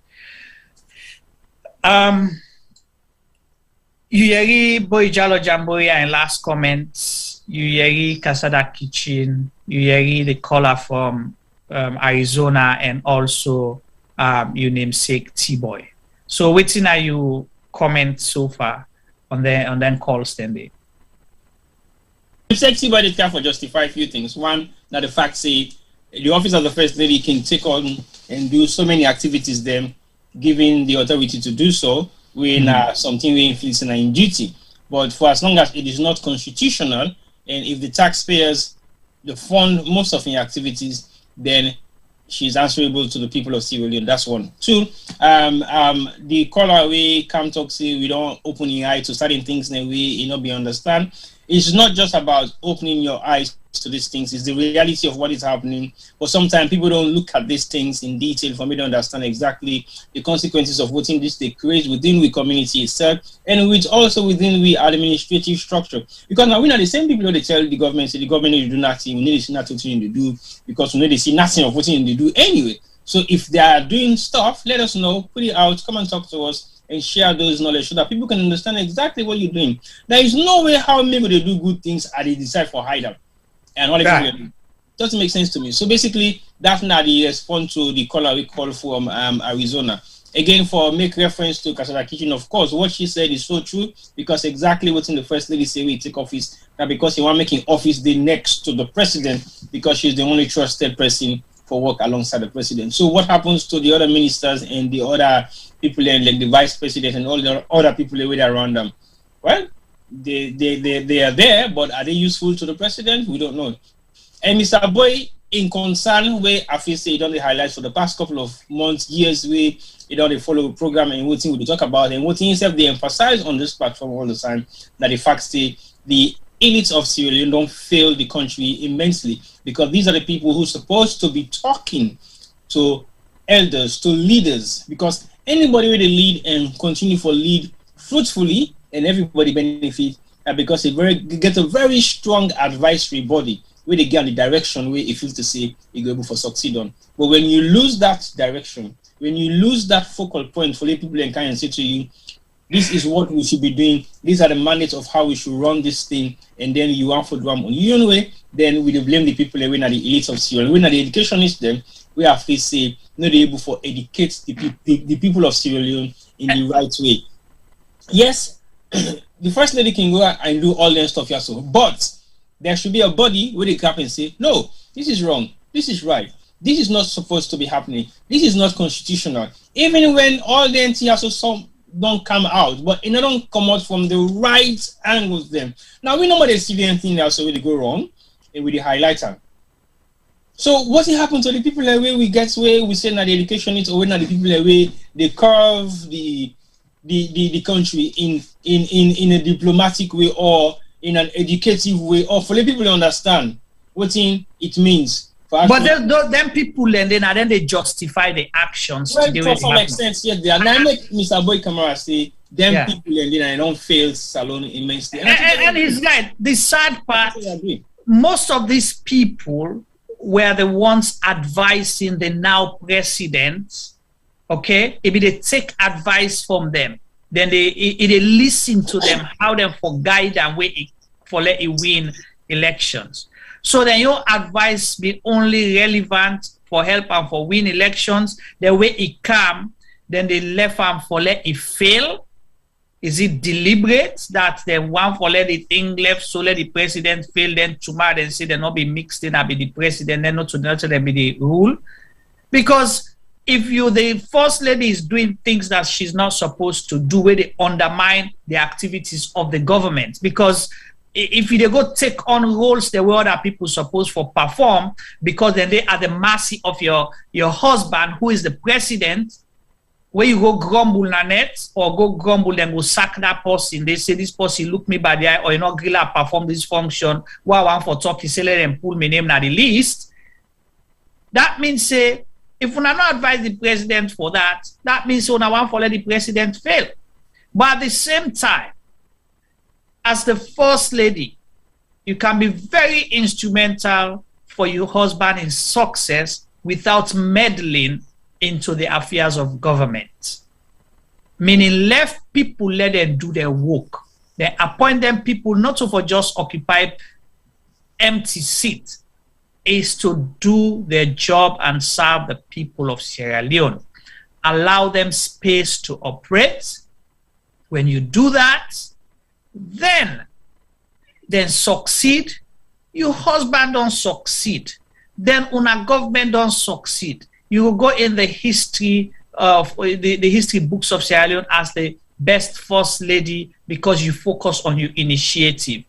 You hear Boy Jalo Jamboya in last comments. You hear Kasada Kitchen. You hear the caller from Arizona, and also your namesake T-Boy. So waiting are you comment so far on them calls then they. T-Boy they can for justify a few things. One, that the fact say the office of the first lady can take on and do so many activities then, given the authority to do so, when something we influence in duty. But for as long as it is not constitutional, and if the taxpayers fund most of the activities, then she's answerable to the people of Sierra Leone. That's one. 2, the caller we come talk say we don't open your eye to certain things in a way be understand. It's not just about opening your eyes to these things, it's the reality of what is happening. But sometimes people don't look at these things in detail for me to understand exactly the consequences of voting this they create within the community itself, and also within the administrative structure. Because now we know the same people they tell the government, say the government need to do nothing, we need to see nothing to do, because we know they see nothing of voting they do anyway. So if they are doing stuff, let us know, put it out, come and talk to us, and share those knowledge so that people can understand exactly what you're doing. There is no way how maybe they do good things and they decide for hideout. And all doesn't make sense to me. So basically, that's not the response to the caller we call from Arizona. Again, for make reference to Kasada Kitchen, of course, what she said is so true, because exactly what's in the first lady say we take office, that because you want making office the next to the president, because she's the only trusted person for work alongside the president. So what happens to the other ministers and the other people like the vice president and all the other people around them? Well, they are there, but are they useful to the president? We don't know. And Mr. Boy, in concern where I feel say it only highlights for the past couple of months, years, where it only follow a program and what we talk about, and what himself they emphasize on this platform all the time, that the fact say the elites of Sierra Leone don't fail the country immensely, because these are the people who are supposed to be talking to elders, to leaders, because anybody with a lead and continue for lead fruitfully and everybody benefit, because it gets a very strong advisory body where they get on the direction where it feels to say you're able to succeed on. But when you lose that direction, when you lose that focal point for people and kind of say to you, This is what we should be doing. These are the mandates of how we should run this thing. And then you want for drum on your way, then we blame the people when are the elites of Sierra Leone. When are the educationists them, we have to say, not able to educate the people of Sierra Leone in the right way. Yes, the first lady can go and do all that stuff, so, but there should be a body where they come and say, no, this is wrong, this is right, this is not supposed to be happening, this is not constitutional. Even when all the NT don't come out, but it don't come out from the right angles them. Now we know what they see anything else so they go wrong, and with the highlighter. So what happened to the people that way we get where we say that the education is, or when the people that way they curve the country in a diplomatic way or in an educative way, or for the people to understand what it means. But them people and then they justify the actions. Well, to some extent, yes, they are. Now make Mr. Boy Kamara say them people and then I don't fail Salon immensely. And he's right. The sad part, most of these people were the ones advising the now president. Okay, if they take advice from them, then they listen to them, how them for guide and way for let it win elections. So then your advice be only relevant for help and for win elections. The way it come, then they left them for let it fail. Is it deliberate that they want for let the thing left so let the president fail, then tomorrow and say they not be mixed in, I be the president, then not to they be the rule? Because if the first lady is doing things that she's not supposed to do, where they undermine the activities of the government, because if they go take on roles the way other people supposed to perform, because then they are the mercy of your husband, who is the president, where you go grumble na net or go grumble, then go sack that person. They say this person look me by the eye or you not grill perform this function. Why I want for talk, he say let them pull my name na the list. That means say if we not advise the president for that, that means we want for let the president fail. But at the same time, as the first lady, you can be very instrumental for your husband in success without meddling into the affairs of government. Meaning let people let them do their work. They appoint them people not to for just occupy empty seat, is to do their job and serve the people of Sierra Leone. Allow them space to operate. When you do that, then succeed. Your husband don't succeed. Then una government don't succeed. You will go in the history of the history books of Sierra Leone as the best first lady because you focus on your initiative.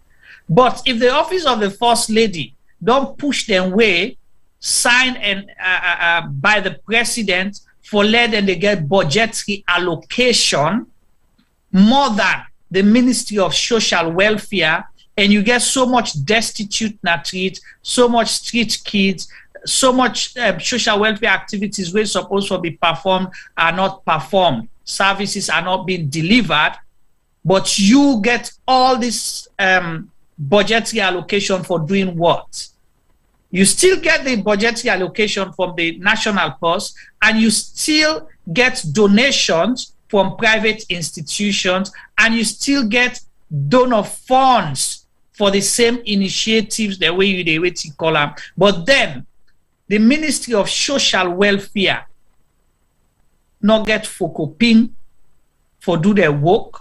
But if the office of the first lady don't push them way, signed and by the president for let them they get budgetary allocation more than the Ministry of Social Welfare, and you get so much destitute street, so much street kids, so much social welfare activities where supposed to be performed are not performed, services are not being delivered, but you get all this budgetary allocation for doing what? You still get the budgetary allocation from the national purse, and you still get donations from private institutions, and you still get donor funds for the same initiatives the way you call them. But then the Ministry of Social Welfare not get focoping for do their work.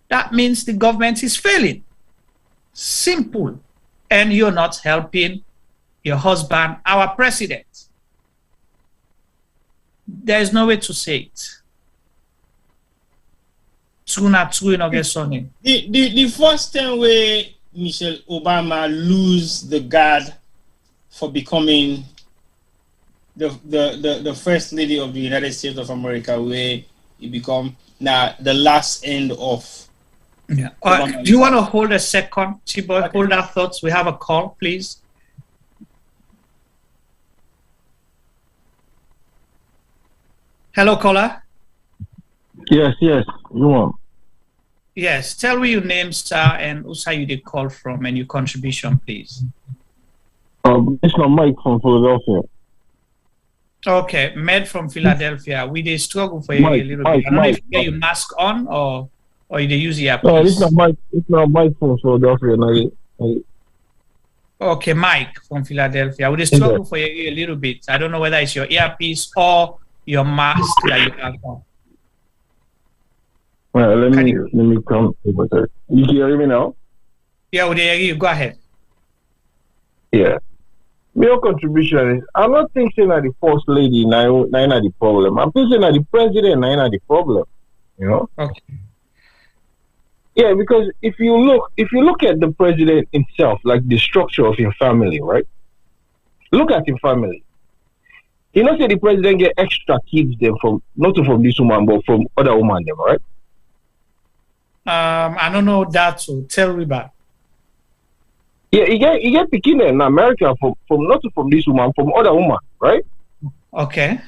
That means the government is failing. Simple. And you're not helping your husband, our president. There is no way to say it. The first time where Michelle Obama lose the guard for becoming the first lady of the United States of America, where he become now the last end of. Yeah. Do you want to hold a second, Chiboy? Okay. Hold our thoughts. We have a call, please. Hello, caller. Yes. You want? Yes. Tell me your name, sir, and also you did call from and your contribution, please. It's Mike from Philadelphia. Okay, Med from Philadelphia. We they struggle for you a little bit. I don't know if you get your mask on or you they use earpiece. No, it's not my phone, Philadelphia. Okay, Mike from Philadelphia. We they struggle for you a little bit. I don't know whether it's your earpiece or your mask that you have on. Well, let me come over there. You can hear me now? Yeah, we hear you. Go ahead. Yeah. My contribution is, I'm not thinking that the first lady now the problem. I'm thinking that the president now the problem. You know? Okay. Yeah, because if you look at the president himself, like the structure of his family, right? Look at his family. You know, say the president get extra kids them from not from this woman, but from other woman them, right? I don't know that, so tell me about. Yeah, he get picking in America from not from this woman, from other woman, right? Okay.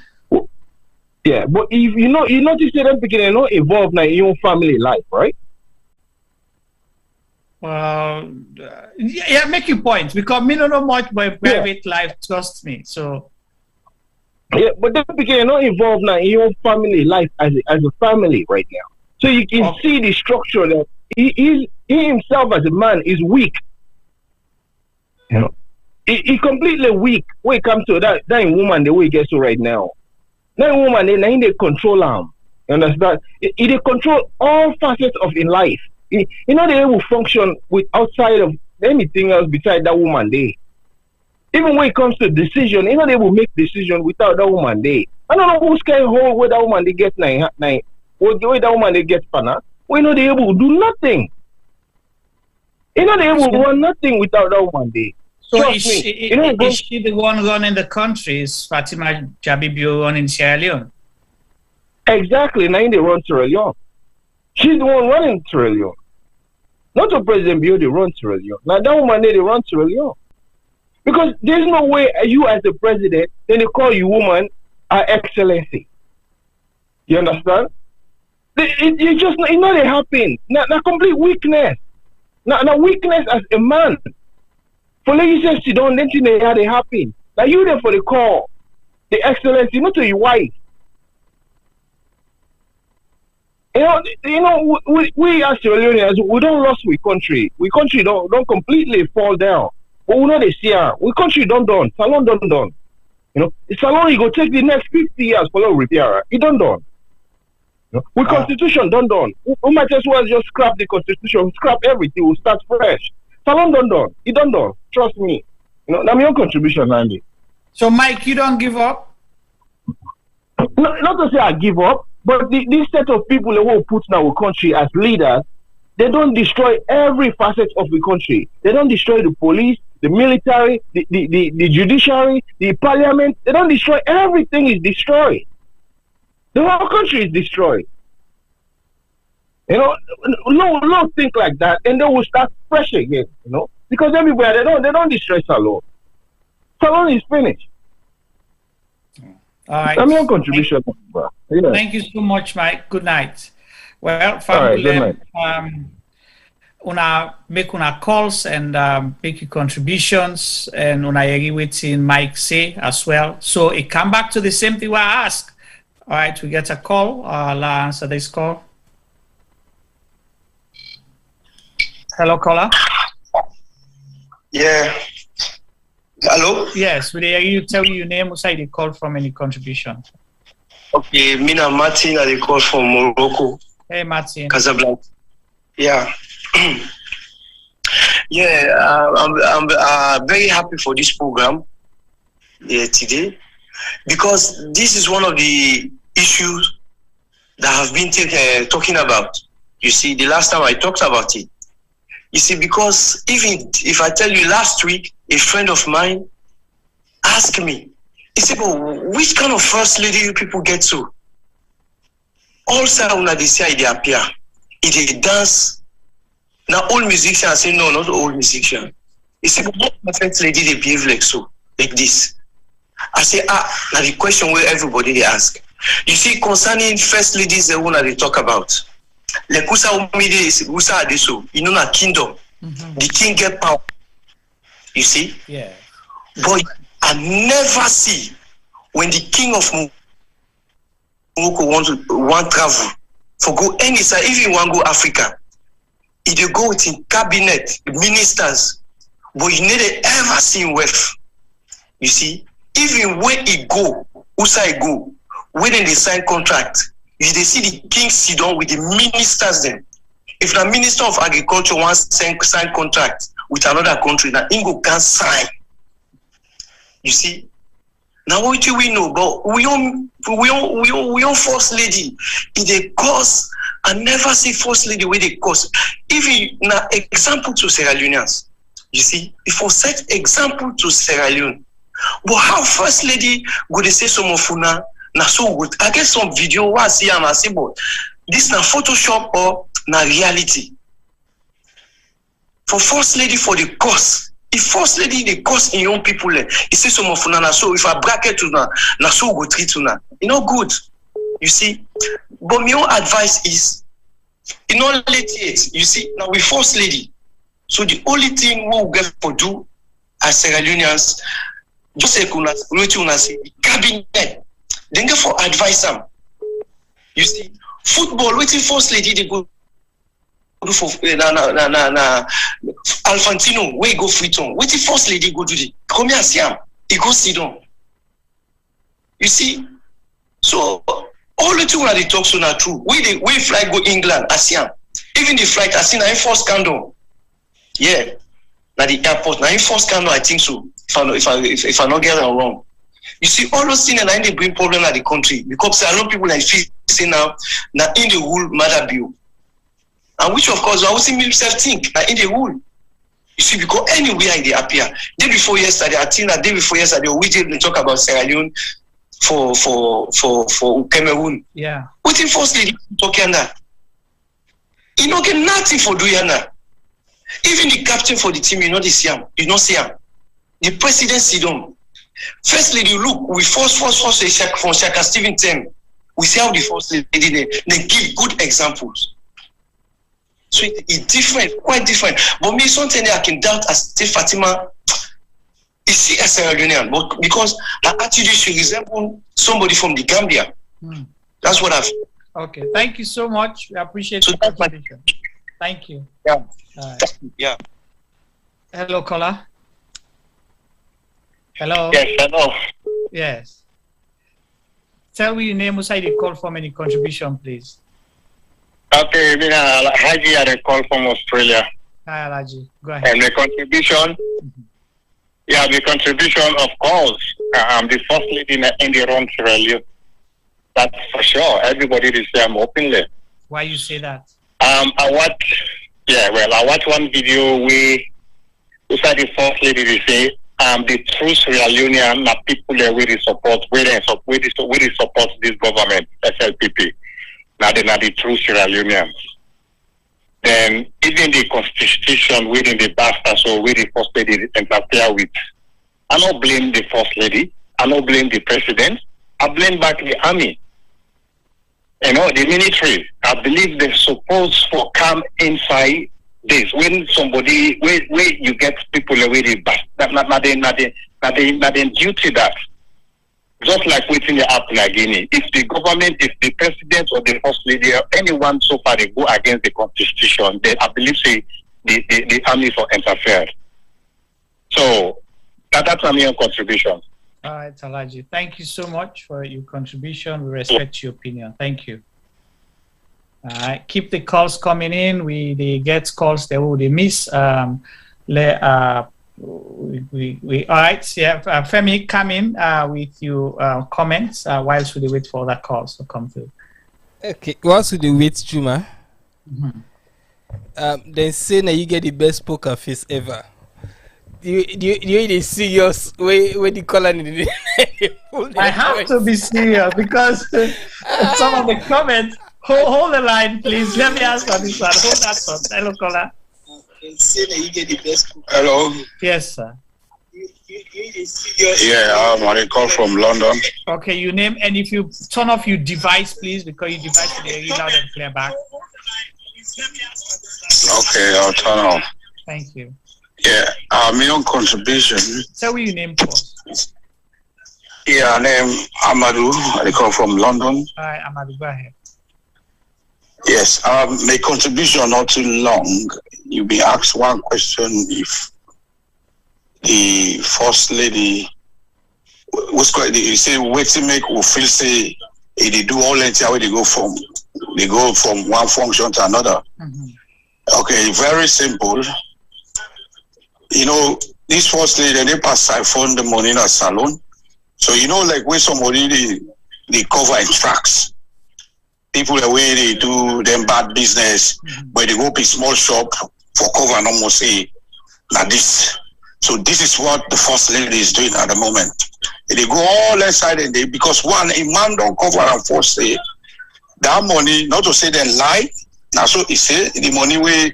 Yeah, but if you notice that them picking not involved in your own family life, right? Well, yeah, make your point because me don't know much about private life. Trust me. So. Yeah, but them picking not involved in your own family life as a family right now. So you can see the structure that he himself as a man is weak. You know, he completely weak when it comes to that woman the way he gets to right now. That woman, they control him. You understand? They control all facets of in life. They will function with outside of anything else besides that woman there. Even when it comes to decision, they will make decision without that woman there. I don't know who's can hold where that woman they get nine. The way that woman they get pana, we know they able to do nothing. They able to run nothing without that woman there. So is she the one running the country? Is Fatima Jabbie Bio running Sierra Leone? Exactly. Now they run Sierra Leone. She's the one running Sierra Leone. Not the President Bio they run Sierra Leone. Now that woman they run Sierra Leone. Because there's no way you as the president, then they call you woman excellency. You understand? It just they happen. Now complete weakness. Now weakness as a man. For ladies say she don't then they how they happen. Now you there for the call, the excellency, not to your wife. You know, we as Sierra Leoneans, we don't lose we country. We country don't completely fall down. But we know they see her. We country don't done. Salon done. You know, the salon you go take the next 50 years for no repair. It done. You know? We constitution done. We might as well just scrap the constitution, scrap everything, we'll start fresh. Salon done. It done. Trust me. You know, that's my own contribution, Andy. So Mike, you don't give up? No, not to say I give up, but this set of people that will put in our country as leaders, they don't destroy every facet of the country. They don't destroy the police, the military, the judiciary, the parliament. They don't destroy everything is destroyed. The whole country is destroyed. You know, no think like that, and they will start fresh again. You know, because everywhere they don't destroy Salon. Salon is finished. All right. That's my contribution. Thank you so much, Mike. Good night. Well, una make una calls and make your contributions, and una agree with Mike say as well. So it come back to the same thing we ask. All right, we get a call. I'll answer this call. Hello, caller. Yeah. Hello? Yes, will you tell your name, who side you call from, any contribution? Okay, Mina Martin, I call from Morocco. Hey, Martin. Casablanca. Yeah. I'm very happy for this program today, because this is one of the issues that have been talking about. You see, the last time I talked about it. You see, because if I tell you last week, a friend of mine asked me, he said, "But which kind of first lady you people get to? Also, when they say they appear, they dance. Now, old musician, I say, no, not old musician. He said, but what first lady they behave like this? I say, now the question where everybody they ask. You see, concerning first ladies, the one that they talk about. Like Usa Adeso, you know, na kingdom. The king get power. You see? Yeah. But I never see when the king of Morocco want travel for go any side, if you want go Africa, he dey go with in cabinet, ministers, but you never ever see him wealth. You see, even when he go, Usa go, when they sign contract, you they see the king sit down with the ministers then. If the minister of agriculture wants to sign contract with another country, now Ingo can sign. You see, now what do we know? But we own first lady. It they cause I never see first lady where they cause. Even now example to Sierra Leoneans. You see, if we set example to Sierra Leone, but how first lady go they say some of una na so good. I get some video where I see and I say, but this na Photoshop or na reality. For first lady for the cost. If first lady the cost in young people, he say some of una na so. If I bracket una na so go treat una. You know good. You see, but my own advice is, you know, late yet. You see, now we first lady. So the only thing we will get for do as Sierra Leoneans, just like una say, cabinet. Then get for advice them. You see, football, waiting first lady they go for Alfantino, where go free turn. Waiting first lady go do the come here see him. He go sit down. You see, so all the two when they talk so not true. We flight go England, I see him. Even the flight I see na in first scandal. Yeah, na the airport na in first scandal I think so. If I not get it wrong. You see, all those things and they bring problem at the country because a lot of people like say now in the rule Maada Bio. And which of course I also myself think that in the rule. You see, because anywhere they appear. Day before yesterday, I think that day before yesterday, we didn't talk about Sierra Leone for Cameroon. Yeah. What in first lady talking that? You don't get nothing for doing that. Even the captain for the team, you know this him. You don't see him. The president sit down. First lady, look, we force from Shaka Stephen Tem. We see how the first lady they give good examples. So it's different, quite different. But me something I can doubt as say Fatima is she a Sierra Leonean, but because her attitude should resemble somebody from the Gambia. That's what I've. Okay, thank you so much. We appreciate your contribution. Thank you. Yeah. Yeah. Hello, caller. Hello. Yes, hello. Yes. Tell me your name, who you call from, any contribution, please. Okay, Haji had a call from Australia. Hi, Haji. Go ahead. And the contribution, the contribution, of course, the first lady in the wrong Sierra Leone. That's for sure. Everybody is saying openly. Why you say that? I watched one video where the first lady they say the true Sierra Leonean people there where they support this government, SLPP. Now they're not the true Sierra Leoneans. Then even the constitution within the bastard so where the first lady interfere with. I don't blame the first lady, I don't blame the president, I blame back the army. You know, the military, I believe they're supposed to come inside this. When somebody, where you get people away, not they duty that. Just like waiting the happen again. If the government, if the president or the first lady or anyone so far they go against the constitution, then I believe say the army for interfere. So that's my main contribution. All right, Alaji. Thank you so much for your contribution. We respect your opinion. Thank you. All right, keep the calls coming in. They get calls they will miss. All right, yeah. Femi, come in with your comments whilst we wait for other calls to come through. Okay, whilst we wait, Juma. Then say now you get the best poker face ever. Do you serious when you call it? I have to be serious because some of the comments. Hold the line, please. Let me ask on this one. Hold that one. Hello, caller. Hello. Yes, sir. Yeah, I call from London. Okay, your name, and if you turn off your device, please, because your device is very loud and clear back. Okay, I'll turn off. Thank you. Yeah, my own contribution. Tell me your name, please. Yeah, name Amadou. I come from London. Hi, Amadou. Go ahead. Yes, my contribution not too long. You be asked one question if the first lady was quite. You say waiting make will feel say if they do all that how they go from one function to another. Okay, very simple. You know, this first lady they pass siphon the money in a salon. So you know, like when somebody they cover in tracks. People the way they do them bad business, but they go up a small shop for cover and almost say like this. So this is what the first lady is doing at the moment. They go all inside and they because one a man don't cover and first say that money, not to say they lie. Now so he say the money where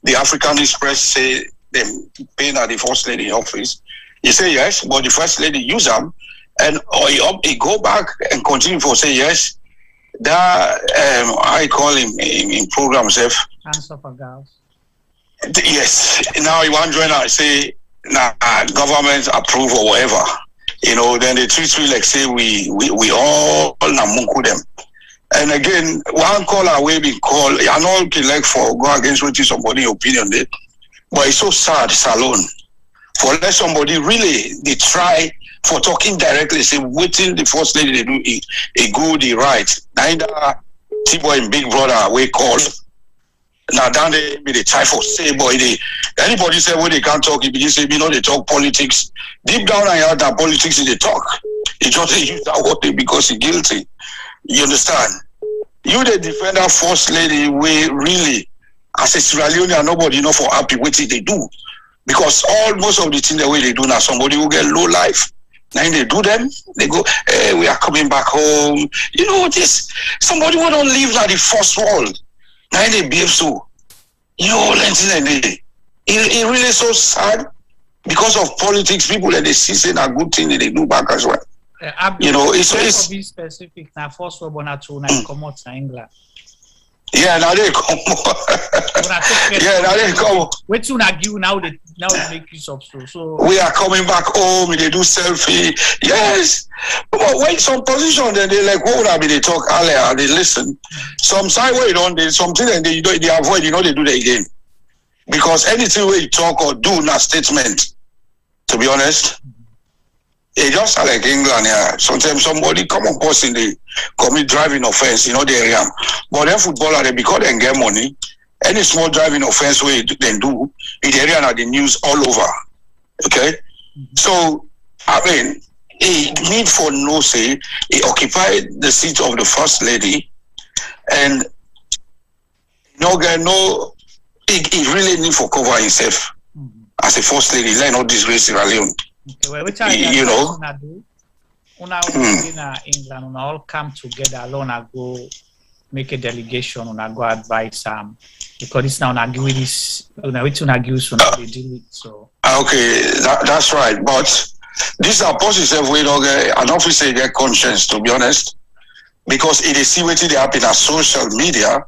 the African Express say them paying at the first lady office. He say yes, but the first lady use them and or he go back and continue for say yes. That I call him in programs Answer for girls. Yes. Now you want to join I say government approve or whatever. You know, then they treat me like say we all namunku them. And again, one call away be call I know you like for go against what is somebody opinion there. But it's so sad, Salon. For let somebody really they try for talking directly, say waiting the first lady they do a good, the right. Neither T-boy and Big Brother we call. Now down they be the try for say boy they anybody say when they can't talk, if you say you know they talk politics. Deep down I heard that politics is they talk. He just use that word because he guilty. You understand? You the defender first lady we really as a Sierra Leone nobody know for happy what they do. Because most of the things the way they do now, somebody will get low life. Now they do them, they go, hey, we are coming back home. You know this, somebody who don't live like the first world. Now they behave so. You know, it really so sad because of politics. People that they see saying a good thing that they do back as well. You know, it's be specific. Now first world na to na come out to England. Yeah, now they come. Yeah, now they come. Wait till now they make use of so. We are coming back home. They do selfie. Yes, but when some position then they like what would I be they talk earlier? They listen. Some side way don't they something and they avoid. You know they do that again because anything where you talk or do na statement. To be honest. It just like England, yeah. Sometimes somebody come on post in the commit driving offense, you know, the area. But then footballer, they because they get money, any small driving offense way they do, in the area now the news all over. Okay? So, I mean, he need for no say, he occupied the seat of the first lady, and he really need for cover himself as a first lady, let not disgrace Sierra Leone. Okay, well, you know, in England, una all come together alone and go make a delegation and go advise because it's now una give this they deal it so. Okay, that's right, but these are positive we don't get an officer get conscience to be honest, because it is see what they happen on social media.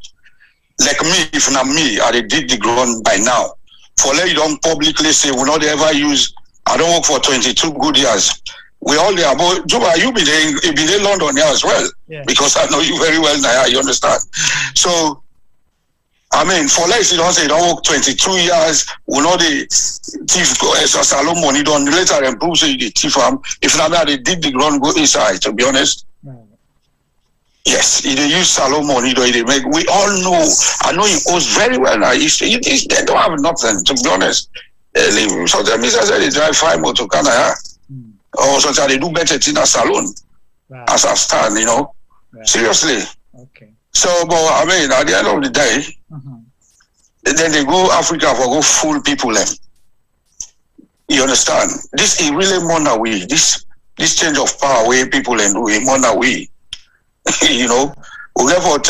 Like me, if not me, I did the ground by now. For let you don't publicly say we not ever use. I don't work for 22 good years. We all there about Juba, you be there in London here as well. Yeah. Because I know you very well now, you understand. So I mean for less you don't say you don't work 22 years, we know the thief salon money don't later improve so you the thief if not they did the ground go inside, to be honest. Yes, they use salon money they make we all know I know he owes very well now. They don't have nothing, to be honest. Sometimes I say they drive 5 motor Canada, or sometimes they do better in a salon as I stand, you know. Seriously. Okay. So, but I mean, at the end of the day, then they go Africa for go fool people. You understand? This is really more we. This change of power way people and do it more we. You know, we get for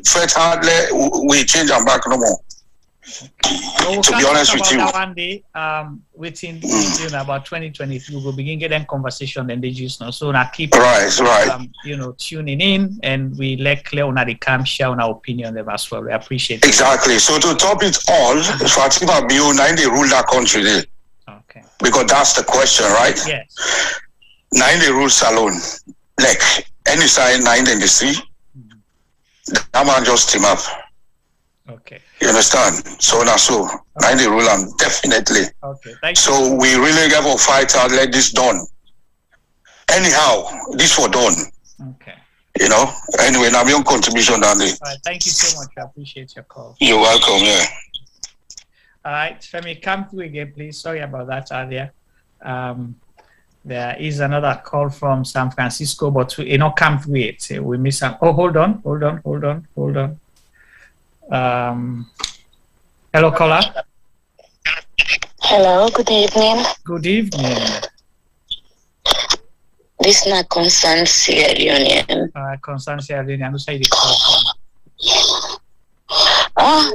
fat hardly we change them back no more. Well, to be honest with you, one day, within about 2020, we will begin getting conversation and they just know. So now keep right. Tuning in, and we let Claire on the camp share on our opinion them as well. We appreciate it. Exactly. So to top it all, Fatima Bio, they rule that country there. Okay. Because that's the question, right? Yes. 9 the rule salon. Like any side 9 in the sea. That man just team up. Okay. You understand? So now so 9 the rule and definitely. Okay. Thank so you. we really have a fight out, let this done. Anyhow, this for done. Okay. You know, anyway, now your contribution down there. All right, thank you so much. I appreciate your call. You're welcome, yeah. All right, Femi, come through again, please. Sorry about that earlier. There is another call from San Francisco, but we not come through it. We miss some. Oh, hold on. Hello, caller. Hello, good evening. Good evening. This is not concern Sierra Leone. Concern Sierra Leone. I'm sorry, they call from.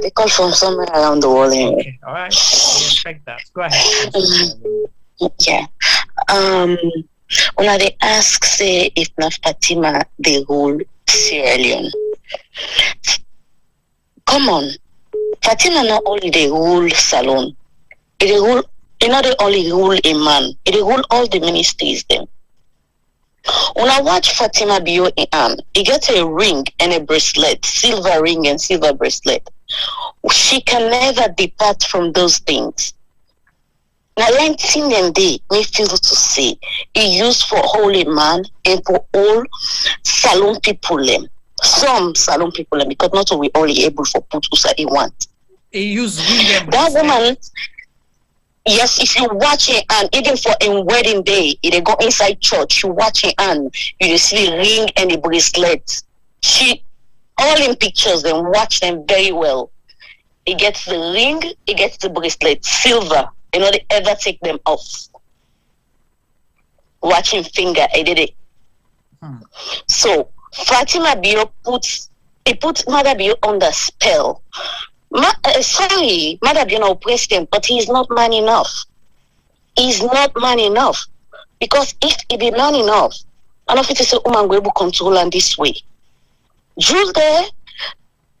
They call from somewhere around the world. Anyway. Okay, all right. I respect that. Go ahead. Yeah. When they ask, say, if not Fatima, they rule Sierra Leone. Come on. Fatima not only they rule Salon. They rule, not they only rule a man. They rule all the ministries then. When I watch Fatima Bio in hand, he gets a ring and a bracelet, silver ring and silver bracelet. She can never depart from those things. Now, 19 and day, me feel to say, he used for holy man and for all salon people them. Some salon people them, because not we only able for put usa he want. He used ring. That woman. Yes, if you watch it and even for a wedding day, if they go inside church, you watch it and you see the ring and the bracelet. She all in pictures and watch them very well. He gets the ring, he gets the bracelet, silver. You know, they ever take them off. Watching finger, I did it. So Fatima Bio puts Maada Bio under spell. Maada Bio now president, but he's not man enough. He's not man enough. Because if he be man enough, I don't know if it is a woman will control and this way. Julde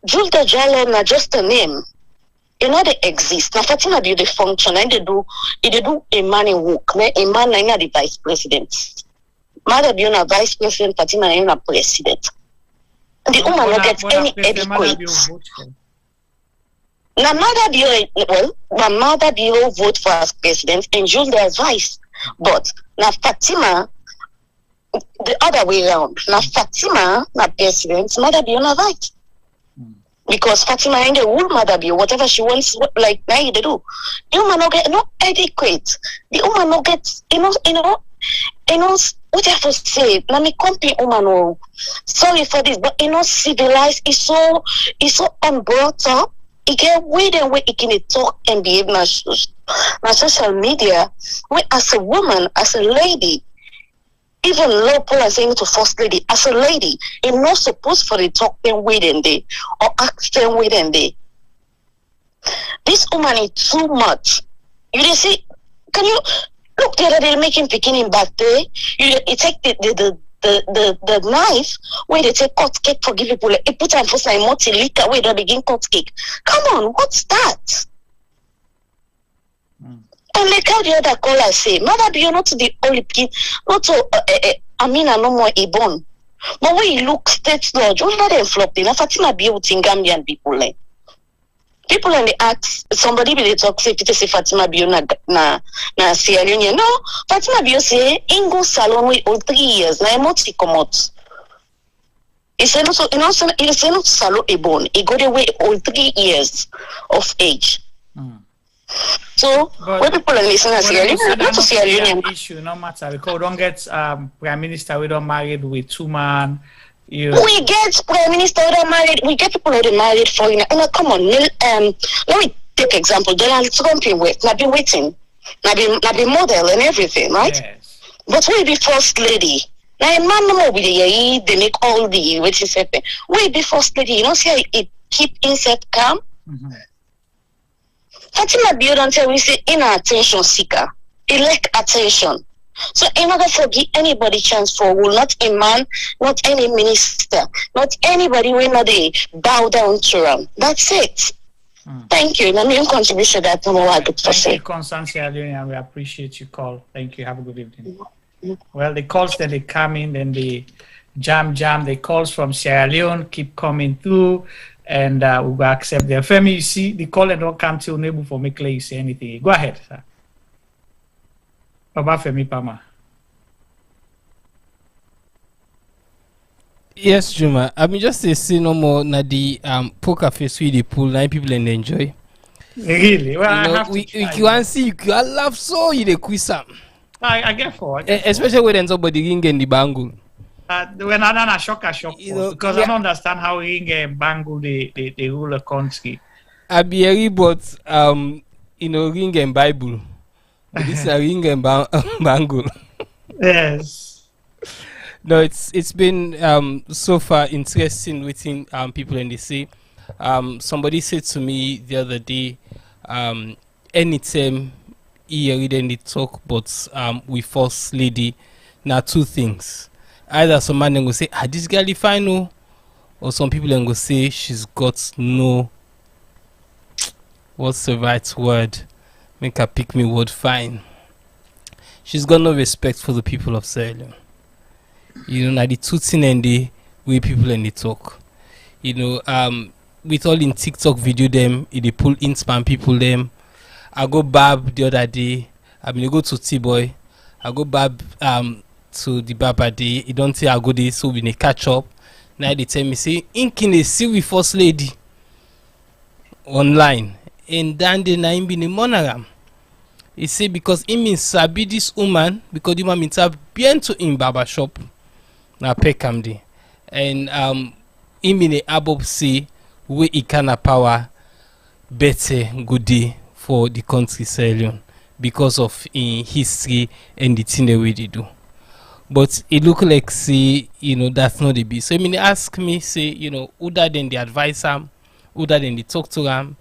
Jalo na just a name. You know they exist. Now Fatima Bio they function and they do a man in work. A man na the vice president. Maada Bio na vice president, Fatima na president. The woman not get any adequate. Now Maada Bio vote for as president and Jules as vice. But now Fatima the other way around. Now Fatima na president, Maada Bio na vice. Because Fatima ain't the rule Maada Bio, whatever she wants, like now they do. The woman not get no adequate. The woman not get you know what I have to say. Let me compare woman. Sorry for this, but civilized. It's so unbrought up. It get way the way it can talk and behave na social media. Where as a woman, as a lady, even low people saying to first lady, as a lady, you're not supposed for the talk them way than they or act them way than they. This woman is too much. You see, can you look the other day making beginning back there? You take the knife where they take cut cake for give people. It put on for some multi-liter where they begin cut cake. Come on, what's that? And like how the other caller say, Maada Bio not to the only kid, not to Amina no more Ibon. But when you look state lodge, all that flop in Fatima Bio with Gambian people like. People and they ask somebody will talk say Peter say Fatima Bio na Sierra Leone. No, Fatima Bio say Ingo salon we all 3 years. Na emoti komot. It's not so it's not salon ebon. It got away all 3 years of age. So when people are listening to Sierra Leone, not to Sierra Leone issue no matter because we don't get prime minister we don't married with 2 man. We get prime minister who are married. We get people who are married for come on. Let me take example. Donald Trump I've been waiting. I've been model and everything, right? Yes. But we be first lady. Now a man no be the they make all the waiting happen. We be first lady. You know, see it keep insect calm. Fatima Bio don't tell we say in attention seeker. He like attention. So in order to give anybody chance for will not a man, not any minister, not anybody will not they bow down to him. That's it. Thank you. Let me contribution that no more I could say. Thank you, Constance, and we appreciate your call. Thank you. Have a good evening. Well, the calls that they come in, then the jam, the calls from Sierra Leone keep coming through, and we will accept them. Femi, you see, the call and don't come till unable for me clear you say anything. Go ahead, sir. Baba Femi Pama. Yes, Juma. I mean, just to say no more. Na the poker face with the pool, 9 people and enjoy. Really? Well, you know, I have we to try. can see you can laugh so you the quiz up. I get for especially when somebody ring in the bangle. When I shock, because I don't understand how ring and bangle they rule a country. I be a but ring and Bible. This is a ring and bangle. Yes. No, it's been so far interesting within people, and they say somebody said to me the other day, anytime you read any talk but with first lady, now 2 things. Either some man will say, this girl is fine, no, or some people will say she's got no, what's the right word? Make her pick me word fine. She's got no respect for the people of Sierra Leone. You know, now the 2 things and the way people and they talk. You know, with all in TikTok video them, they pull in spam people them. I go bab the other day. I mean, I go to T-Boy. I go bab to the barber day. You don't say I go there, so we need catch up. Now they tell me, say, in can they see with first lady online? And then they na him be the monogram. He say because he means sabi this woman because the woman means have been to in barber shop. Na pekam day. And he mean the abob say where he can power better good day for the country Sierra Leone because of in history and the thing the way they do. But it look like say, you know, that's not the be. So I mean they ask me, say, you know, other than the advise him, other than they talk to him,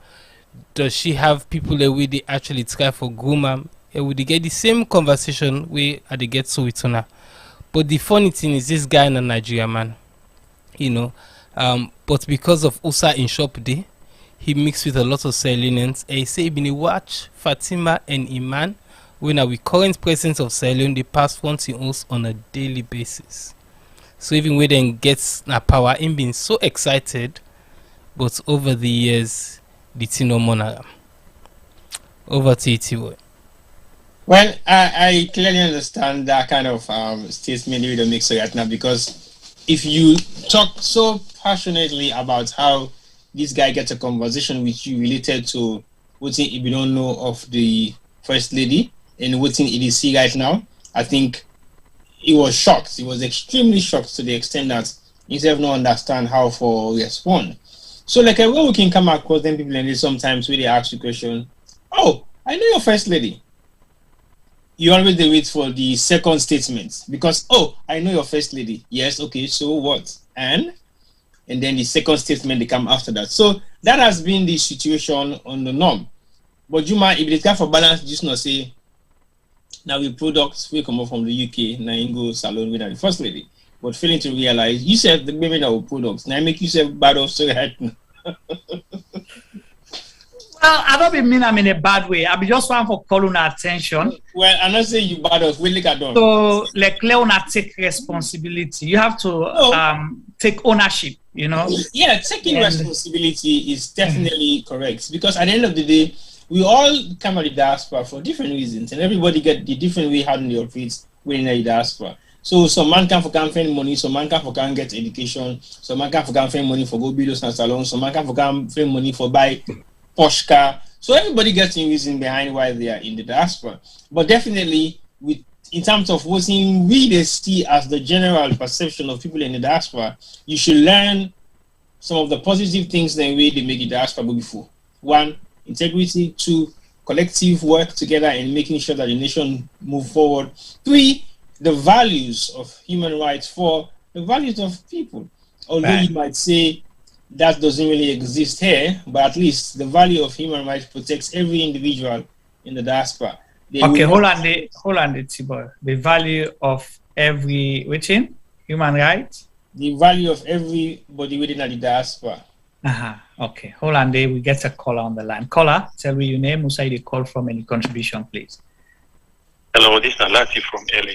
does she have people the way they actually try for groom him? Would they get the same conversation where they get so with her? But the funny thing is this guy in a Nigeria man, you know, but because of Usa in shop day, he mixed with a lot of Sierra Leoneans. And he say he been watch Fatima and Iman when are we current presidents of Sierra Leone, they pass one to us on a daily basis. So even when then gets na power, him being so excited, but over the years, the thing no more. Over to you, T-Boy. Well, I clearly understand that kind of statement you don't make so right now, because if you talk so passionately about how this guy gets a conversation with you related to what if you don't know of the first lady and what it is see right now, I think he was shocked. He was extremely shocked to the extent that he doesn't understand how to respond. So like when we can come across them people and sometimes when they ask you question, oh, I know your first lady. You always wait for the second statement because, oh, I know your first lady. Yes, okay, so what? And then the second statement they come after that. So that has been the situation on the norm. But Juma, if it's got for balance, just not say now we products we come up from the UK, now you go salon with the first lady. But failing to realize you said the women that were products. Now make yourself bad off so right now. Well, I don't mean I'm in a bad way. I be just want for calling attention. Well, I'm not saying you bad us. We look at them. So, like, Leona take responsibility. You have to take ownership. You know. Yeah, taking responsibility is definitely correct, because at the end of the day, we all come at the diaspora for different reasons, and everybody get the different way how they operate within the diaspora. So some man can for find money, some man can for get education, some man can for find money for go build and salon, some man can for find money for buy Porsche car. So everybody gets in reason behind why they are in the diaspora. But definitely, with in terms of what we they see as the general perception of people in the diaspora, you should learn some of the positive things the way they make the diaspora go before. 1, integrity. 2, collective work together and making sure that the nation move forward. 3, the values of human rights. 4, the values of people. Although you might say that doesn't really exist here, but at least the value of human rights protects every individual in the diaspora. Okay, hold on, T-Boy. The value of every human rights? The value of everybody within the diaspora. Okay, hold on there. We get a caller on the line. Caller, tell me your name, who say you call from, any contribution, please. Hello, this is Nalati from LA.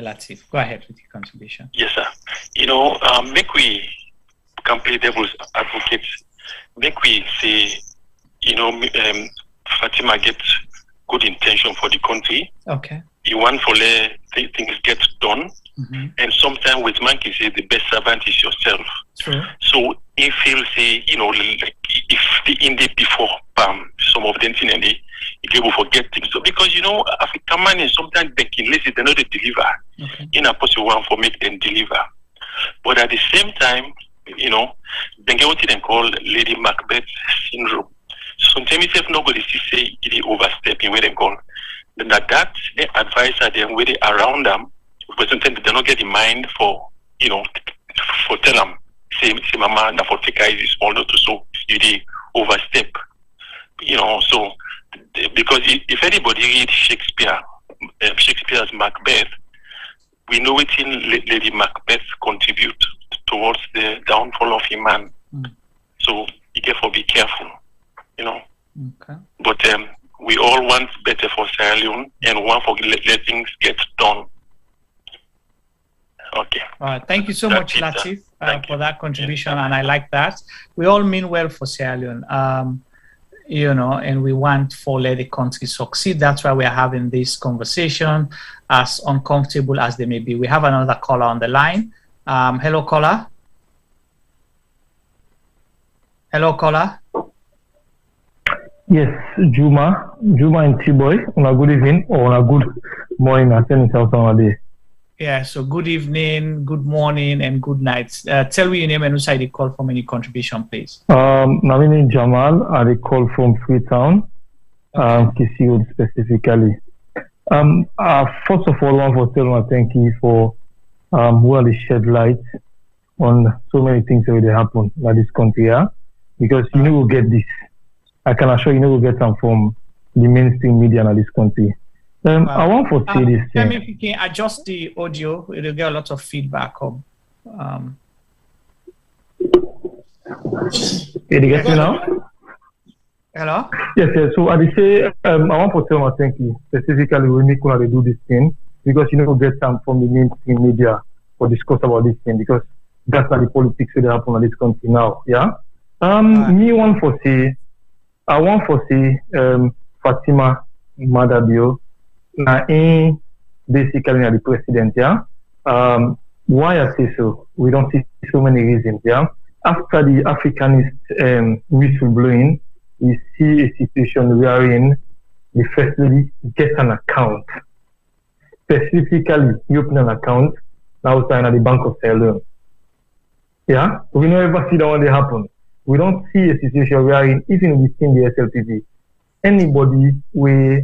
Latif, go ahead with your contribution. Yes, sir. Make we can play devil's advocate. Make we say, Fatima gets good intention for the country. Okay. You want for let things get done. Mm-hmm. And sometimes with man can say the best servant is yourself. True. So if he'll say, like if the India before some of them things and they able to forget things. So because African man is sometimes they can listen, they know they deliver. Okay. In a possible one for make them deliver. But at the same time, they get what they call Lady Macbeth syndrome. Sometimes if nobody say it overstepping where they call. Then that they advise them where they around them. But sometimes they don't get in mind for for tell them say mama that for take easy small not to so you did overstep. So because if anybody read Shakespeare's Macbeth, we know it in Lady Macbeth contribute towards the downfall of a man. So you therefore be careful, Okay. But we all want better for Sierra Leone and want for let things get done. Okay. All right. Thank you so much, Latif, for that contribution, and I like that. We all mean well for Sierra Leone, and we want for let the country succeed. That's why we are having this conversation, as uncomfortable as they may be. We have another caller on the line. Hello, caller. Hello, caller. Yes, Juma and T-Boy. On a good evening or on a good morning. I send it out on a day. Yeah, so good evening, good morning, and good night. Tell me your name and who side you call from any contribution, please. My name is Jamal. I call from Freetown, Kisiod specifically. First of all, I want to tell my thank you for who they shed light on so many things that already happen in this country, because we'll get this. I can assure we'll get them from the mainstream media in this country. I want to say this. Tell me if you can adjust the audio. It'll get a lot of feedback. Did you get me now? Hello? Yes. So I say I want to tell my thank you specifically when we could do this thing, because we'll get some from the mainstream media for discuss about this thing, because that's not the politics that happen in this country now. Yeah. I want to say Fatima Maada Bio. Basically the president, why I say so? We don't see so many reasons, After the Africanist whistleblowing, we see a situation wherein the first lady gets an account. Specifically, you open an account outside at the Bank of Sierra Leone. We never see that when they happen. We don't see a situation wherein even within the SLPP, anybody where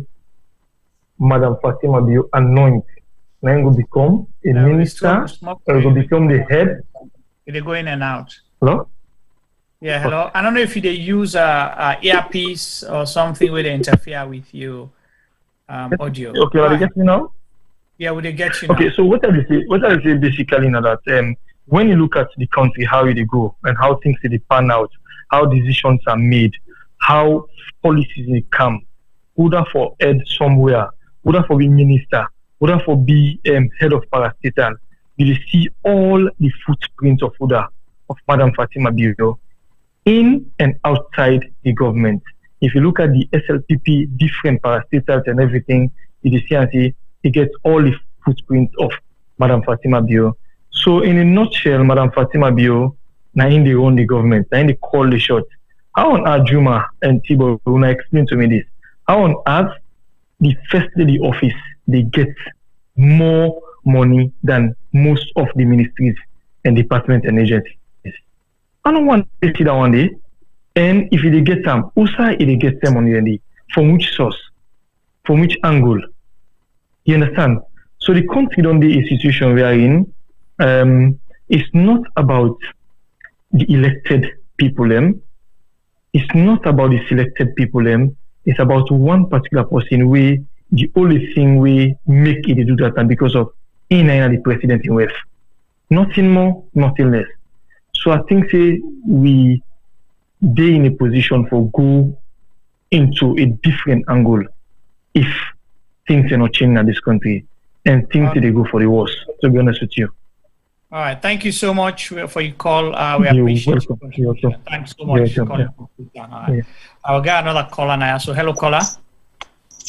Madam Fatima Bio anoint, now will become a minister, or will become the head. They go in and out. Hello? Yeah, hello. I don't know if they use earpiece or something where they interfere with you audio. Okay, will they get you now? Yeah, will they get you now? Okay, so what I say basically now that when you look at the country, how they go and how things they pan out, how decisions are made, how policies they come, whether for head somewhere, whether for be minister, whether for be head of parastatal, you see all the footprints of Madam Fatima Bio in and outside the government. If you look at the SLPP, different parastatals and everything, you see and see it gets all the footprints of Madam Fatima Bio. So in a nutshell, Madam Fatima Bio, now in they own the government, now in they call the shots. How on earth Juma and Tibo will explain to me this? How on earth the first lady office they get more money than most of the ministries and departments and agencies? I don't want to see that one day. And if they get them, who side they get them on the end? From which source? From which angle? You understand? So the country don't be a situation we are in. It's not about the elected people. It's not about the selected people. It's about one particular person where the only thing we make it do that, and because of the president in West. Nothing more, nothing less. So I think we be in a position for go into a different angle if things are not changing in this country. and things they go for the worse, to be honest with you. All right. Thank you so much for your call. We appreciate it. Thanks so much for calling. All right. I'll get another caller now. So, hello, caller.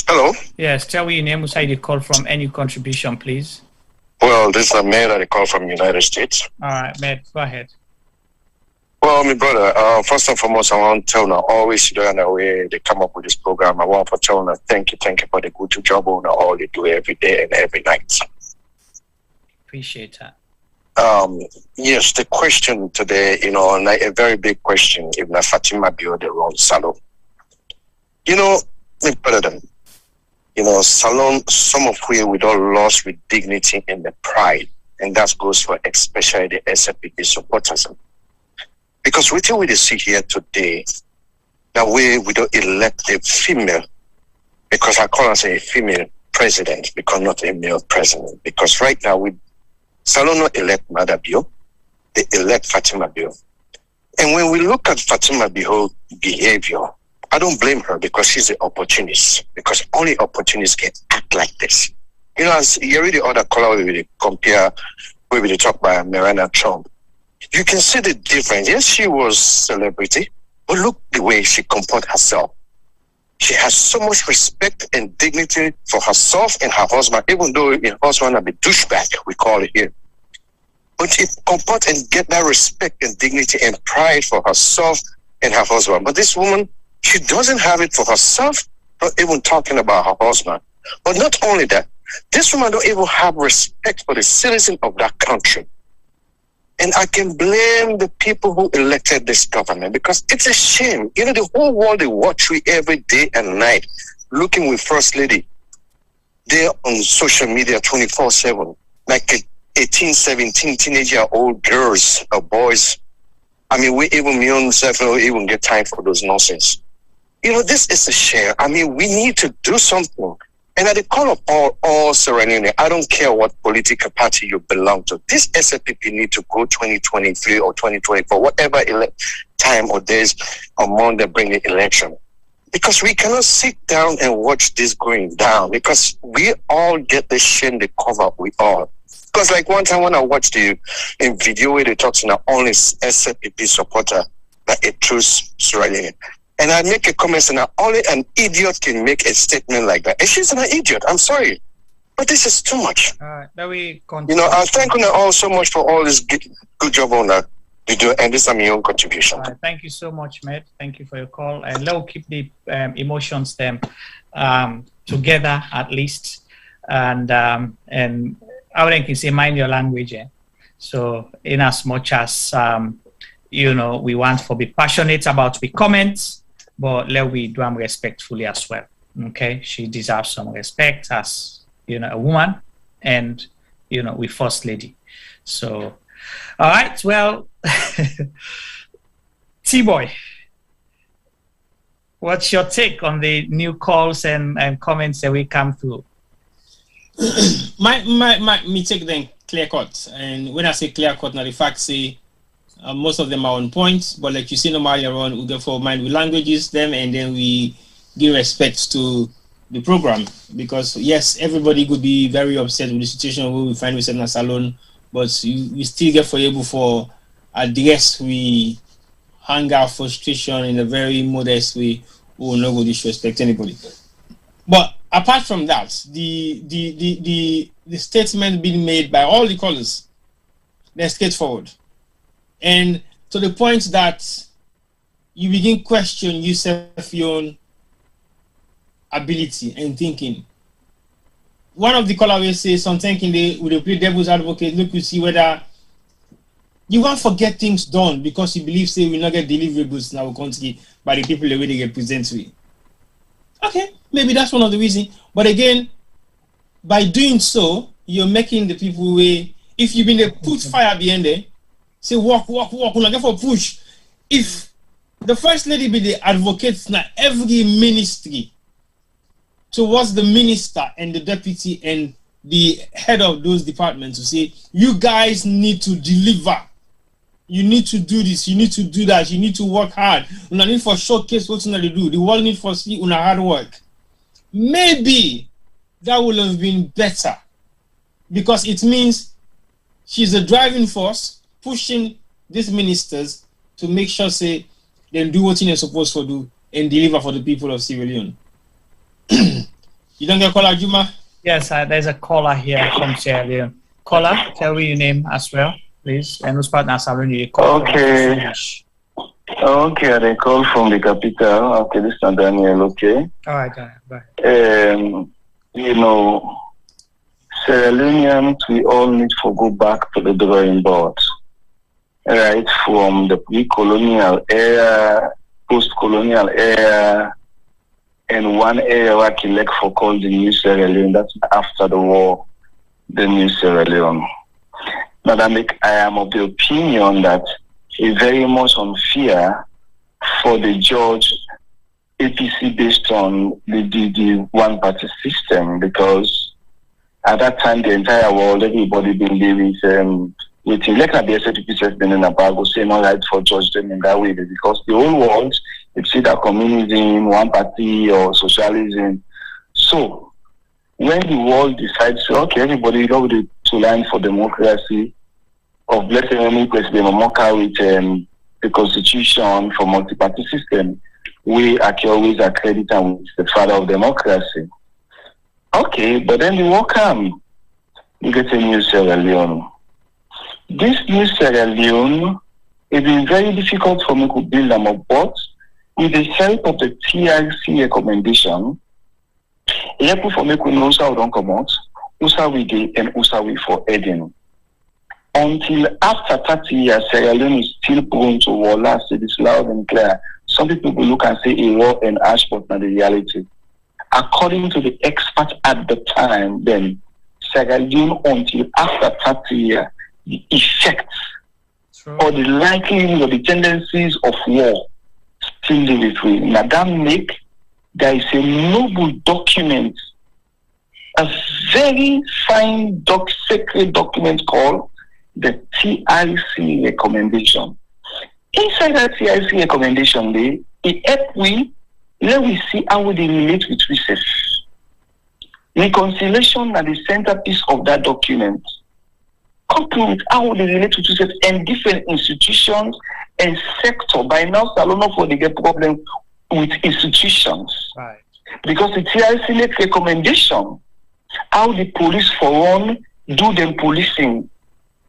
Hello. Yes, tell me your name, where you call from, any contribution, please. Well, this is a man that I call from the United States. All right, Matt, go ahead. Well, my brother, first and foremost, I want to tell you, always during the way they come up with this program, I want to tell you, thank you for the good job on all they do every day and every night. Appreciate that. Yes, the question today, like a very big question, if not Fatima Bio, the wrong salon. My brother, salon, some of we don't lost with dignity and the pride, and that goes for especially the SFPP supporters. Because we see here today, that we don't elect a female, because I call us a female president, because not a male president. Because right now, Salon not elect Maada Bio, they elect Fatima Bio. And when we look at Fatima Bio's behavior, I don't blame her because she's an opportunist, because only opportunists can act like this. As you read the other color, we compare, we talk about Melania Trump. You can see the difference. Yes, she was celebrity, but look the way she comports herself. She has so much respect and dignity for herself and her husband, even though her husband is a douchebag, we call it here. But she comports and get that respect and dignity and pride for herself and her husband. But this woman, she doesn't have it for herself, not even talking about her husband. But not only that, this woman don't even have respect for the citizen of that country. And I can blame the people who elected this government, because it's a shame. The whole world, they watch we every day and night, looking with First Lady. They're on social media 24/7, like 18, 17 teenage-year-old girls or boys. I mean, me and myself, don't even get time for those nonsense. This is a shame. I mean, we need to do something. And at the call of all Sierra Leone, I don't care what political party you belong to. This SFPP need to go 2023 or 2024, whatever time or days or month they bring the election. Because we cannot sit down and watch this going down, because we all get the shame they cover, we all. Because like one time when I watched in video where they talk to the only SFPP supporter, like a true Sierra Leone. And I make a comment saying that only an idiot can make a statement like that. And she's an idiot. I'm sorry. But this is too much. Let me continue. I thank you all so much for all this good job on that you do. And this is my own contribution. Thank you so much, Matt. Thank you for your call. And let's keep the emotions together at least. And I would can say mind your language. So in as much as, we want to be passionate about the comments, but let we do them respectfully as well. Okay, she deserves some respect as a woman, and we First Lady. So, all right, well, T-Boy, what's your take on the new calls and comments that we come through? Me take them clear cut, and when I say clear cut, now the fact say. Most of them are on point, but like you see normally around, we therefore mind with languages them, and then we give respect to the program, because yes, everybody could be very upset with the situation where we find ourselves in a salon, but we still get able for address we hang our frustration in a very modest way. We will not go disrespect anybody. But apart from that, the statement being made by all the callers, they're straightforward. And to the point that you begin question yourself, your own ability and thinking. One of the callers will say something with the play devil's advocate, look, you see whether you won't forget things done because you believe say we will not get deliverables in our country by the people the way they represent we. Okay, maybe that's one of the reasons. But again, by doing so, you're making the people way. If you've been put fire behind there, say walk, we're not for push. If the First Lady be the advocates now every ministry towards the minister and the deputy and the head of those departments to say, you guys need to deliver. You need to do this, you need to do that, you need to work hard. You need for showcase what you need to do. The world need for see hard work. Maybe that would have been better because it means she's the driving force pushing these ministers to make sure say they do what they're supposed to do and deliver for the people of Sierra Leone. You don't get caller, Juma? Yes, there's a caller here from Sierra Leone. Caller, tell me your name as well, please. And whose partner you call? Okay. Okay, they call from the capital. Okay, this is Daniel, okay? All right, bye. You know, Sierra Leoneans, we all need to go back to the drawing board. Right, from the pre-colonial era, post-colonial era, and one era I elect for called the New Sierra Leone. That's after the war, the New Sierra Leone. Madam, I am of the opinion that it's very much unfair for the judge APC based on the one-party system, because at that time the entire world, everybody believed with like the SAPP president in Abago say no right for judge them in that way, because the whole world it's either communism, one party, or socialism. So when the world decides, okay, everybody to line for democracy, of let's say any president Omoka with the constitution for multi-party system, we are always accredit with the father of democracy. Okay, but then the war comes, you get a new Sierra Leone. This new Sierra Leone, it's been very difficult for me to build them up, but with the help of the TRC recommendation, it for me to know how we don't come out, how we get and how we for heading. Until after 30 years, Sierra Leone is still prone to war. Last, it is loud and clear. Some people will look and say a war and ash, but not the reality. According to the experts at the time, then Sierra Leone until after 30 years, the effects or the likelihood or the tendencies of war still live with me. Madam Nick, there is a noble document, a very fine sacred document called the TIC recommendation. Inside that TIC recommendation, it helps let we see how they relate with research. Reconciliation are the centerpiece of that document. Coupled with how they relate to research and different institutions and sector. By now, Salona for they get problem with institutions. Right. Because the TIC make recommendation how the police for one do them policing,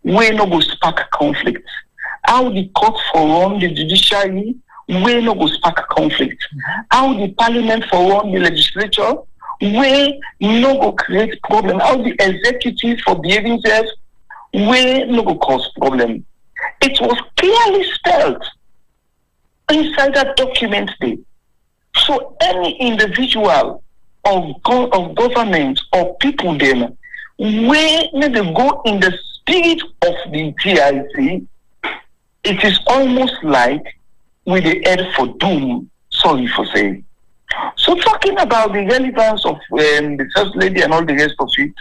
where no go spark conflict. How the court for one, the judiciary, where no go spark conflict. How the parliament for one, the legislature, where no go create problem. How the executive for behaving themselves, where no go cause problem. It was clearly spelled inside that document there. So any individual of government or people then, where they go in the spirit of the TIC, it is almost like with the head for doom, sorry for saying. So talking about the relevance of the First Lady and all the rest of it,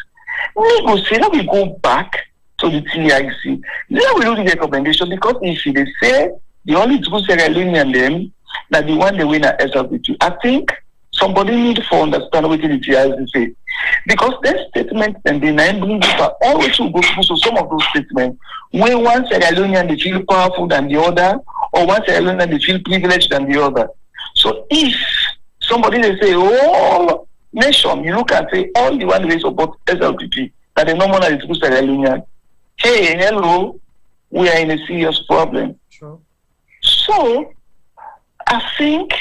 we go back to the TIC. Then we do the recommendation, because if they say the only two Sierra Leonean them that the one they win at SLP2, I think somebody need to understand what the TIC say. Because their statements and the nine bring people always will go through some of those statements where one Sierra Leonean they feel powerful than the other, or one Sierra Leonean they feel privileged than the other. So if somebody they say, oh nation, you look and say all the one they support SLPP, that the normal is two Sierra Leonean. Hey, hello, we are in a serious problem. Sure. So, I think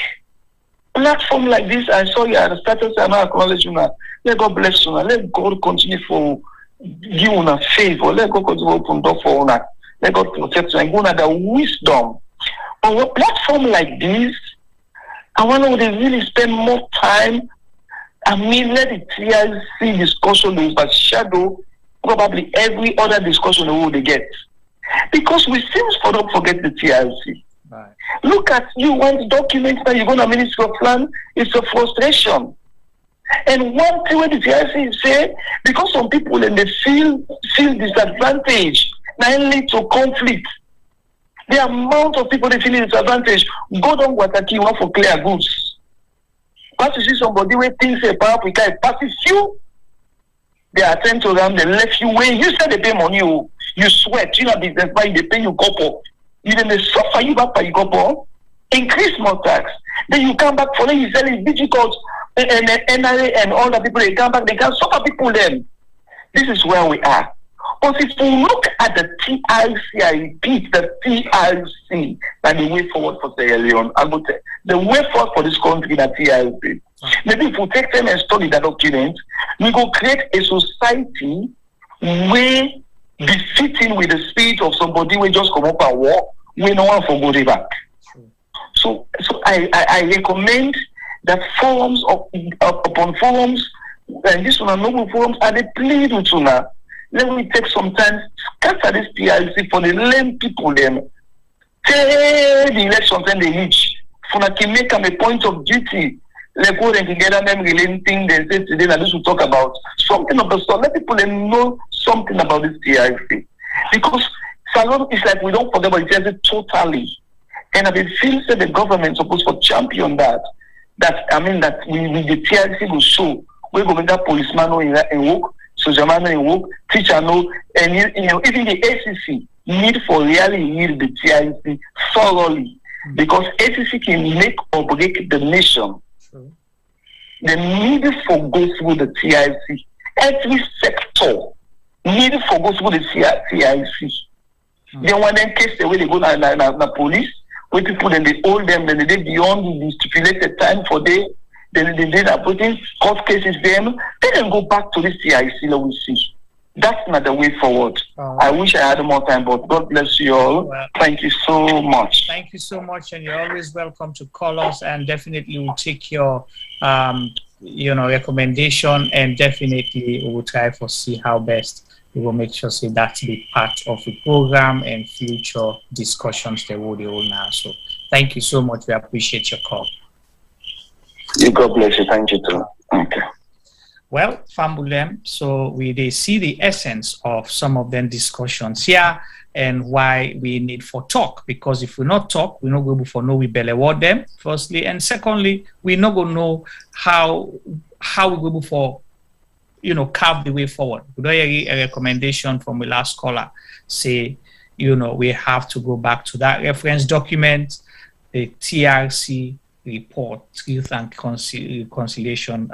platform like this, I saw you at the status and I acknowledge you now. Let God bless you now. Let God continue for give you a favor. Let God continue to open door for you. Let God protect you and go the wisdom. On a platform like this, I want to really spend more time. I mean, let the TIC discussion overshadow probably every other discussion the world they get. Because we seem to not forget the TIC. Right. Look at you, one document that you go to Ministry of Land, it's a frustration. And one thing what the TIC say, because some people and they feel disadvantaged, not lead to conflict. The amount of people they feel disadvantaged, go down Wataki one for clear goods. Once you see somebody where things say powerful, it passes you. They attend to them, they left you where you said they pay money, you sweat, you know, business by they pay you couple. You then they suffer you back by you couple, increase more tax. Then you come back for them, you sell it difficult, and NRA and all the people they come back, they can suffer people then. This is where we are. But if we look at the TRC, I repeat, the TRC, and the way forward for Sierra Leone, I would say, the way forward for this country, the TRC. Maybe if we take them and study that document, we go create a society where befitting with the spirit of somebody we just come up and walk, we no one for go back. So I recommend that forums upon forums, and this one are noble forums, are they plead with you now. Let me take some time, scatter this PIC for the lame people them. Till the election time they reach. For I can make them a point of duty. Like go and together them relating they say today that this will talk about something of the sort. Let people know something about this PIC. Because Salon is like we don't forget about it totally. And I feel that the government supposed to champion that. That we the TIC will show we're going to policeman in work. So Jamana in work, teacher know, and even the ACC need for really need the TIC thoroughly because ACC can make or break the nation. The need for go through the TIC. Every sector need for go through the TIC. Then when they case the way they go na police, where people then they hold them, then they beyond the stipulated time for day. Then they did putting court cases them. They then go back to this TIC that we see. That's not the way forward. I wish I had more time, but God bless you all. Well, thank you so much. Thank you so much, and you're always welcome to call us, and definitely we'll take your recommendation, and definitely we will try to see how best we will make sure that be part of the program and future discussions they will now. So thank you so much. We appreciate your call. You God bless you. Thank you too. Okay. Well, Fambulem, so they see the essence of some of them discussions here and why we need for talk. Because if we not talk, we're not going to know we belly word them, firstly. And secondly, we're not going to know how we go for, carve the way forward. We don't hear a recommendation from the last caller say, we have to go back to that reference document, the TRC report, Truth and Reconciliation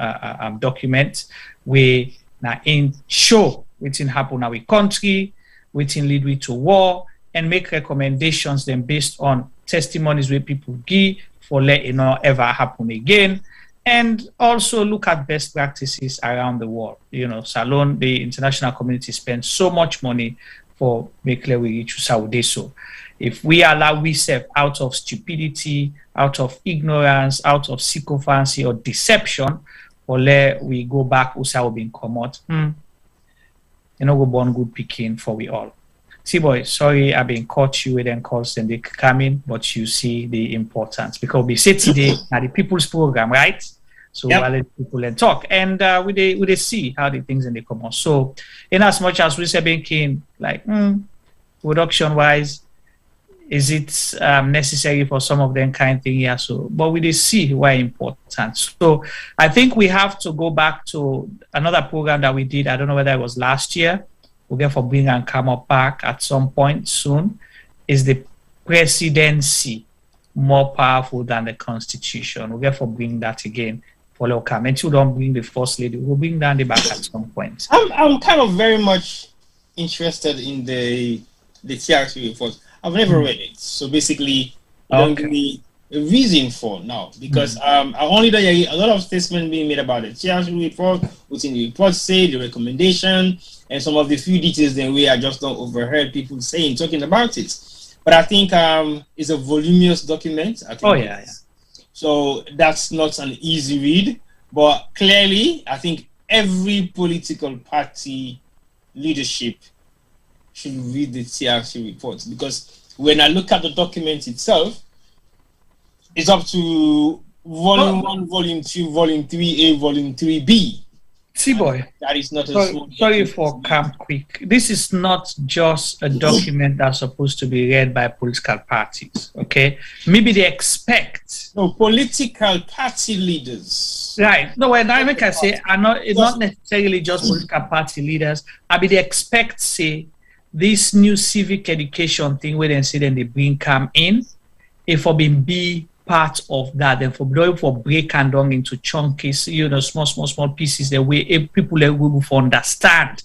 document, where now show what's happen in our country, what's lead we to war, and make recommendations then based on testimonies where people give for let it not ever happen again, and also look at best practices around the world. Salon, the international community spends so much money for making we reach Saudi. So if we allow ourselves out of stupidity, out of ignorance, out of sycophancy or deception, or let we go back, Usa being come out, go born good picking for we all. See, boy, sorry I've been caught you with them calls and they come in, but you see the importance because we say today at the people's program, right? So we'll let people and talk, and we see how the things and they come on. So in as much as we say being like production wise, is it necessary for some of them kind of thing? Yeah, so but we see why important. So I think we have to go back to another program that we did. I don't know whether it was last year. We'll get for bring and come up back at some point soon. Is the presidency more powerful than the constitution? We'll get for bring that again. For local, and you don't bring the first lady, we'll bring down the back at some point. I'm kind of very much interested in the TRC report. I've never read it, so basically, don't give me a reason for now because I only know a lot of statements being made about the TRC report, what's in the report say, the recommendation, and some of the few details then we are just not overheard people talking about it. But I think it's a voluminous document. I think so that's not an easy read, but clearly I think every political party leadership should read the TRC report because when I look at the document itself, it's up to volume 1, volume 2, volume 3A, volume 3B. T-Boy, that is not sorry for come quick. This is not just a document that's supposed to be read by political parties, okay? Maybe they expect... No, political party leaders. Right. No, when I make I say, it's not necessarily just political party leaders. I mean, they expect, say, this new civic education thing where they say then they bring come in, if for being be part of that, then for break and down into chunks, you know, small pieces, the way people will understand.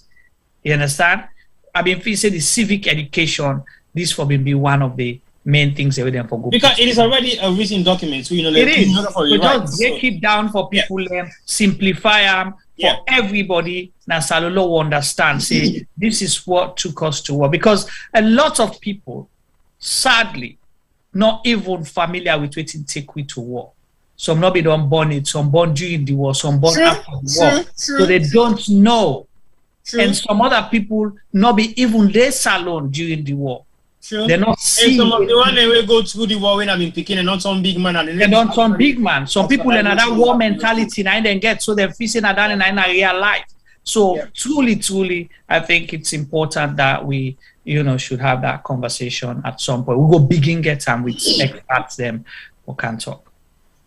You understand? I mean, if you say the civic education, this for be one of the main things that we then for go. Because it is already a written document, so you know, it is. So just break it down for people, simplify them for everybody. Now, Salolo will understand. Say this is what took us to war, because a lot of people, sadly, not even familiar with what it take we to war. Some not be done born it, some born during the war, some born after the war. So they don't know. And some other people not be even their salon during the war. They're not seeing. Some of the one they will go through the war when I've been picking and not some big man. And they're not some big man. Some people in that war mentality and then get so they're facing that in real life. So truly, I think it's important that we, you know, should have that conversation at some point. We'll go begin get time with experts them who can talk.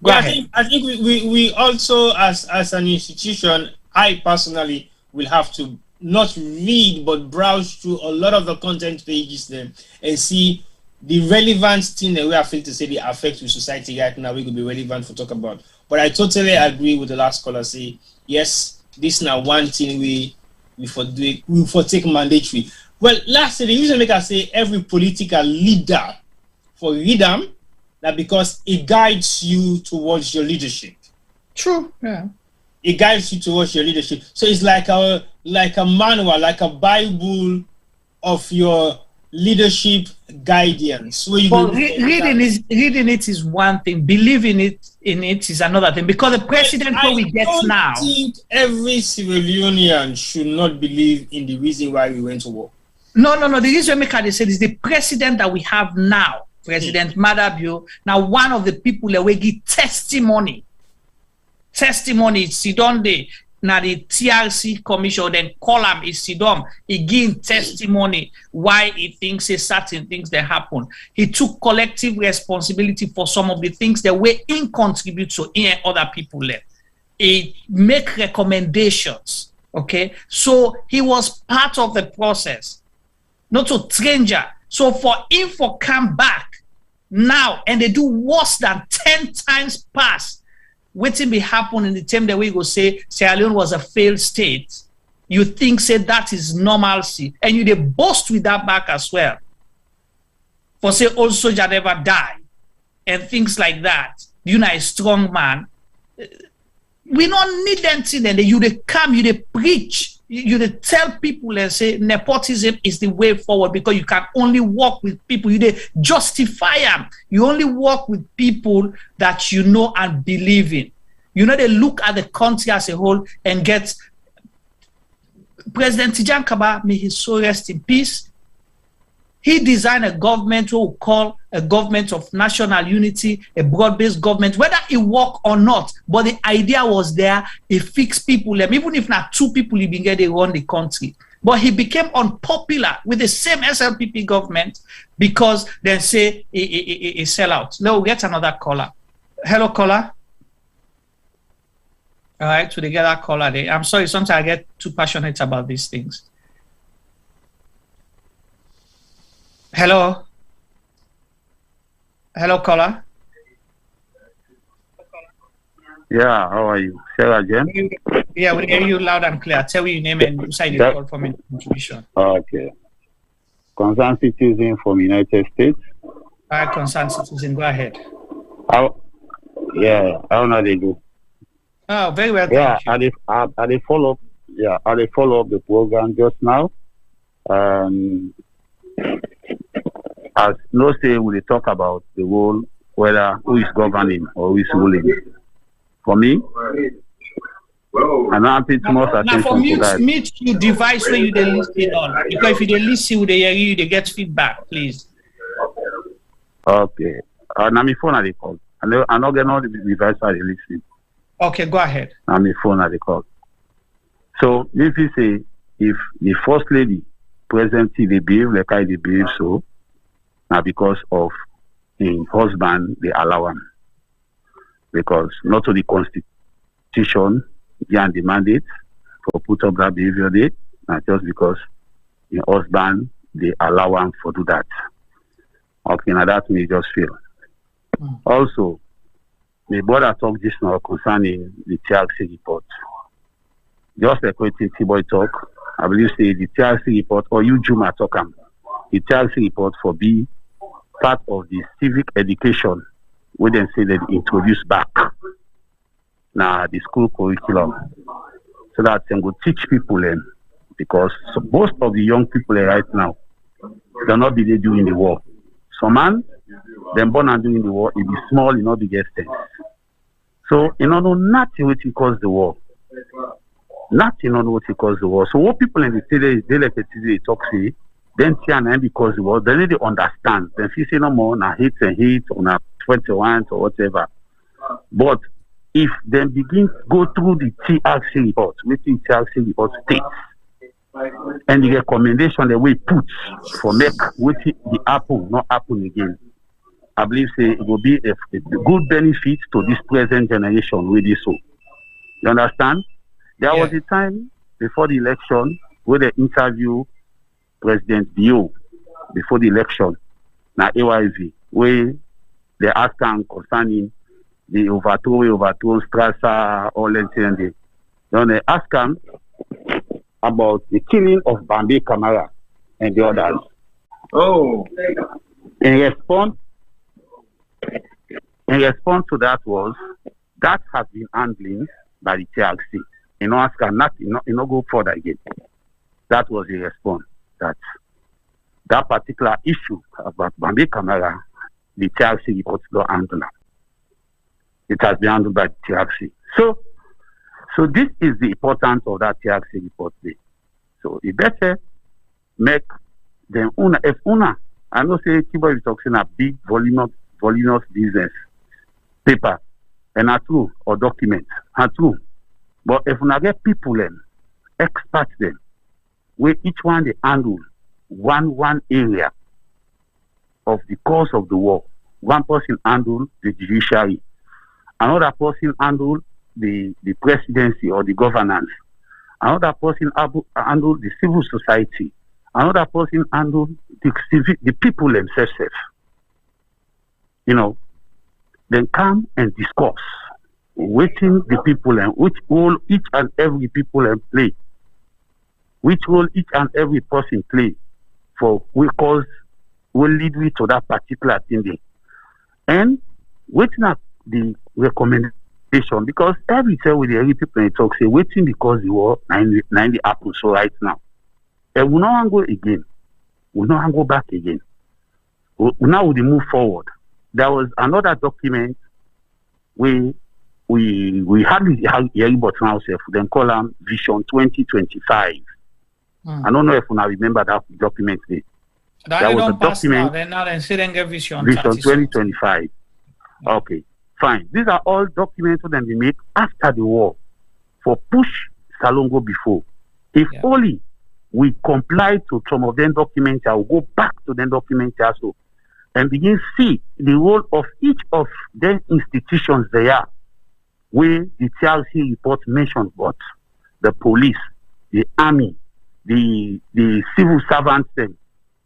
Go ahead. I think we also as an institution, I personally will have to not read but browse through a lot of the content pages then and see the relevant thing that we have to say the affect with society right now. We could be relevant for talk about. But I totally agree with the last caller. Say yes, this now one thing we take mandatory. Well, lastly, the reason make I say every political leader for freedom that because it guides you towards your leadership. True. Yeah. It guides you towards your leadership. So it's like a manual, like a Bible of your leadership guidance. Well, reading it is one thing. Believing in it is another thing. Because the president we get now. I think every Sierra Leonean should not believe in the reason why we went to war. No. The reason I said is the president that we have now, President Maada Bio, now one of the people that will give testimony. Sidon Day. Now the TRC commission then call him is Sidon. He give testimony why he thinks a certain things that happen. He took collective responsibility for some of the things that were in contribute to in other people left. He make recommendations. Okay, so he was part of the process, not a stranger. So for him to come back now and they do worse than 10 times past. Waiting be happen in the time that we go say Sierra Leone was a failed state, you think say that is normalcy, and you they boast with that back as well. For say old soldier never die, and things like that. You know, a strong man. We don't need anything. Then you they come, you they preach, you they tell people and say nepotism is the way forward because you can only work with people. You they justify them. You only work with people that you know and believe in. You know, they look at the country as a whole and get President Tijan Kaba, may his soul rest in peace. He designed a government who we call a government of national unity, a broad-based government, whether it work or not. But the idea was there, he fixed people, even if not two people, he began to run the country. But he became unpopular with the same SLPP government because they say he sell out. Now we'll get another caller. Hello, caller. All right, so they get that caller there. I'm sorry, sometimes I get too passionate about these things. Hello. Hello, caller. Yeah, how are you? Sarah Jen? Yeah, we hear you loud and clear. Tell me your name and inside the call from your contribution. Okay. Concerned citizen from United States. All right, concerned citizen, go ahead. How now they do? Oh, very well. Yeah, I follow up. Yeah, I follow up the program just now. As no say we talk about the role, whether who is governing or who is ruling. For me, and I pay too much attention for to that. Mute your device where you they listen on. Because if you they listen, they hear you, they get feedback, please. Okay. Now my phone at the call. I not get all the device at the listen. Okay, go ahead. Now my phone at the call. So if you say, if the first lady, presently, they behave like I they behave so, now because of in husband, they allow him. Because not to the constitution, and the mandate for put up that behavior there, not just because in husband, they allow him for do that. Okay, now that may just feel. Also, the brother talk this now concerning the TRC report. Just like what T-Boy talk, I believe say the TRC report, or you Juma talk, the TRC report for be part of the civic education, we then say that introduce back now the school curriculum, so that they will teach people them, because most of the young people right now, they're not be doing the war. So man, them born and doing the war, it be small, not the extent. So you know nothing what cause the war. Nothing on what cause the war. So what people in the city they like they talk say, then see and because the war, they need to understand. Then if you say no more, na hate and hate on a 21 or whatever. But if they begin go through the TRC report, which the TRC report states, and the recommendation that we put for make what the apple not happen again, I believe say it will be a good benefit to this present generation with this. So you understand? There was a time before the election where they interview President Bio before the election, now AYV, where they asked him concerning the overthrow, Strasser, all that thing. Then they asked him about the killing of Bambi Kamara and the others. Oh. In response to that was, that has been handling by the TRC. You know, ask her not, you know, go further again. That was the response. That particular issue about Bambi Kamara, the TRC report don't handle it. It has been handled by the TRC. So this is the importance of that TRC report. So it better make them I know say Tibo is talking a big voluminous business paper and a true or document. A true. But if we get people then, experts then, where each one they handle one area of the cause of the war. One person handle the judiciary, another person handle the presidency or the governance, another person handle the civil society, another person handle the people themselves. You know, then come and discuss waiting the people and which role each and every people play, which role each and every person play for because will lead me to that particular thing. And waiting at the recommendation, because every time with the people talk say waiting because the war 90 happens so right now. And we not go again. We not go back again. Now we move forward. There was another document where we hardly hear but now say then call them Vision 2025. I don't know if you remember that document. There was a document. Vision 2025. Okay, fine. These are all documents that we made after the war for push Salongo before. If only we comply to some of them documents, I will go back to them documents also and begin see the role of each of them institutions there, where the TRC report mentioned what the police, the army, the civil servants,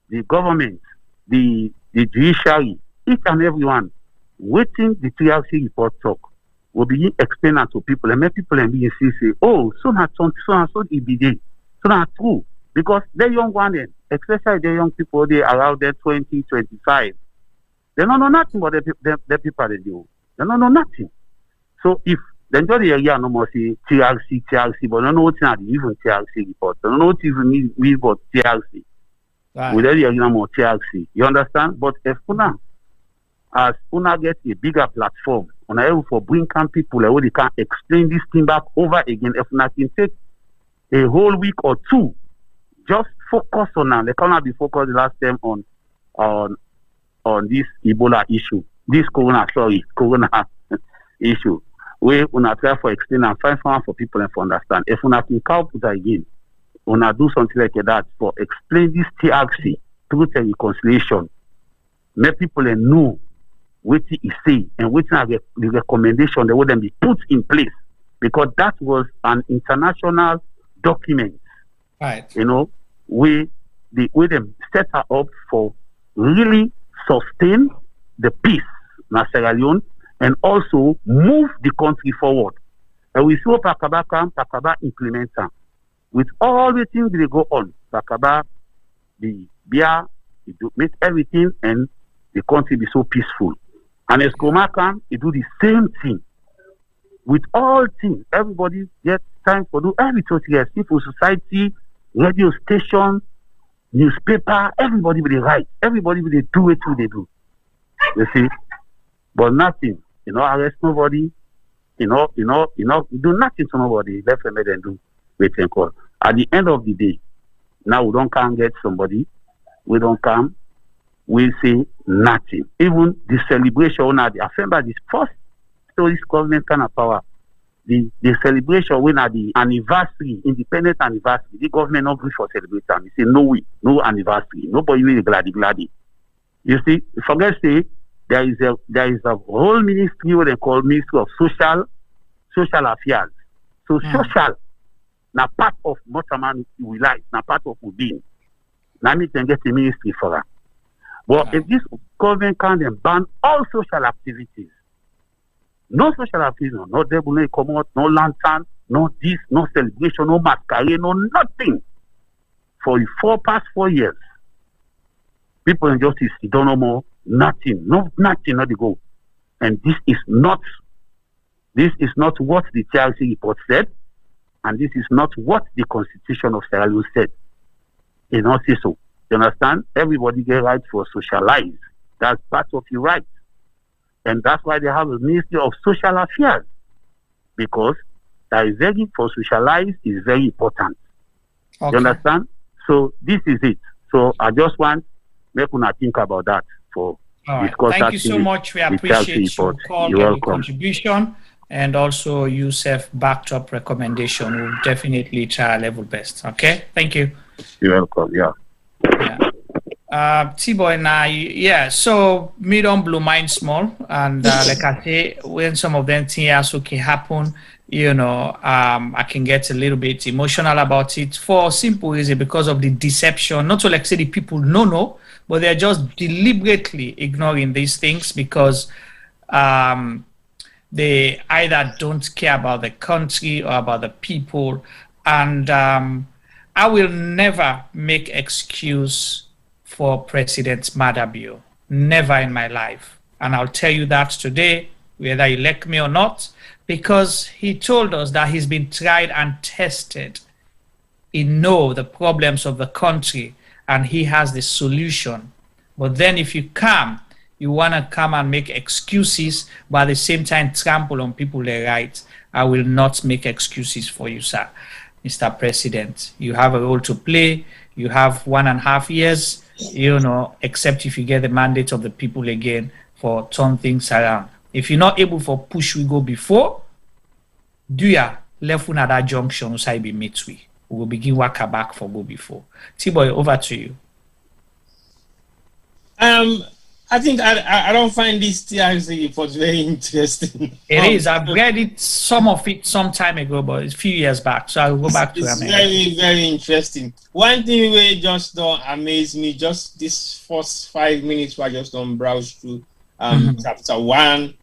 the government, the judiciary, each and every one, waiting the TRC report talk, will begin explaining to people and make people and begin say, oh, so and so it be there. So not true. Because the young one then, especially the young people, they around their 20, 25. They don't know nothing about the people they do. They don't know nothing. So if they don't hear no more say TRC, but they don't know what's not even TRC report. They don't know what even mean about TRC. Right. We don't hear no more TRC. You understand? But if as Una get a bigger platform, Una able for bring people where they can explain this thing back over again. If Una can take a whole week or two, just focus on that. They cannot be focused the last time on this Ebola issue, this corona issue. we una try for explain and find someone for people and for understand. If una can count it again, una do something like that for explain this TRC, truth and reconciliation. Make people know what he say and what are the recommendation that would then be put in place, because that was an international document. Right. You know, we them set her up for really sustain the peace in Sierra Leone and also move the country forward. And we saw Pakaba implement them. With all the things that go on, Pakaba, the beer, it do make everything and the country be so peaceful. And as Komaka, it do the same thing. With all things, everybody gets time for do everything. Civil society, radio station, newspaper, everybody will write. Everybody will do what they do. You see? But nothing. You know, arrest nobody. You know, do nothing to nobody. Let them do wait and call. At the end of the day, now we don't come get somebody. We don't come. We say nothing. Even the celebration now, I remember this first story government kind of power. The celebration when at the anniversary, independent anniversary, the government not agree for celebration. They say no way, no anniversary. Nobody will glady. You see, forget say there is a whole ministry what they call Ministry of Social Affairs. So social now part of what a man we like, now part of who being. Now me can get a ministry for that. But if this government can then ban all social activities, no social activities, no devil, no come out, no lantern, no this, no celebration, no masquerade, no nothing. For the past 4 years, people in justice don't know more, nothing, not to go. And this is not what the TRC report said, and this is not what the Constitution of Sierra Leone said. You know, say so. You understand? Everybody get right for socialize. That's part of your right. And that's why they have a Ministry of Social Affairs. Because that is very, for socialize is very important. Okay. You understand? So this is it. So I just want make una think about that for discuss. Thank you so much. We appreciate your call and your contribution, and also Yusuf backed up recommendation. We'll definitely try our level best. Okay? Thank you. You're welcome. Yeah. T-Boy now, so me don't blow mind small, and like I say, when some of them things okay happen, you know, I can get a little bit emotional about it for simple reason, because of the deception. Not to like say the people no, but they're just deliberately ignoring these things because they either don't care about the country or about the people, and I will never make excuse for President Maada Bio. Never in my life. And I'll tell you that today, whether you elect me or not, because he told us that he's been tried and tested. He knows the problems of the country and he has the solution. But then if you want to come and make excuses, but at the same time trample on people's rights, I will not make excuses for you, sir. Mr. President, you have a role to play. You have 1.5 years, you know, except if you get the mandate of the people again for turn things around. If you're not able for push we go before, do ya left one at that junction so be met we will begin work back for go before. T-Boy, over to you. I think I don't find this TRC report very interesting. It is. I've read it, some of it some time ago, but it's a few years back. So I'll go back to it. It's very, very interesting. One thing we just don't amaze me, just this first 5 minutes where I just don't browse through chapter 1,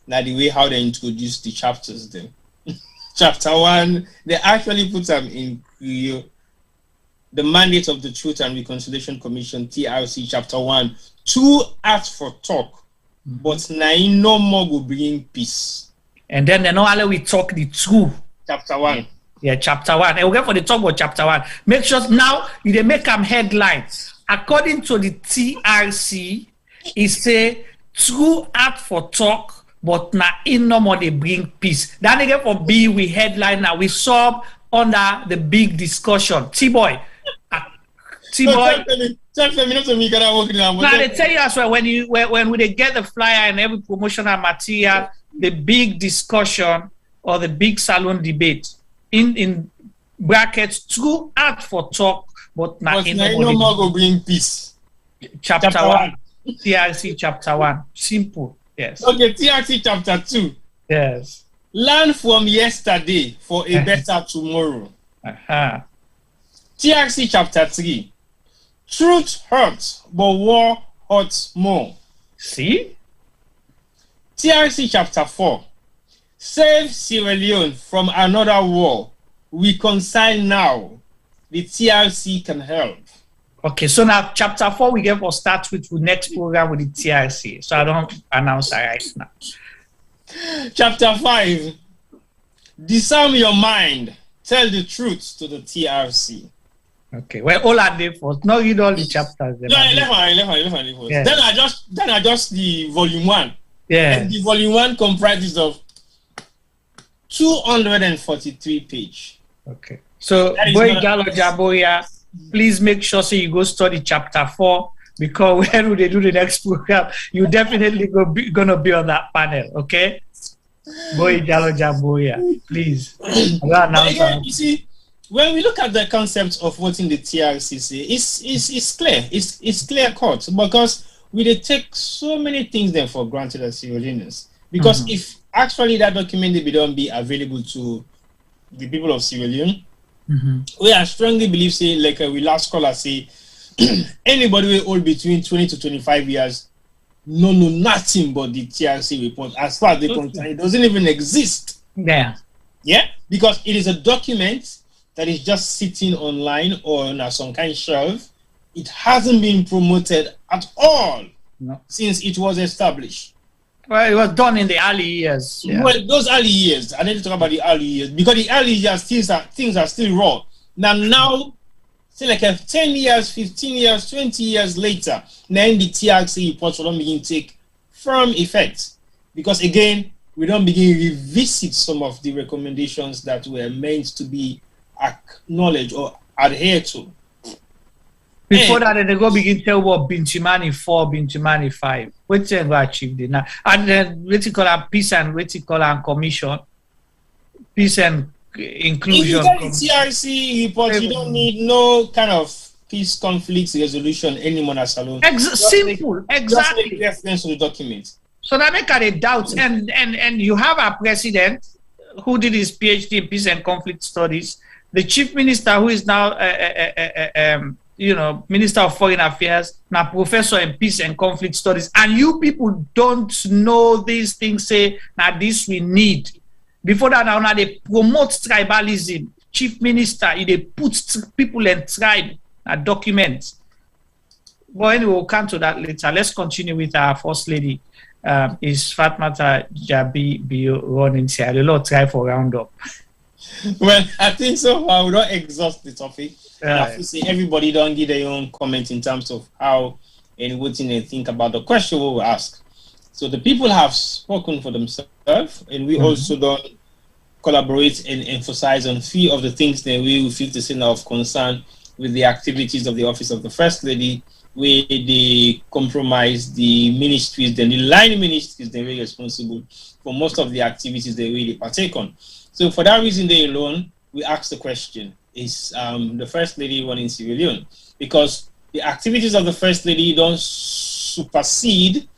now the way how they introduce the chapters then. Chapter 1, they actually put them in the mandate of the Truth and Reconciliation Commission, TRC, chapter 1. 2 ask for talk, but now no more will bring peace. And then they know how we talk the truth. Chapter 1. Yeah, chapter 1. And we'll get for the talk about chapter 1. Make sure now you make them headlines. According to the TRC, it say 2 ask for talk, but now in no more they bring peace. Then again for B, we headline now. We saw under the big discussion. T-Boy. T-Boy. Now they tell you as well when we get the flyer and every promotional material, the big discussion or the big salon debate in brackets true art for talk, but not in no more go bring peace. Chapter 1. TRC chapter 1. Simple. Yes. Okay, TRC chapter 2. Yes. Learn from yesterday for a better tomorrow. TRC chapter 3. Truth hurts, but war hurts more. See? TRC chapter 4. Save Sierra Leone from another war. Reconcile now. The TRC can help. Okay, so now chapter 4 we get for start with the next program with the TRC. So I don't announce that right now. Chapter 5. Disarm your mind. Tell the truth to the TRC. Okay, well, all are there for not read all the chapters. Yeah. Then I just the volume 1. Yeah. And the volume 1 comprises of 243 pages. Okay. So Boy Gallo Jaboya, please make sure so you go study chapter 4, because when they do the next program, you definitely gonna be on that panel, okay? Boy Gallo Jaboya, please. Again, you see, when we look at the concept of what in the TRC say, it's clear. It's clear cut, because we take so many things then for granted as Sierra Leoneans. Because if actually that document they don't be available to the people of Sierra Leone, we are strongly believe, say, like we last caller say, anybody will old between 20 to 25 years no nothing but the TRC report. As far as they concern, it doesn't even exist. Yeah. Yeah, because it is a document that is just sitting online or on some kind of shelf. It hasn't been promoted at all since it was established. Well, it was done in the early years. Yeah. Well, those early years, I need to talk about the early years, because the early years things are still raw. Now, say like 10 years, 15 years, 20 years later, then the TRC reports will not begin to take firm effect, because again, we don't begin to revisit some of the recommendations that were meant to be acknowledged or adhered to. Before that, they go begin to tell what Bintimani 4, Bintimani 5. What they go achieve now? And then what you call a peace and what you call a commission, peace and inclusion. If you get the TRC report, you don't need no kind of peace conflicts resolution anymore as alone. Simple, exactly. Just make reference to the document. So that make a doubt, and you have a president who did his PhD in peace and conflict studies, the chief minister who is now Minister of Foreign Affairs, now professor in peace and conflict studies, and you people don't know these things, say, now this we need. Before that, now they promote tribalism. Chief minister, they put people in tribe, documents. But anyway, we'll come to that later. Let's continue with our first lady. Is Fatima Jabbie Bio running Sierra Leone? Try for roundup. Well, I think so far we don't exhaust the topic. I have to say everybody don't give their own comment in terms of how and what they think about the question we will ask. So the people have spoken for themselves, and we also don't collaborate and emphasize on few of the things that we feel to say now of concern with the activities of the Office of the First Lady, where they compromise the ministries, the line ministries, they're really responsible for most of the activities they really partake on. So for that reason, they alone, we ask the question, is the First Lady running Sierra Leone? Because the activities of the First Lady don't supersede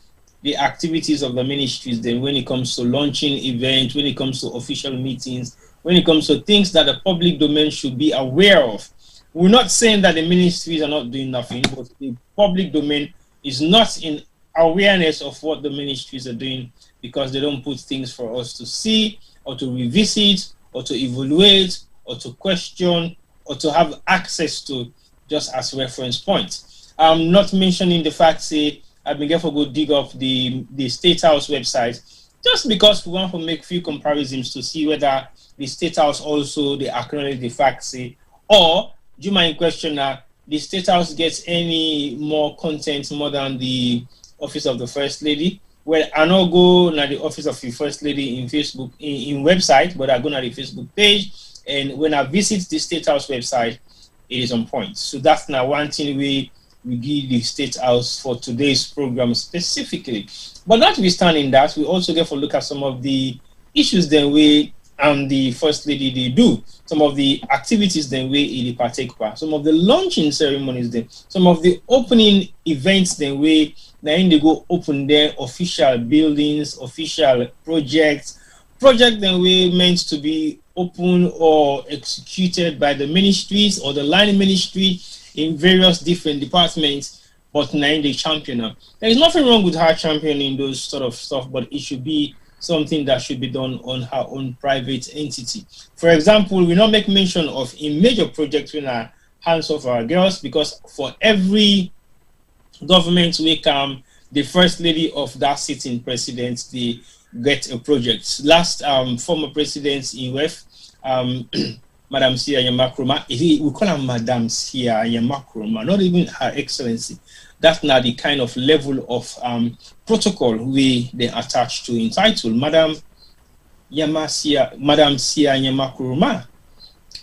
the activities of the ministries. Then when it comes to launching events, when it comes to official meetings, when it comes to things that the public domain should be aware of. We're not saying that the ministries are not doing nothing, but the public domain is not in awareness of what the ministries are doing, because they don't put things for us to see or to revisit or to evaluate or to question or to have access to, just as reference points. I'm not mentioning the fact, say, I've been careful to go dig up the State House website, just because we want to make few comparisons to see whether the State House also they acknowledge the fact, say, or do you mind question that the State House gets any more content more than the Office of the First Lady? Well, I not go to the Office of the First Lady in Facebook, in website, but I go to the Facebook page, and when I visit the State House website, it is on point. So that's now one thing we we give the State House for today's program specifically. But notwithstanding that, we also get to look at some of the issues that we and the First Lady they do, some of the activities that we partake in, some of the launching ceremonies, then some of the opening events that we they go open their official buildings, official projects that we meant to be open or executed by the ministries or the line ministry in various different departments, but now they champion them. There is nothing wrong with her championing those sort of stuff, but it should be something that should be done on her own private entity. For example, we not make mention of a major project in our hands of our girls, because for every government we come, the First Lady of that sitting president, they get a project. Last former president in WEF, Madam Sierra Yamakroma, we call her Madam Sierra Yamakroma, not even Her Excellency. That's not the kind of level of protocol they attach to entitled Madam Sierra Yamakroma.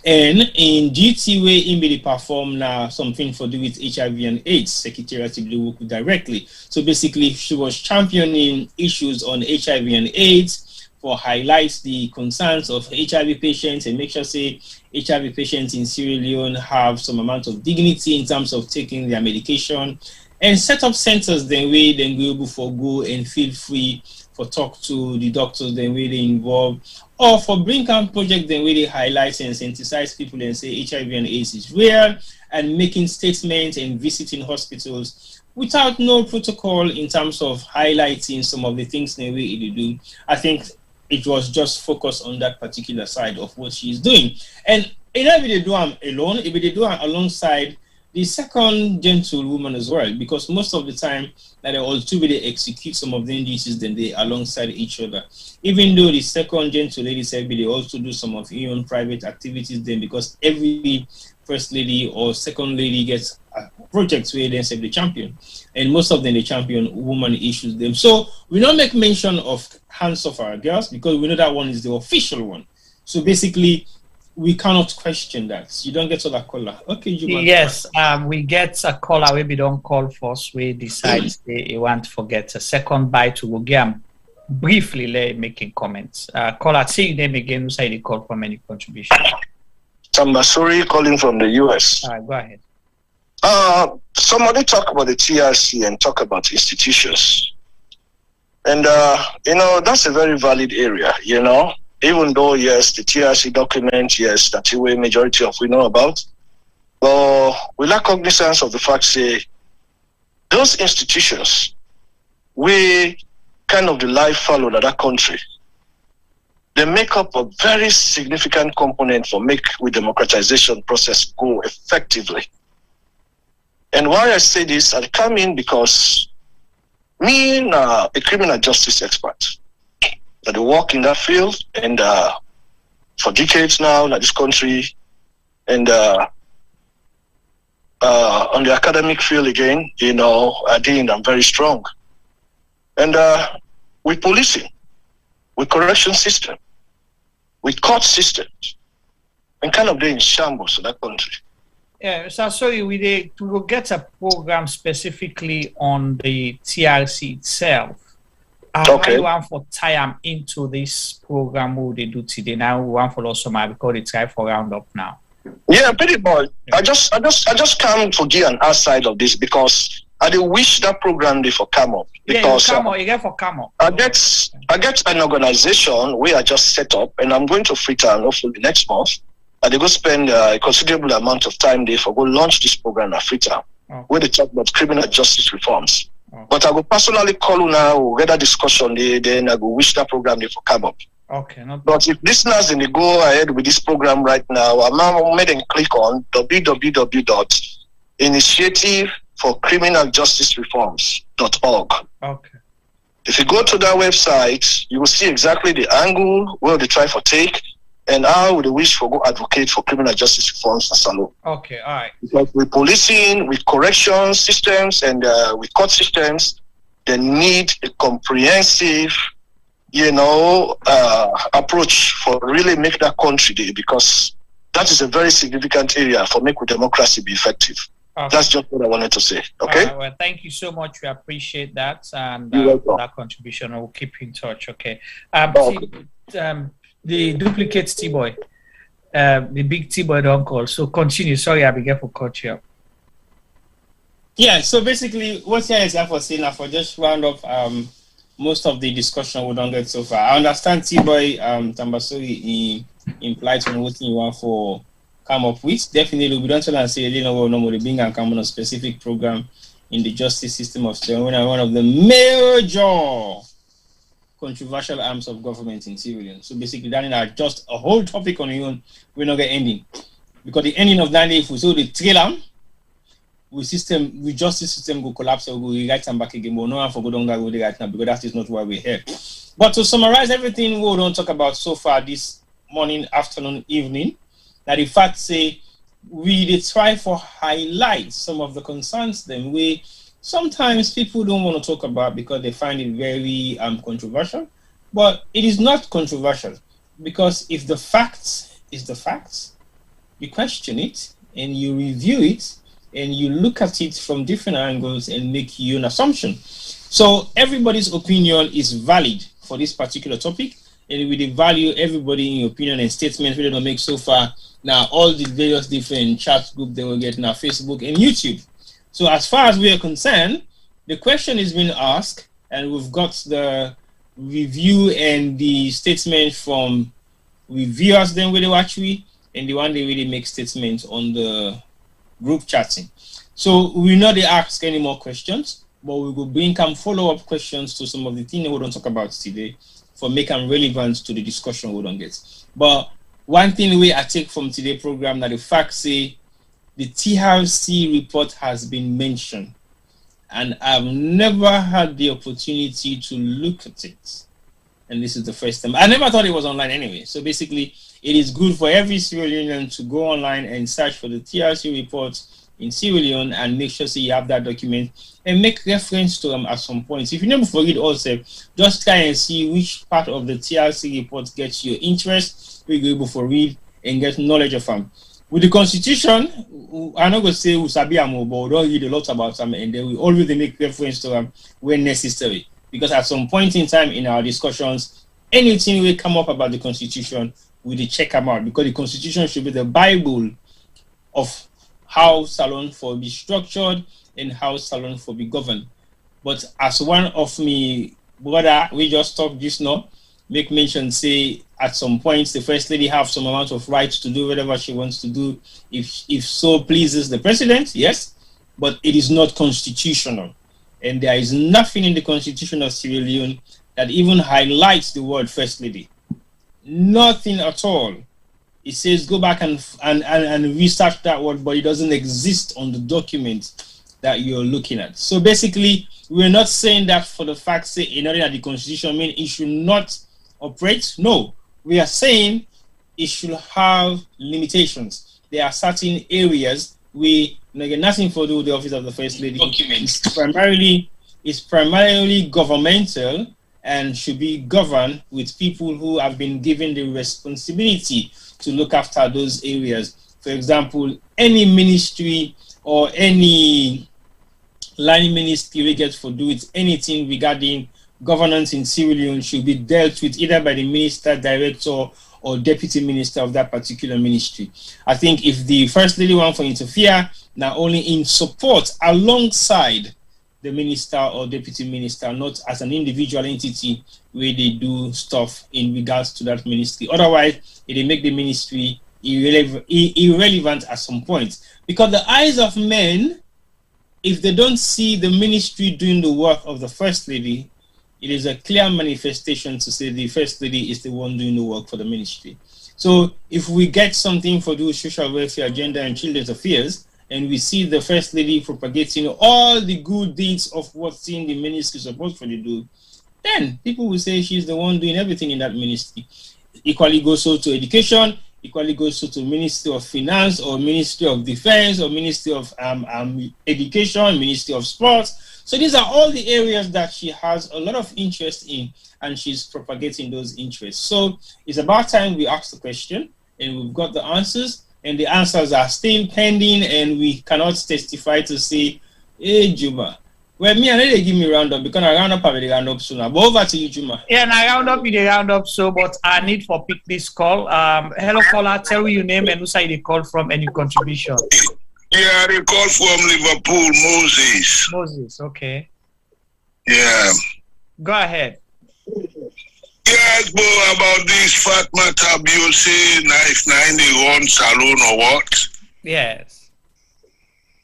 And in duty way, in the perform now something for do with HIV and AIDS, Secretariat work directly. So basically, she was championing issues on HIV and AIDS for highlights the concerns of HIV patients and make sure say HIV patients in Sierra Leone have some amount of dignity in terms of taking their medication, and set up centers then way then go able for go and feel free for talk to the doctors then way they involve, or for bring camp project then way they highlight and sensitize people and say HIV and AIDS is real, and making statements and visiting hospitals without no protocol in terms of highlighting some of the things the way they do. I think it was just focused on that particular side of what she's doing. And if they do them alone, if they do them alongside the second gentlewoman as well, because most of the time that they all two they execute some of their duties, then they alongside each other. Even though the second gentle lady said they also do some of their own private activities, then because every first lady or second lady gets projects where they say the champion, and most of them the champion woman issues them. So we don't make mention of hands of our girls because we know that one is the official one. So basically, we cannot question that. You don't get to that caller. Okay, yes, we get a caller where we don't call first. We decide they want to forget a second bite to go get briefly making comments. Caller, say your name again. Say the call for any contribution. Tambasuri calling from the US. All right, go ahead. Somebody talk about the TRC and talk about institutions. And, that's a very valid area, even though, yes, the TRC document, yes, that the majority of we know about, but we lack cognizance of the fact, say, those institutions, we kind of the life followed of that country. They make up a very significant component for make the democratization process go effectively. And why I say this, I come in because me, a criminal justice expert, that I work in that field, and for decades now in this country, and on the academic field again, I'm very strong. And with policing, with correction system, with court systems, and kind of doing shambles in that country. Yeah, so sorry, we will get a program specifically on the TRC itself. Okay. We want for time into this program who they do today. Now we want for also because it's time for round up now. Yeah, pretty much. Yeah. I just come for give an outside of this because I do wish that program they for come up. Because you get for come up. I get an organization where I just set up, and I'm going to Freetown hopefully next month. And they go spend a considerable amount of time there for go launch this program at Freetown, where they talk about criminal justice reforms. But I will personally call you now, we'll get a discussion there, then I will wish that program there for come up. Okay. But if listeners they go ahead with this program right now, I'm now made them click on www.initiativeforcriminaljusticereforms.org. Okay. If you go to that website, you will see exactly the angle where they try for take, and how would they wish for go advocate for criminal justice reforms in Salo. Okay, all right. Because with policing, with correction systems, and with court systems, they need a comprehensive, approach for really make that country there, because that is a very significant area for make democracy be effective. That's just what I wanted to say. Okay. Well, thank you so much. We appreciate that and that contribution. I will keep in touch. Okay. The duplicate T-boy, the big T-boy don't call. So continue. Sorry, Abigail, for cut you up. Yeah. So basically, what here is for saying now for just round up most of the discussion we don't get so far. I understand T-boy Tambasori he implied on what you want for come up with. Definitely, we don't tell and say you know no being and come on a specific program in the justice system of Sierra Leone, one of the major controversial arms of government in Sierra Leone. So basically, that is just a whole topic on your own. We're not getting ending because the ending of that day, if we saw the trailer, we justice system go collapse or go right and back again. But no one for go down that road right now because that is not why we're here. But to summarize everything we don't talk about so far this morning, afternoon, evening, that the fact say we try for highlight some of the concerns them we sometimes people don't want to talk about because they find it very controversial. But it is not controversial because if the facts is the facts, you question it and you review it and you look at it from different angles and make your own assumption. So everybody's opinion is valid for this particular topic, and we value everybody in your opinion and statements we don't make so far. Now, all the various different chat groups they will get now, Facebook and YouTube. So as far as we are concerned, the question is being asked, and we've got the review and the statement from reviewers then with the watch we, and the one they really make statements on the group chatting. So we know they ask any more questions, but we will bring some follow-up questions to some of the things we don't talk about today for make them relevant to the discussion we don't get. But one thing I take from today's program that the fact say the TRC report has been mentioned, and I've never had the opportunity to look at it. And this is the first time. I never thought it was online anyway. So basically, it is good for every Sierra Leonean to go online and search for the TRC report in Sierra Leone and make sure you have that document and make reference to them at some point. If you never forget also, just try and see which part of the TRC report gets your interest, we go able to read and get knowledge of them. With the Constitution, I'm not going to say we sabi but we don't read a lot about them, and then we always make reference to them when necessary. Because at some point in time in our discussions, anything will come up about the Constitution, we check them out, because the Constitution should be the Bible of how Salon for be structured and how Salon for be governed. But as one of me brother, we just talked this now, make mention say at some points the First Lady have some amount of rights to do whatever she wants to do if so pleases the President, yes, but it is not constitutional. And there is nothing in the Constitution of Sierra Leone that even highlights the word First Lady. Nothing at all. It says go back and research that word, but it doesn't exist on the document that you're looking at. So basically, we're not saying that for the fact say in order that the Constitution means it should not operate. No, we are saying it should have limitations. There are certain areas where get nothing to do with the office of the First Lady. It's primarily governmental and should be governed with people who have been given the responsibility to look after those areas. For example, any ministry or any line ministry we get for do with anything regarding governance in Sierra Leone should be dealt with either by the minister, director, or deputy minister of that particular ministry. I think if the First Lady want to interfere, not only in support alongside the minister or deputy minister, not as an individual entity where they do stuff in regards to that ministry. Otherwise, it will make the ministry irrelevant at some point. Because the eyes of men, if they don't see the ministry doing the work of the First Lady, it is a clear manifestation to say the First Lady is the one doing the work for the ministry. So if we get something for the social welfare agenda and children's affairs, and we see the First Lady propagating all the good deeds of what's in the ministry supposed to do, then people will say she's the one doing everything in that ministry. Equally goes so to education, equally goes so to Ministry of Finance or Ministry of Defense or Ministry of Education, Ministry of Sports. So these are all the areas that she has a lot of interest in, and she's propagating those interests. So it's about time we ask the question, and we've got the answers. and the answers are still pending, and we cannot testify to say, hey, Juma. Well, me, I know they give me round up because I round up, I will round up sooner. But over to you, Juma. Yeah, and I round up, you round up, so, but I need for pick this call. Hello, caller, tell me your name and who side they call from and your contribution. Yeah, they call from Liverpool, Moses. Moses, okay. Yeah. Go ahead. Yes, but about this Fatima Bio say if they run salon or what? Yes.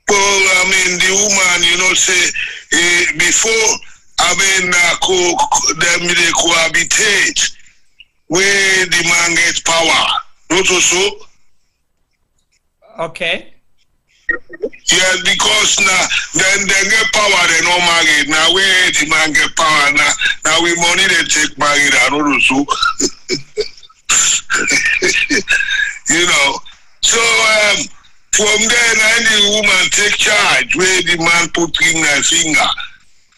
Well, I mean, the woman, say before, them they cohabitate where the man gets power. Not also. Okay. Yes, because now then they get power, they no married. Now where the man get power now we money they take married and also. So from there now the woman take charge where the man put in their finger.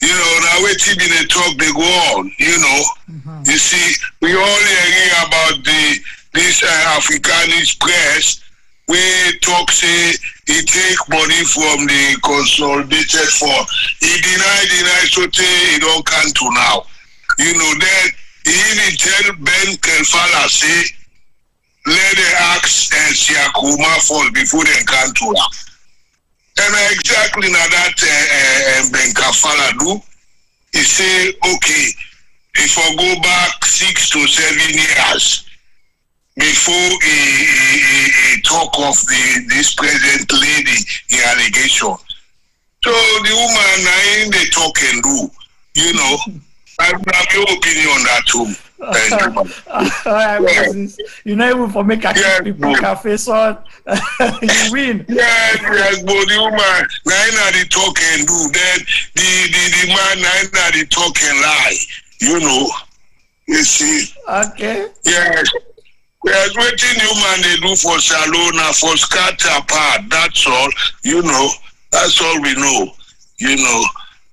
Now wait till they talk they go on, You see, we all hearing about this Africanist press. We talk say he take money from the consolidated fund. He deny so he don't come to now. Then he even tell Ben Kelfala say let the ask Sierra Leone fall before they come to now. And exactly now that Ben Kelfala do, he say okay, if I go back 6 to 7 years. Before he talk of this present lady in allegation. So the woman they talk and do, I have your opinion on that too. Moses. Even for make people cafe on you win. Yes, but the woman now they talk and do. Then the man now they talk and lie. You see. Okay. Yes. There's waiting human they do for Salona, for scatter part. That's all. That's all we know.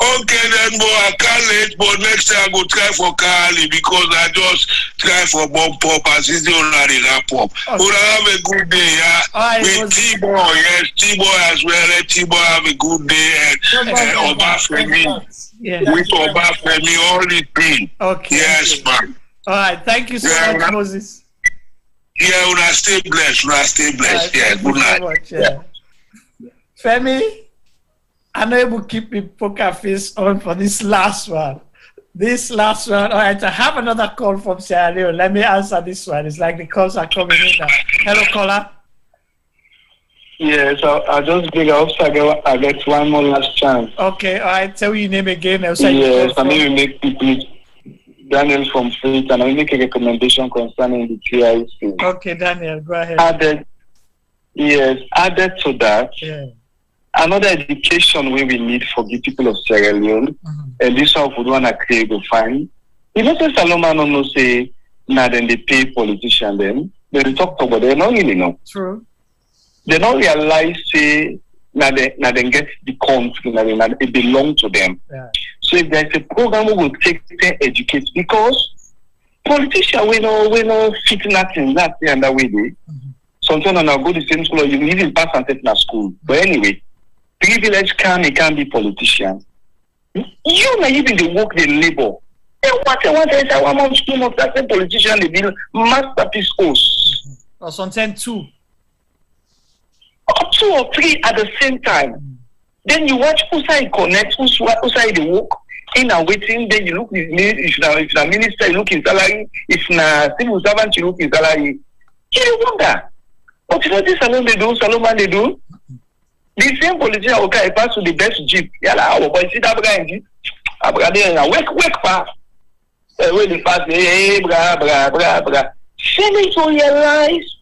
Okay then, boy, I can't let, but next time I go try for Kali because I just try for bomb pop as it's the only rap pop. But I have a good day, yeah. With T-Boy, yes, T-Boy as well. Let T-Boy have a good day and Obafemi. Yeah. With Obafemi, all the thing. Okay. Yes, man. All right, thank you so much, Moses. Yeah, when I stay blessed, Yeah, good night. Much, yeah. Femi, I'm not able to keep my poker face on for this last one. All right, I have another call from Sierra Leone. Let me answer this one. It's like the calls are coming in now. Hello, caller. Yes, I just bring up so I get one more last chance. Okay, all right. Tell your name again. Yes, I mean, we make people. Daniel from Faith, and I make a recommendation concerning the TIC. Okay, Daniel, go ahead. Added to that, another education we need for the people of Sierra Leone, and this one would want to create a fine. Say Salomon no say, now then they pay politicians then, they talk about they don't really know. True. They don't realize say, now they get the country, now it belongs to them. Yeah. So if there's a program we will take to educate, because politicians we know fit nothing that way they. Sometimes when I go to the same school, you even pass and take in school. But anyway, privilege can't be politicians. You may even the work the labor. What one month, 2 months, that's a politician they build masterpiece hosts. Or sometimes 2. Or 2 or 3 at the same time. Then you watch who side connect, who side the work, in and waiting, then you look if the minister you look in salary, if na civil servant you look in salary. You wonder. But this Salomon they do. The same politician okay, pass to the best jeep. Yala, our boy see that guy wake pa. When the pass, bra. Say me to realize,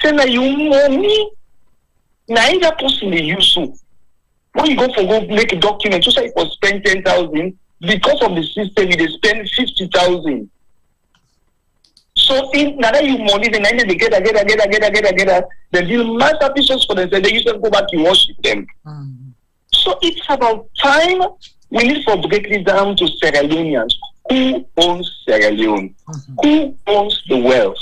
say na you money. Na either person they use so. When you go make a document, you say it was spent 10,000 because of the system. You spend 50,000. So in that you money, then they get. They build masterpieces for themselves. They used to go back to worship them. So it's about time we need to break this down to Sierra Leoneans. Who owns Sierra Leone? Who owns the wealth?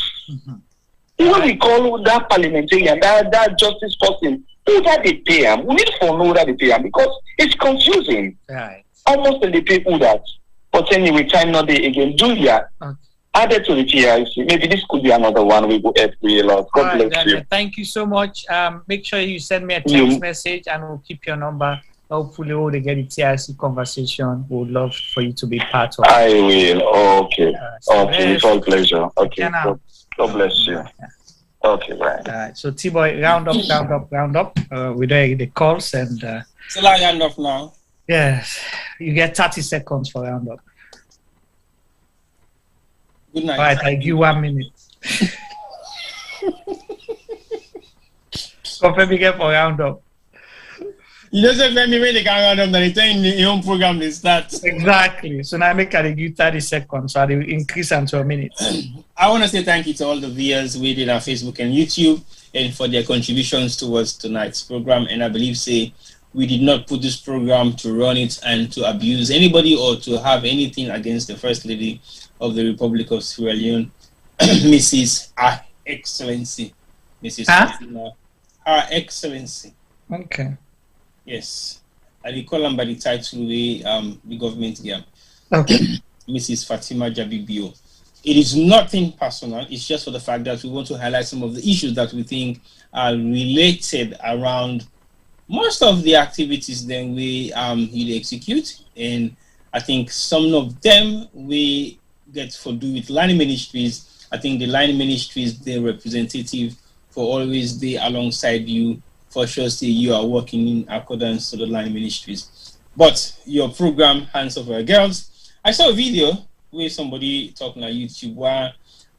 Even we call that parliamentarian, that justice person, who that they pay him? We need to know that they pay him because it's confusing. Right. Almost the people that. But anyway, time not there again. Julia, added to the TRC. Maybe this could be another one we will help you a lot. God bless you. Thank you so much. Make sure you send me a text message and we'll keep your number. Hopefully, we'll get the TRC conversation. We would love for you to be part of it. I will. Okay. Okay, it's all pleasure. Okay. God bless you. Okay, right. So, T-Boy, round up. We do the calls and. So, like round up now. Yes, you get 30 seconds for round up. Good night. All right, I give you 1 minute. Confirm again for round up. You just said when they can round up, then in your own program they start. Exactly. So now I make it give 30 seconds, so I will increase until a minute. I want to say thank you to all the viewers we did on Facebook and YouTube and for their contributions towards tonight's program. And I believe we did not put this program to run it and to abuse anybody or to have anything against the First Lady of the Republic of Sierra Leone, Mrs. Her Excellency, Mrs. Fatima, Her Excellency. Okay. Yes. I call them by the title the government gave. Okay. Mrs. Fatima Jabbie Bio. It is nothing personal. It's just for the fact that we want to highlight some of the issues that we think are related around most of the activities that we execute. And I think some of them we get for do with line ministries. I think the line ministries, the representative for always be alongside you. For sure, say you are working in accordance to the line ministries. But your program, Hands Over Girls, I saw a video where somebody talking on YouTube where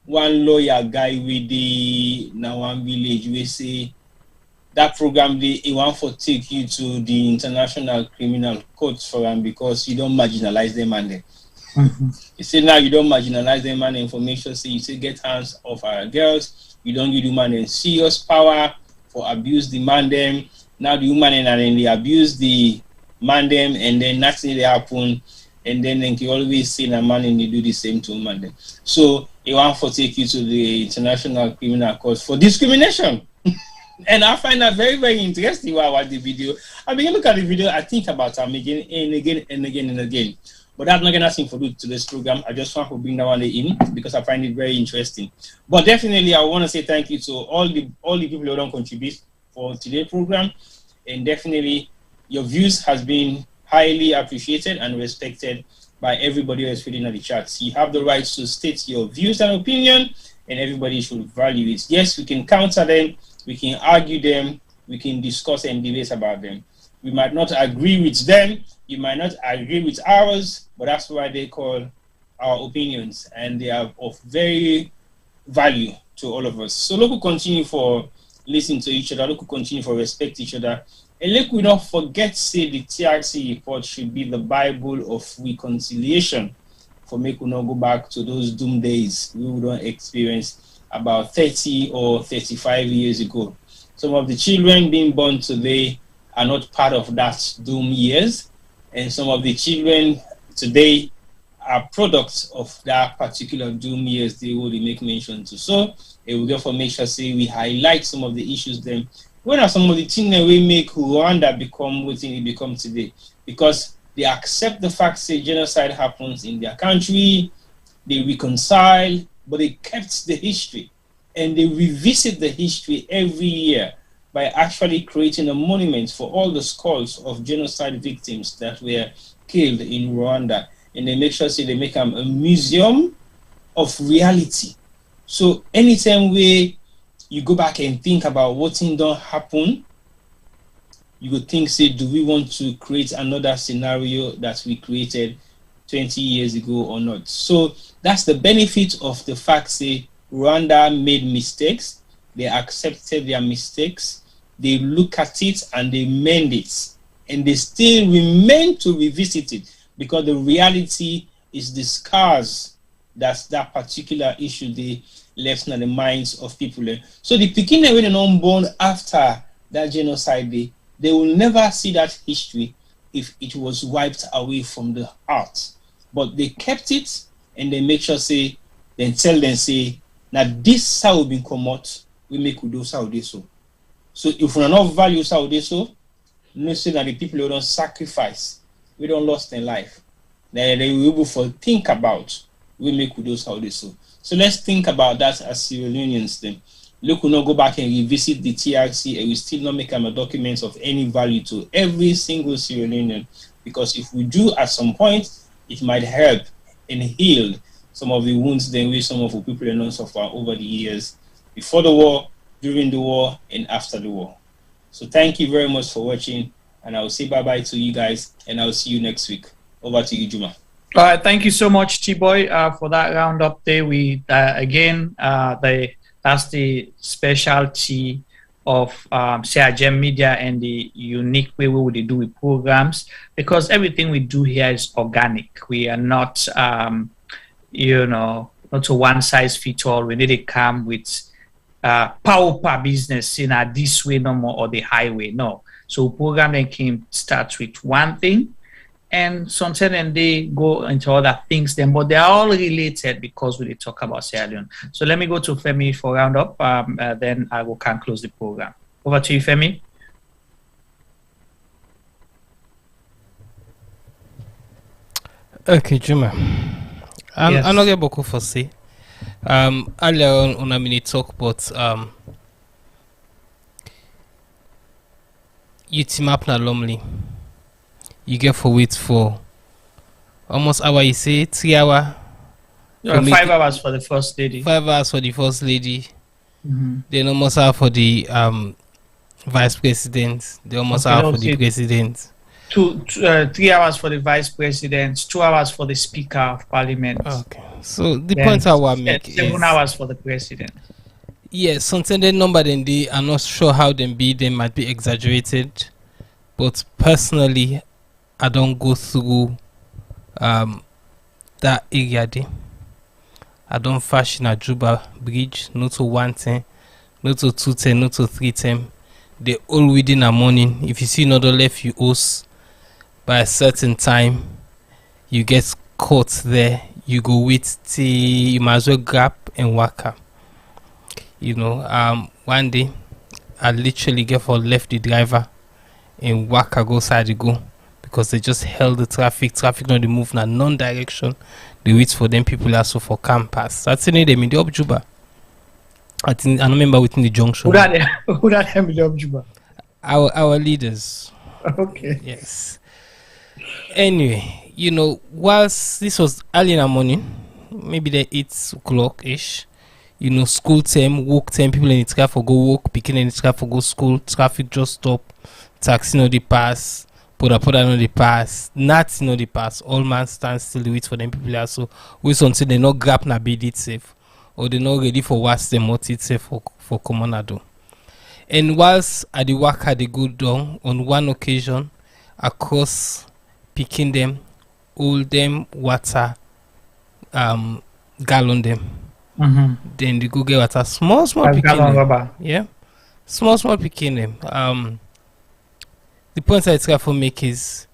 one lawyer guy with the one village we say that program they want to take you to the International Criminal Court for them because you don't marginalize them and them. You say now you don't marginalize them and information. Say you say get hands off our girls. You don't give the man a serious power for abuse the man them. Now the woman and then they abuse the man them and then nothing they happen and then they always say the man and they do the same to woman them. So they want to take you to the International Criminal Court for discrimination. And I find that very, very interesting while I watch the video. I begin to look at the video, I think about them again and again and again and again. But that's not nothing for today's program. I just want to bring that one in because I find it very interesting. But definitely, I want to say thank you to all the people who don't contribute for today's program. And definitely, your views has been highly appreciated and respected by everybody else reading the chats. You have the right to state your views and opinion, and everybody should value it. Yes, we can counter them, we can argue them, we can discuss and debate about them. We might not agree with them, you might not agree with ours, but that's why they call our opinions, and they are of very value to all of us. So let's continue for listening to each other, let's continue for respect each other, and let we not forget say the TRC report should be the Bible of reconciliation for make we not go back to those doom days we would not experience about 30 or 35 years ago. Some of the children being born today are not part of that doom years, and some of the children today are products of that particular doom years they will make mention to. So it will therefore make sure say we highlight some of the issues then. When are some of the things that we make Rwanda become what it become today? Because they accept the fact say genocide happens in their country, they reconcile, but they kept the history and they revisit the history every year by actually creating a monument for all the skulls of genocide victims that were killed in Rwanda. And they make sure say they make a museum of reality. So anytime you go back and think about what thing don't happen, you would think, say, do we want to create another scenario that we created 20 years ago or not? So that's the benefit of the fact, say, Rwanda made mistakes, they accepted their mistakes, they look at it and they mend it, and they still remain to revisit it because the reality is the scars that particular issue they left in the minds of people. So the Pekin when they're born after that genocide, they will never see that history if it was wiped away from the heart. But they kept it and they make sure say, then tell them say, Now this how we been come out, we make we do Saudi so. So if we not value Saudi so, no say that the people who don't sacrifice, we don't lost their life. They will able to think about we make we do Saudi so. So let's think about that as Sierra Leoneans then. Look, we not go back and revisit the TRC and we still not make a documents of any value to every single Sierra Leonean. Because if we do at some point, it might help and heal some of the wounds then which some of the people have known suffer over the years, before the war, during the war, and after the war. So thank you very much for watching, and I will say bye-bye to you guys, and I will see you next week. Over to you, Juma. All right, thank you so much, T-Boy, for that roundup there. We that's the specialty of Sierra Gem Media and the unique way we would do with programs, because everything we do here is organic. We are not, not a one-size-fits-all. We need to come with power business in this way no more or the highway. No. So program then can start with one thing, and sometimes then they go into other things then, but they are all related because we talk about Sierra Leone. So let me go to Femi for roundup, then I can close the program. Over to you, Femi. Okay, Juma. I don't get beaucoup for say. Earlier on a minute talk, but you team up na normally. You get for wait for almost hour, you say 3 hours. 5 hours for the first lady. 5 hours for the first lady. Mm-hmm. Then almost hour for the vice president. They almost hour for the president. 3 hours for the vice president, 2 hours for the speaker of parliament. Okay. So the point I want to make 7 hours for the president. Yes, something the number then they are not sure how they might be exaggerated, but personally I don't go through that area there. I don't fashion a Juba bridge, not to 110, not to 210, not to 310. They all within a morning. If you see another left you host by a certain time, you get caught there. You go wait till you might as well grab and waka. One day I literally get for left the driver and waka go side to go because they just held the traffic not the move na non-direction. They wait for them people also for campus. That's in them in the Juba. I remember within the junction. Who that them in the Juba? Our leaders. Okay. Yes. Anyway, whilst this was early in the morning, maybe the 8 o'clock ish, school time, work time, people in the traffic for go work, picking in the traffic for go school, traffic just stop, taxi no the pass, poda no the pass, not no the pass, all man stand still wait for them people also wait until they not grab na bid it safe or they not ready for what's them what it safe for commonado. And whilst at the waka they go down on one occasion across picking them, all them water gallon them. Mm-hmm. Then they go get water small picking them. Yeah. Small picking them. The point I try to make is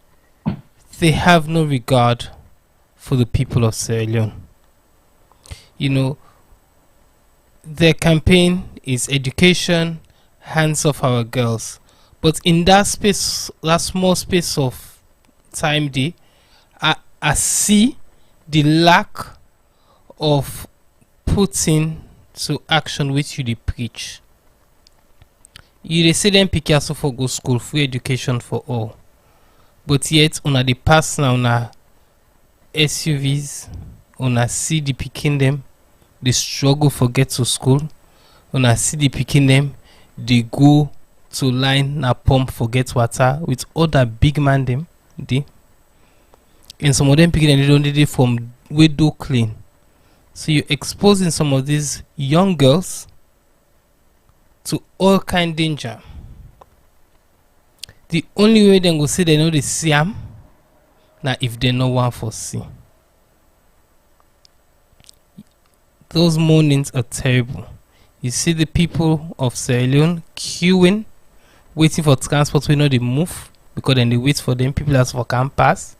they have no regard for the people of Sierra Leone. Their campaign is education, hands off our girls. But in that space, that small space of time day, I see the lack of putting to action which you preach. You say them pick yourself for go school, free education for all. But yet on the pass now on SUVs, on see the picking them, they struggle for get to school. On see the picking them, they go to line na pump for get water with other big man them. And some of them picking them, they don't do it from window clean. So you're exposing some of these young girls to all kind danger. The only way they go say they know they see them now if they know one for see. Those mornings are terrible. You see the people of Sierra Leone queuing, waiting for transport. We know they move because then they wait for them. People ask for campus.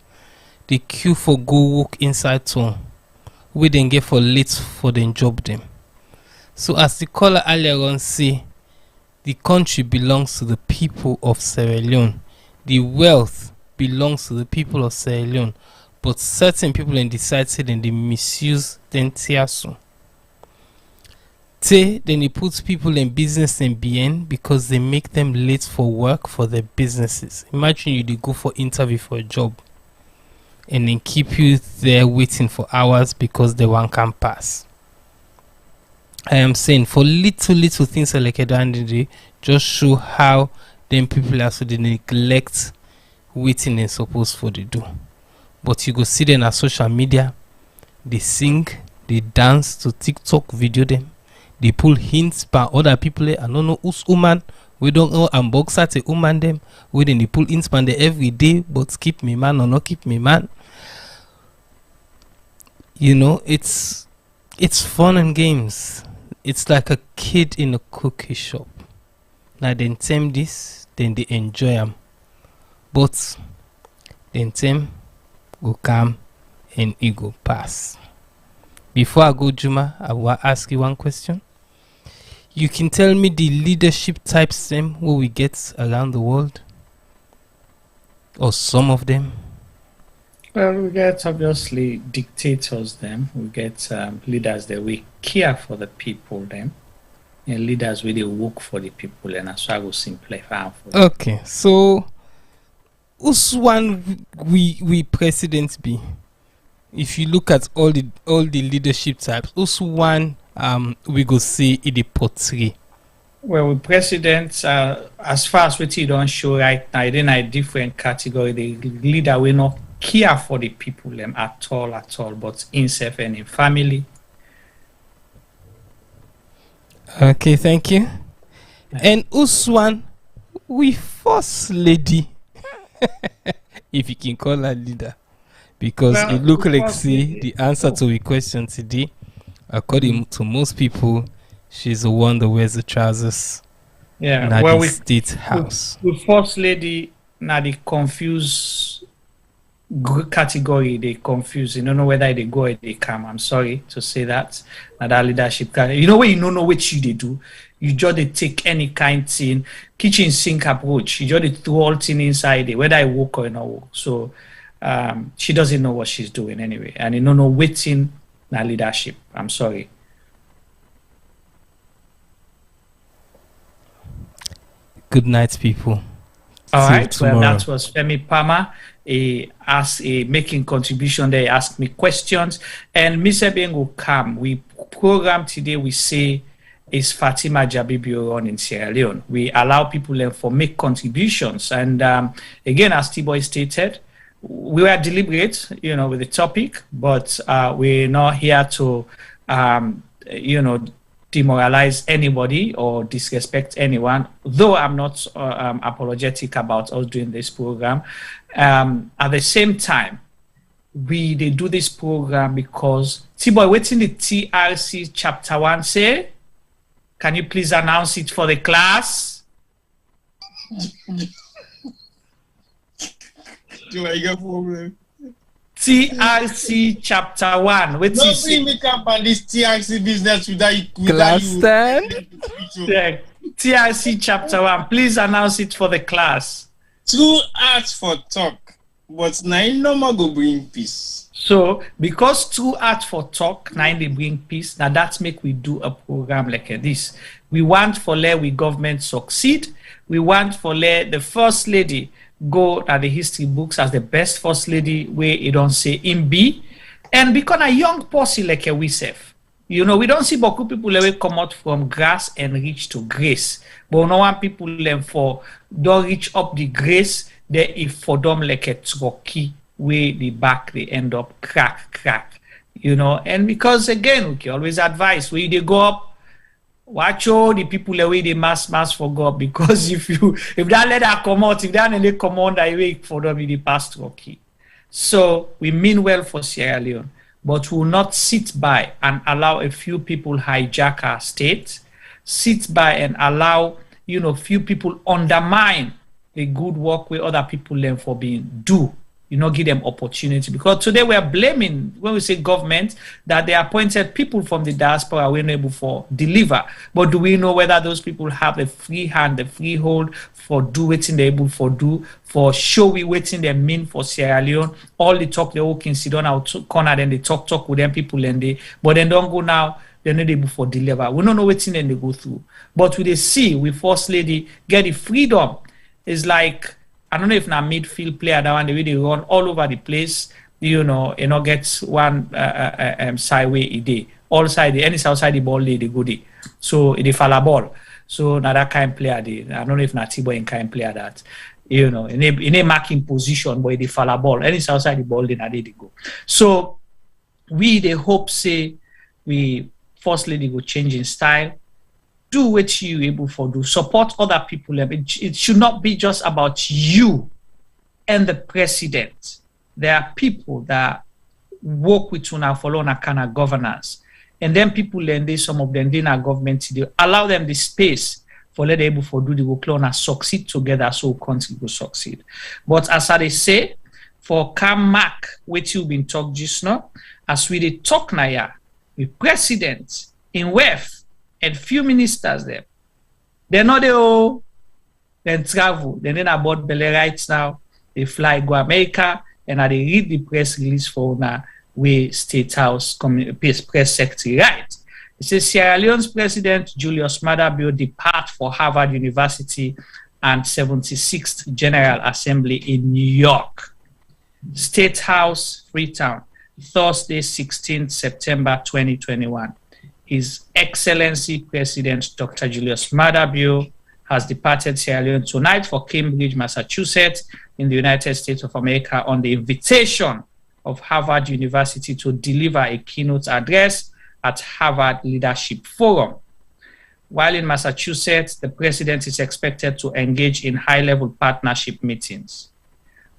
They queue for go walk inside town. We then get for late for them job them. So as the caller earlier on say, the country belongs to the people of Sierra Leone. The wealth belongs to the people of Sierra Leone. But certain people then decide say then they misuse then tiaso. Then they put people in business in BN because they make them late for work for their businesses. Imagine you go for interview for a job and then keep you there waiting for hours because the one can pass. I am saying for little things like at the end of the day, just show how them people are so they neglect waiting and supposed for they do. But you go see them on social media, they sing, they dance to TikTok video them, they pull hints by other people. I don't know who's woman, we don't know unbox at a woman them, we then they pull hints by them every day, but keep me man or not keep me man. You know, it's fun and games. It's like a kid in a cookie shop. Now then them this, then they enjoy them. But then them go come and it go pass. Before I go, Juma, I will ask you one question. You can tell me the leadership types them what we get around the world, or some of them. Well, we get obviously dictators them. We get leaders that we care for the people them, and leaders where they work for the people, and that's why I will simplify for them. Okay, so who's one we president be? If you look at all the leadership types, who's one we go see in the portray? Well, with presidents, as far as what you don't show right now, then a different category. The leader will not care for the people them at all, but in self and in family. Okay, thank you. And who's one we first lady? If you can call her leader, because well, it look like see the answer to the question today, according to most people, she's the one that wears the trousers. Yeah, well, the state house. The first lady, now the confused category, they confuse. You don't know whether they go or they come. I'm sorry to say that. Now that leadership, you know when you don't know what they do. You just they take any kind thing, kitchen sink approach. You just they throw all thing inside it, whether I work or not work. So she doesn't know what she's doing anyway, and you don't know waiting na leadership. I'm sorry. Good night, people. All right. Well, that was Femi Palmer. Making contribution there. He asked me questions, and Mr. Ben will come. We program today. We say is Fatima Jabbie Bio in Sierra Leone. We allow people for make contributions, and again, as T-Boy stated, we were deliberate, you know, with the topic, but we're not here to, you know, demoralize anybody or disrespect anyone, though I'm not apologetic about us doing this program. At the same time, they do this program because, T-Boy, what's in the TRC chapter 1 say? Can you please announce it for the class? Do I get problem? TRC chapter 1. What's no, bring me come on this TRC business without class stand. Yeah. TRC chapter 1. Please announce it for the class. 2 acts for talk, but 9 no more go bring peace. So, because 2 acts for talk, 9 they bring peace. Now that's make we do a program like this. We want for let we government succeed. We want for let the first lady go at the history books as the best first lady where it don't say in be, and become a young person like we self. You know, we don't see beaucoup people that come out from grass and reach to grace, but no one people for don't reach up the grace. They if for them like a trucky where the back they end up crack, you know. And because again, we can always advise where they go up. Watch all the people away they mass for God, because if that let her come out, if that let come on that way for them in the past rocky. So we mean well for Sierra Leone, but we will not sit by and allow a few people hijack our state, sit by and allow, you know, few people undermine the good work where other people learn for being do. you not give them opportunity. Because today we are blaming, when we say government, that they appointed people from the diaspora we're not able to deliver. But do we know whether those people have the free hand, the freehold for do waiting they're able for do, for show we waiting they mean for Sierra Leone? All the talk, they all can sit down out corner, then they talk with them people and they, but then don't go now, they're not able for deliver. We don't know what thing then they go through. But we see, we First Lady get the freedom. It's like, I don't know if now midfield player, that one, the way they run all over the place, you know gets one sideway a day. All side, any outside the ball, they go there. So they fall a ball. So now that kind of player, I don't know if Natibo in kind of player that, you know, in a marking position, but they fall a ball. Any outside the ball, then they go. So we the hope say we First Lady go change in style. Do what you able for do. Support other people. It should not be just about you and the president. There are people that work with una follow a kind of governance. And then people and some of them in our government they allow them the space for let able for do the work and succeed together so country will succeed. But as I say, for Mark, which you've been talk just now, as we they talk now, with president in WEF and few ministers there. They're not the all then travel. They're in about belly rights now. They fly go America and they read the press release for now where State House press secretary right. It says Sierra Leone's President Julius Maada Bio depart for Harvard University and 76th General Assembly in New York. State House, Freetown, Thursday, 16th September 2021. His Excellency President Dr. Julius Maada Bio has departed Sierra Leone tonight for Cambridge, Massachusetts, in the United States of America on the invitation of Harvard University to deliver a keynote address at Harvard Leadership Forum. While in Massachusetts, the president is expected to engage in high-level partnership meetings.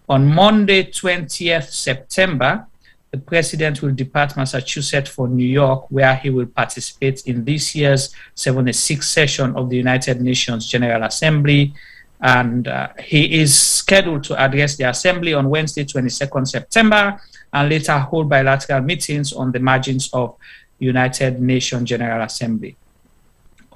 On Monday, 20th September, the president will depart Massachusetts for New York, where he will participate in this year's 76th session of the United Nations General Assembly. And he is scheduled to address the Assembly on Wednesday, 22nd September, and later hold bilateral meetings on the margins of United Nations General Assembly.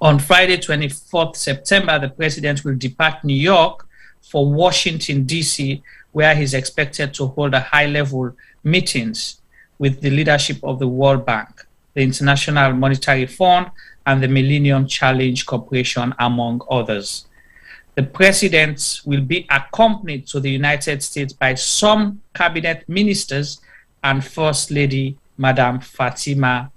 On Friday, 24th September, the president will depart New York for Washington, D.C., where he's expected to hold a high-level meetings with the leadership of the World Bank, the International Monetary Fund, and the Millennium Challenge Corporation, among others. The president will be accompanied to the United States by some cabinet ministers and First Lady, Madam Fatima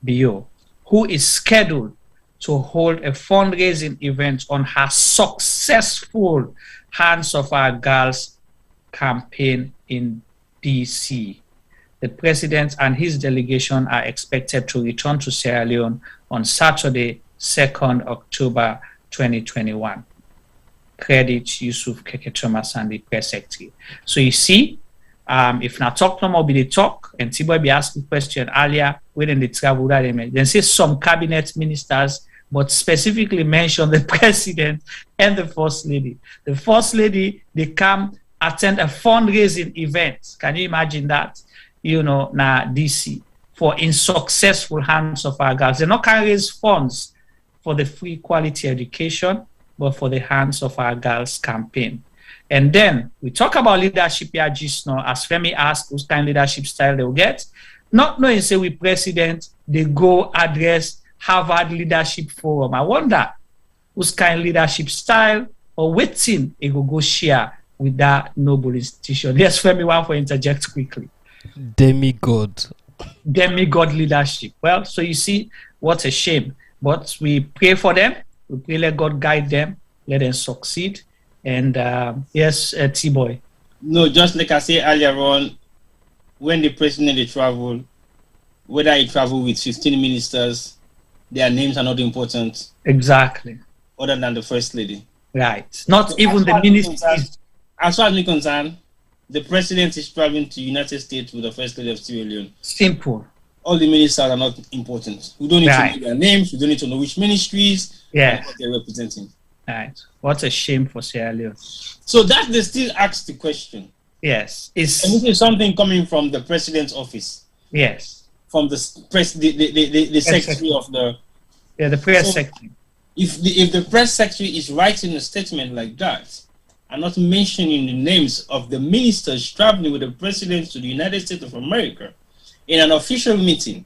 Bio, who is scheduled to hold a fundraising event on her successful Hands of Our Girls campaign in DC. The president and his delegation are expected to return to Sierra Leone on Saturday, 2nd October 2021. Credit Yusuf Keke Thomas and the press secretary. So you see, if not talk no more be the talk, and Tiboy be asking question earlier when they travel that then say some cabinet ministers, but specifically mention the president and the first lady. The first lady, they come attend a fundraising event. Can you imagine that? You know, na DC for in successful Hands of Our Girls. They not can raise funds for the free quality education, but for the Hands of Our Girls campaign. And then we talk about leadership here just now, as Femi asked whose kind of leadership style they'll get. Not knowing, say, we president, they go address Harvard Leadership Forum. I wonder whose kind of leadership style or waiting they go share with that noble institution. Yes, Femi, one for interject quickly. Demigod leadership. Well, so you see, what a shame. But we pray for them. We pray let God guide them, let them succeed. And yes, T-Boy. No, just like I said earlier on, when the president they travel, whether he travel with 15 ministers, their names are not important. Exactly. Other than the first lady. Right. Not so even the ministers. As far as I'm concerned, the president is traveling to the United States with the first lady of Sierra Leone. Simple. All the ministers are not important. We don't need to know their names. We don't need to know which ministries and what they're representing. Right. What a shame for Sierra Leone. So that they still ask the question. Yes. And this is something coming from the president's office. Yes. From the secretary of the... Yeah, the press secretary. If the press secretary is writing a statement like that and not mentioning the names of the ministers traveling with the president to the United States of America in an official meeting,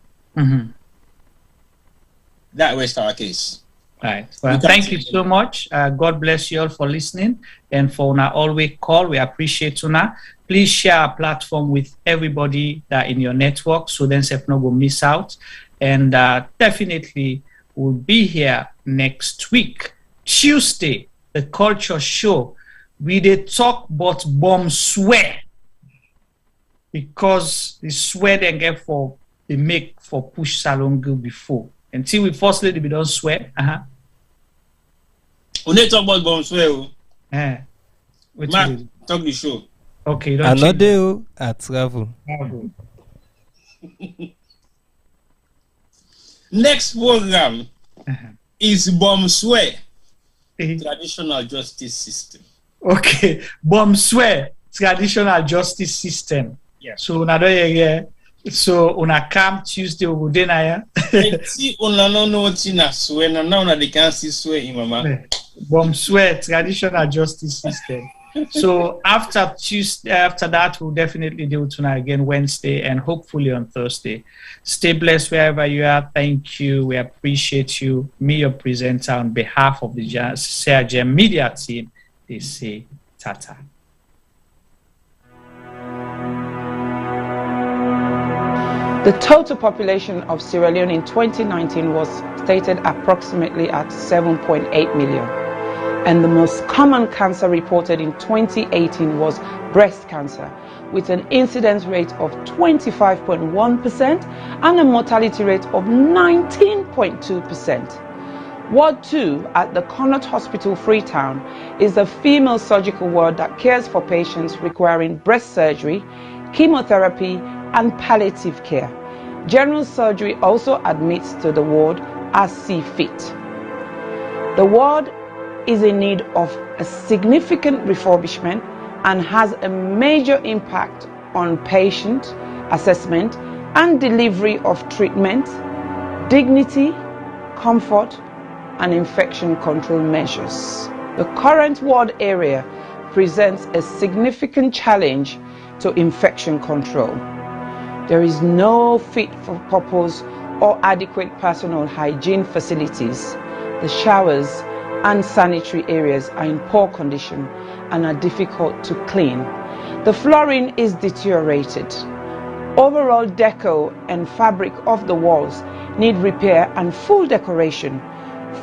that rests our case. Right. Well, thank you so much. God bless you all for listening and for our always call. We appreciate you. Please share our platform with everybody that in your network so then no go miss out. And definitely we'll be here next week, Tuesday, the culture show. We did talk about bomb swear because the swear they get for they make for push Salongo before. Until we first lady we don't swear. When they talk about bomb swear, Mark, talk the show. Okay, another at travel. Next program is bomb swear, traditional justice system. Okay, bomb swear, traditional justice system. Yeah. So another so una come Tuesday we dey na see una no know wetin swear now una dey can see swear in mama. Bomb swear, traditional justice system. So after Tuesday, after that, we'll definitely do tonight again Wednesday and hopefully on Thursday. Stay blessed wherever you are. Thank you. We appreciate you. Me, your presenter, on behalf of the Sierra Leone media team, they say tata. The total population of Sierra Leone in 2019 was stated approximately at 7.8 million. And the most common cancer reported in 2018 was breast cancer, with an incidence rate of 25.1% and a mortality rate of 19.2%. Ward 2 at the Connaught Hospital, Freetown, is a female surgical ward that cares for patients requiring breast surgery, chemotherapy, and palliative care. General surgery also admits to the ward as see fit. The ward is in need of a significant refurbishment and has a major impact on patient assessment and delivery of treatment, dignity, comfort, and infection control measures. The current ward area presents a significant challenge to infection control. There is no fit for purpose or adequate personal hygiene facilities. The showers and sanitary areas are in poor condition and are difficult to clean. The flooring is deteriorated. Overall deco and fabric of the walls need repair and full decoration.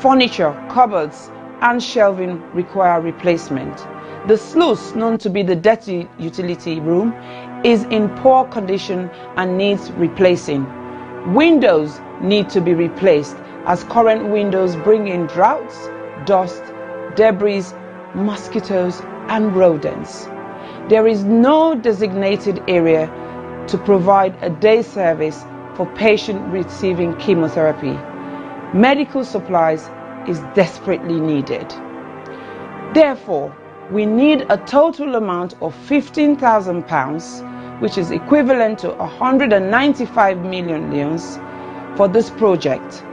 Furniture, cupboards, and shelving require replacement. The sluice, known to be the dirty utility room, is in poor condition and needs replacing. Windows need to be replaced as current windows bring in draughts, dust, debris, mosquitoes, and rodents. There is no designated area to provide a day service for patients receiving chemotherapy. Medical supplies is desperately needed. Therefore, we need a total amount of £15,000, which is equivalent to 195 million leones for this project.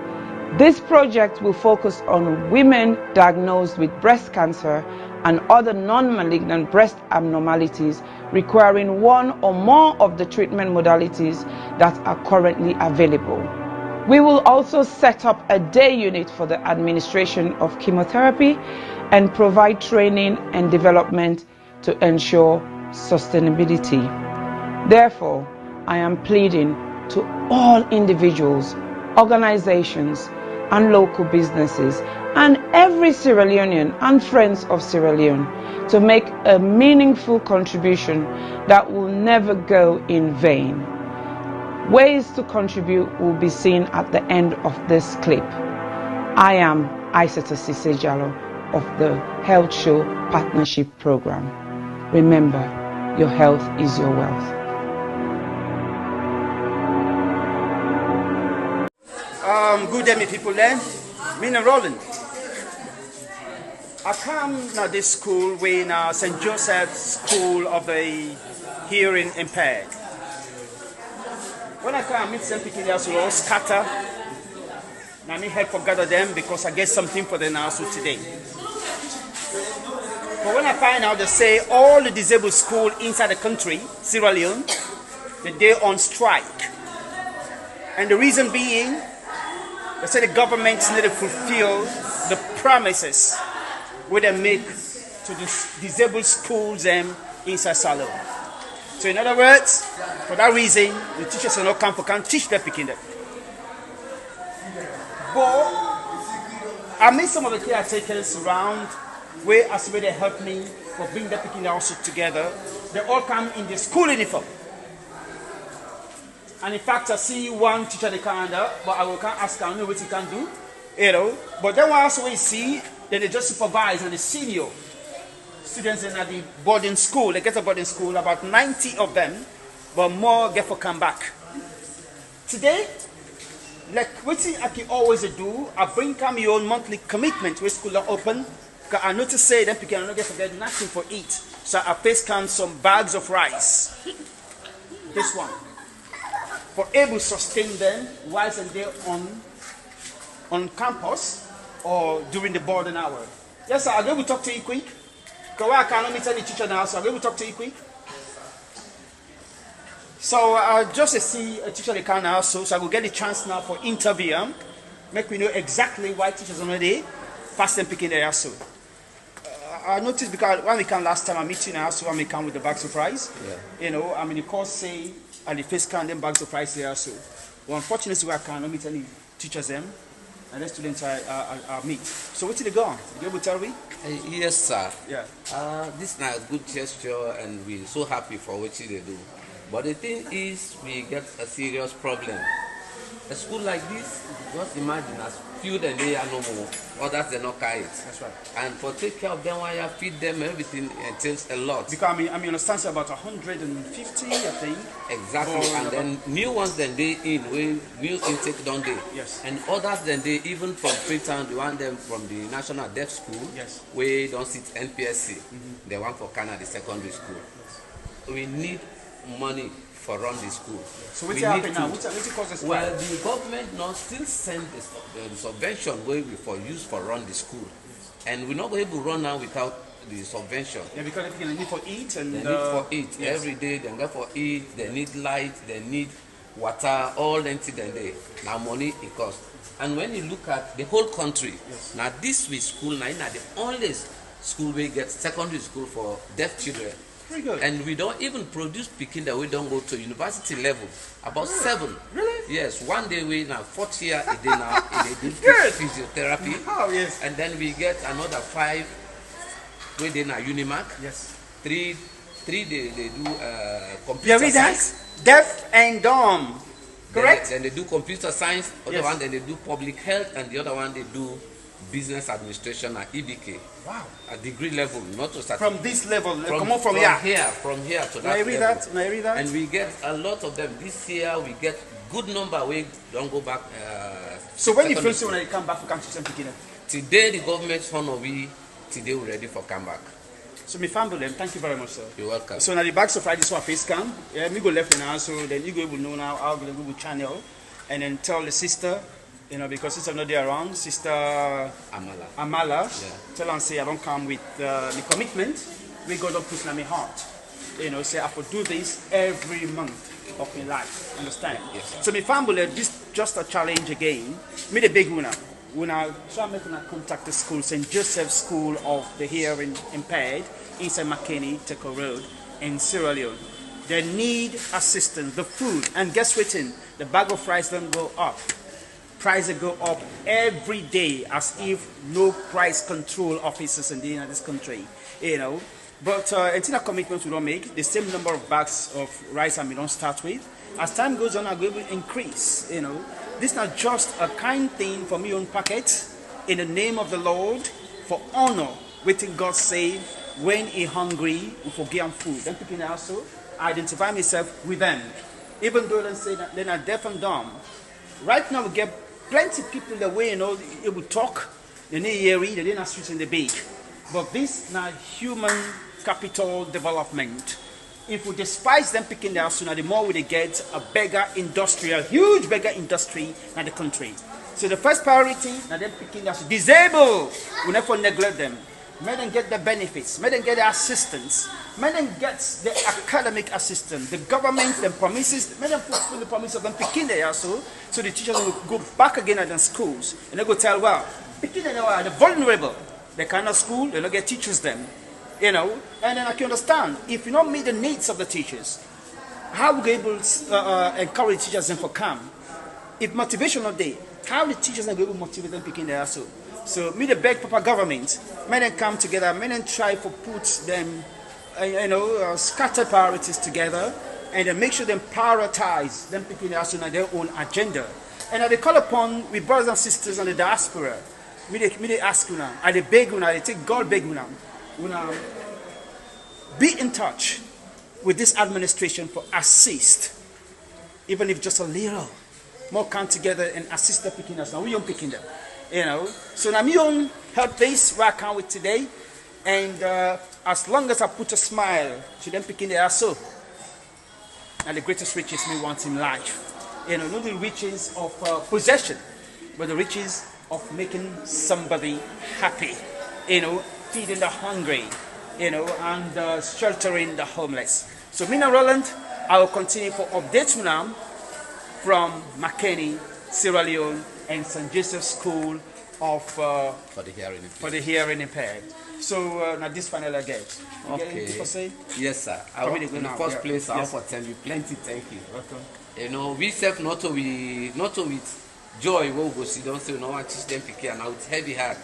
This project will focus on women diagnosed with breast cancer and other non-malignant breast abnormalities requiring one or more of the treatment modalities that are currently available. We will also set up a day unit for the administration of chemotherapy and provide training and development to ensure sustainability. Therefore, I am pleading to all individuals, organizations, and local businesses, and every Sierra Leonean and friends of Sierra Leone to make a meaningful contribution that will never go in vain. Ways to contribute will be seen at the end of this clip. I am Aissata Sisejalo of the Health Show Partnership Program. Remember, your health is your wealth. Good day, me people there. Me and Roland. I come to this school when St. Joseph's School of the hearing impaired. When I come and meet some people, they also scatter. And I need help to gather them because I get something for them also today. But when I find out they say all the disabled schools inside the country, Sierra Leone, they're on strike. And the reason being, they say the government need to fulfill the promises where they make to the disabled schools inside Sierra Leone. So in other words, for that reason, the teachers are not can't teach their picking them. But I meet some of the caretakers around where as well they help me for bring the picking also together. They all come in the school uniform. And in fact, I see one teacher they can't do, but I can't ask her, I know what he can do, you know. But then once we see, then they just supervise and the senior students in the boarding school. They get a boarding school, about 90 of them, but more get for come back. Today, like what I can always do, I bring come your own monthly commitment with school are open. Because I notice say them people not get forget nothing for eat. So I face come some bags of rice. This one. For able to sustain them whilst they're on campus or during the boarding hour. Yes, sir, I'll be able to talk to you quick. Because I can't tell the teacher now, so I'll be able to talk to you quick. So I'll just see a teacher they can now, so I will get the chance now for interview. Make me know exactly why teachers are not there. Fast and picking there also. I noticed because when we come last time I meet you now, so when we come with the bags of rice, you know, I mean the course say and the face can them bags of rice there also. Well, unfortunately, I cannot meet any teachers them and the students I meet. So what did they go on? Did you able to tell me? Yes, sir. Yeah. This is a good gesture, and we're so happy for what they do. But the thing is, we get a serious problem. A school like this, just imagine, as few than they are no more, others they not carry it. That's right. And for take care of them, while you feed them, everything entails a lot. Because I mean, understand about 150, I think. Exactly, and then new ones then they in, we new intake don't they? Yes. And others then they even from Freetown, they want them from the National Deaf School, yes, where don't sit NPSC. They want for Canada, the secondary school. Yes. We need money for run the school. So what's happening now? What's causes well, the government now still send the subvention where we for use for run the school, and we're not able to run now without the subvention. Yeah, because they need for eat and they need for eat every day. They go for eat. They need light. They need water. All empty they now money it costs. And when you look at the whole country, now this with school now the only school we get secondary school for deaf children. Very good. And we don't even produce picking that we don't go to university level. About 7. Really? Yes. One day we now 4th year a day now they do physiotherapy. Oh yes. And then we get another 5 we they now Unimac. Yes. 3 they do computer science. Deaf and dumb. Correct? Then they do computer science. Other Yes. one then they do public health, and the other one they do business administration at EBK. Wow. At degree level, not to start. From this level, come on from here. From here to that May I read level. that? May I read that? And we get a lot of them. This year we get good number. We don't go back. So when you first when you come back for country beginning? Today the government honor we today we're ready for comeback. So my family, thank you very much, sir. You're welcome. So now the bags of rice this one face cam. Yeah, me go left now, so then you go able to know now how the Google channel, and then tell the sister. You know, because sister not there around, sister Amala, tell her and say I don't come with the commitment. We God don't put in my heart. You know, say I could do this every month of my life. Understand? Yes, sir. So my family, this just a challenge again. Me the big winner. When I try to contact the school, St. Joseph School of the Hearing Impaired, inside McKinney, Teco Road, in Sierra Leone. They need assistance, the food, and guess what? The bag of rice don't go up. Prices go up every day as if no price control officers in this country, you know. But until a commitment we don't make, the same number of bags of rice and we don't start with. As time goes on, I will increase, you know. This is not just a kind thing for me own pocket, in the name of the Lord, for honor, waiting God say, when he hungry, we forgive him food. Then people also identify myself with them. Even though they say that they're not deaf and dumb. Right now we get plenty of people that way, you know, they will talk, they need hearing, they didn't street in the big. But this now human capital development if we despise them picking their sooner, the more we get a bigger industrial, huge bigger industry in the country. So the first priority, now them picking their disable, we never neglect them. May them get the benefits, may them get the assistance, may them get the academic assistance, the government, the promises, may them fulfill the promise of them picking their so the teachers will go back again at the schools and they go tell, well, picking they are the vulnerable, they cannot school, they don't get teachers them. And then I can understand, if you don't meet the needs of the teachers, how we able to encourage teachers them for come? If motivation not there, how the teachers are going to motivate them picking their so? So me the beg Papa government, may them come together, may them try to put them, scatter priorities together, and then make sure them prioritize them picking their so on their own agenda. And they call upon we brothers and sisters in the diaspora, me they ask you now, they beg you now, they take God beg you now. Be in touch with this administration for assist, even if just a little more come together and assist the picking us. Now we don't picking them, So now me own help this where I can with today, and as long as I put a smile to them picking their so, now the greatest riches me want in life, not the riches of possession, but the riches of making somebody happy, feeding the hungry, and sheltering the homeless. So, Mina Roland, I will continue for updates now from Makeni, Sierra Leone, and St. Joseph's School of for the hearing impaired. So, now this final again. Okay. Yes, sir. In the first place, I want to tell you plenty. Thank you. Welcome. We serve not with joy, we go see, don't say, no, I teach them PK and now it's heavy heart.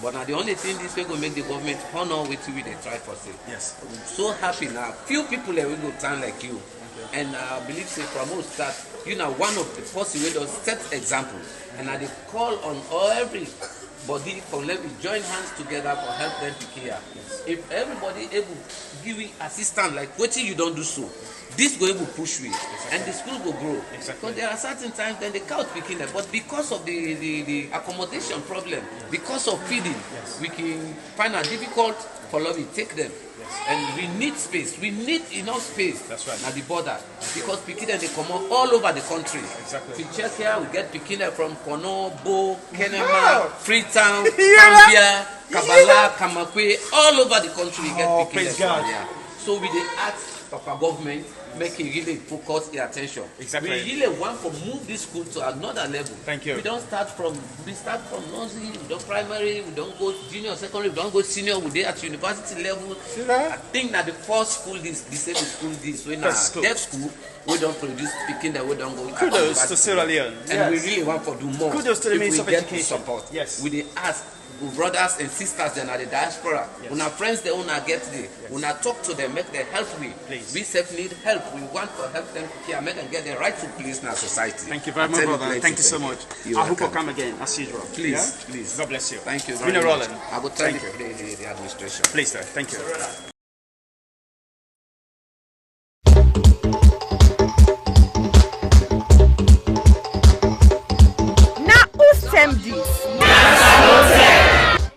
But now the only thing this way will make the government honor with you, they try for say. Yes. I'm so happy now. Few people will go turn like you. Okay. And I believe say from us that one of the first way to set example. And I call on everybody for let me join hands together for help them PK. Yes. If everybody able to give you assistance like what you don't do so. This going to push we, and the school will grow. Exactly. Because there are certain times when the cow picking them, but because of the accommodation problem, because of feeding, we can find it difficult for lobby take them. And we need space. We need enough space. That's right. At the border, because picking them they come all over the country. Exactly. We check here, we get picking them from Kono, Bo, Kenema, Freetown, Zambia, Kabbalah, Kamakwe, all over the country. We get picking them. Yeah. So we ask Papa government. Make it really focus your attention. Exactly. We really want to move this school to another level. Thank you. We start from nursery, we don't primary, we don't go junior, secondary, we don't go senior, we at university level. I think that the first school disabled school when deaf school, we don't produce speaking that we don't go. Kudos to Sierra Leone. And we really want to do more. Kudos to the Minister of Education. Support. Yes. We ask brothers and sisters that are the diaspora, when our friends they wanna get there, when I talk to them, make them help me. Please. We self need help. We want to help them here, make them get the rightful place in our society. Thank you very much, brother. Thank you so much. I hope you'll come again as usual. Please, please. God bless you. Thank you very much. Roland. I will tell the administration. Please, sir. Thank you.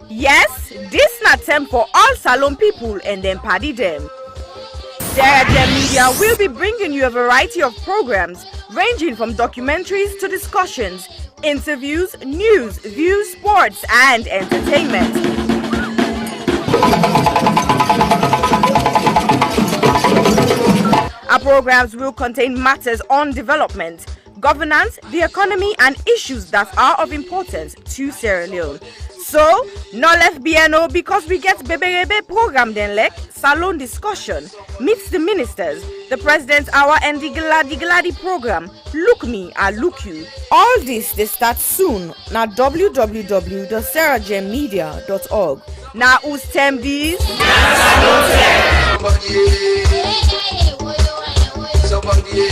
Yes, this na term for all Salon people and them party them. Sierra Leone Media will be bringing you a variety of programs ranging from documentaries to discussions, interviews, news, views, sports, and entertainment. Our programs will contain matters on development, governance, the economy, and issues that are of importance to Sierra Leone. So, no left BNO because we get Bebe program then like Salon discussion, meets the ministers, the president's hour and the Gladi program, Look Me, I Look You. All this they start soon na www.sarahjemmedia.org. Now who's term these? Somebody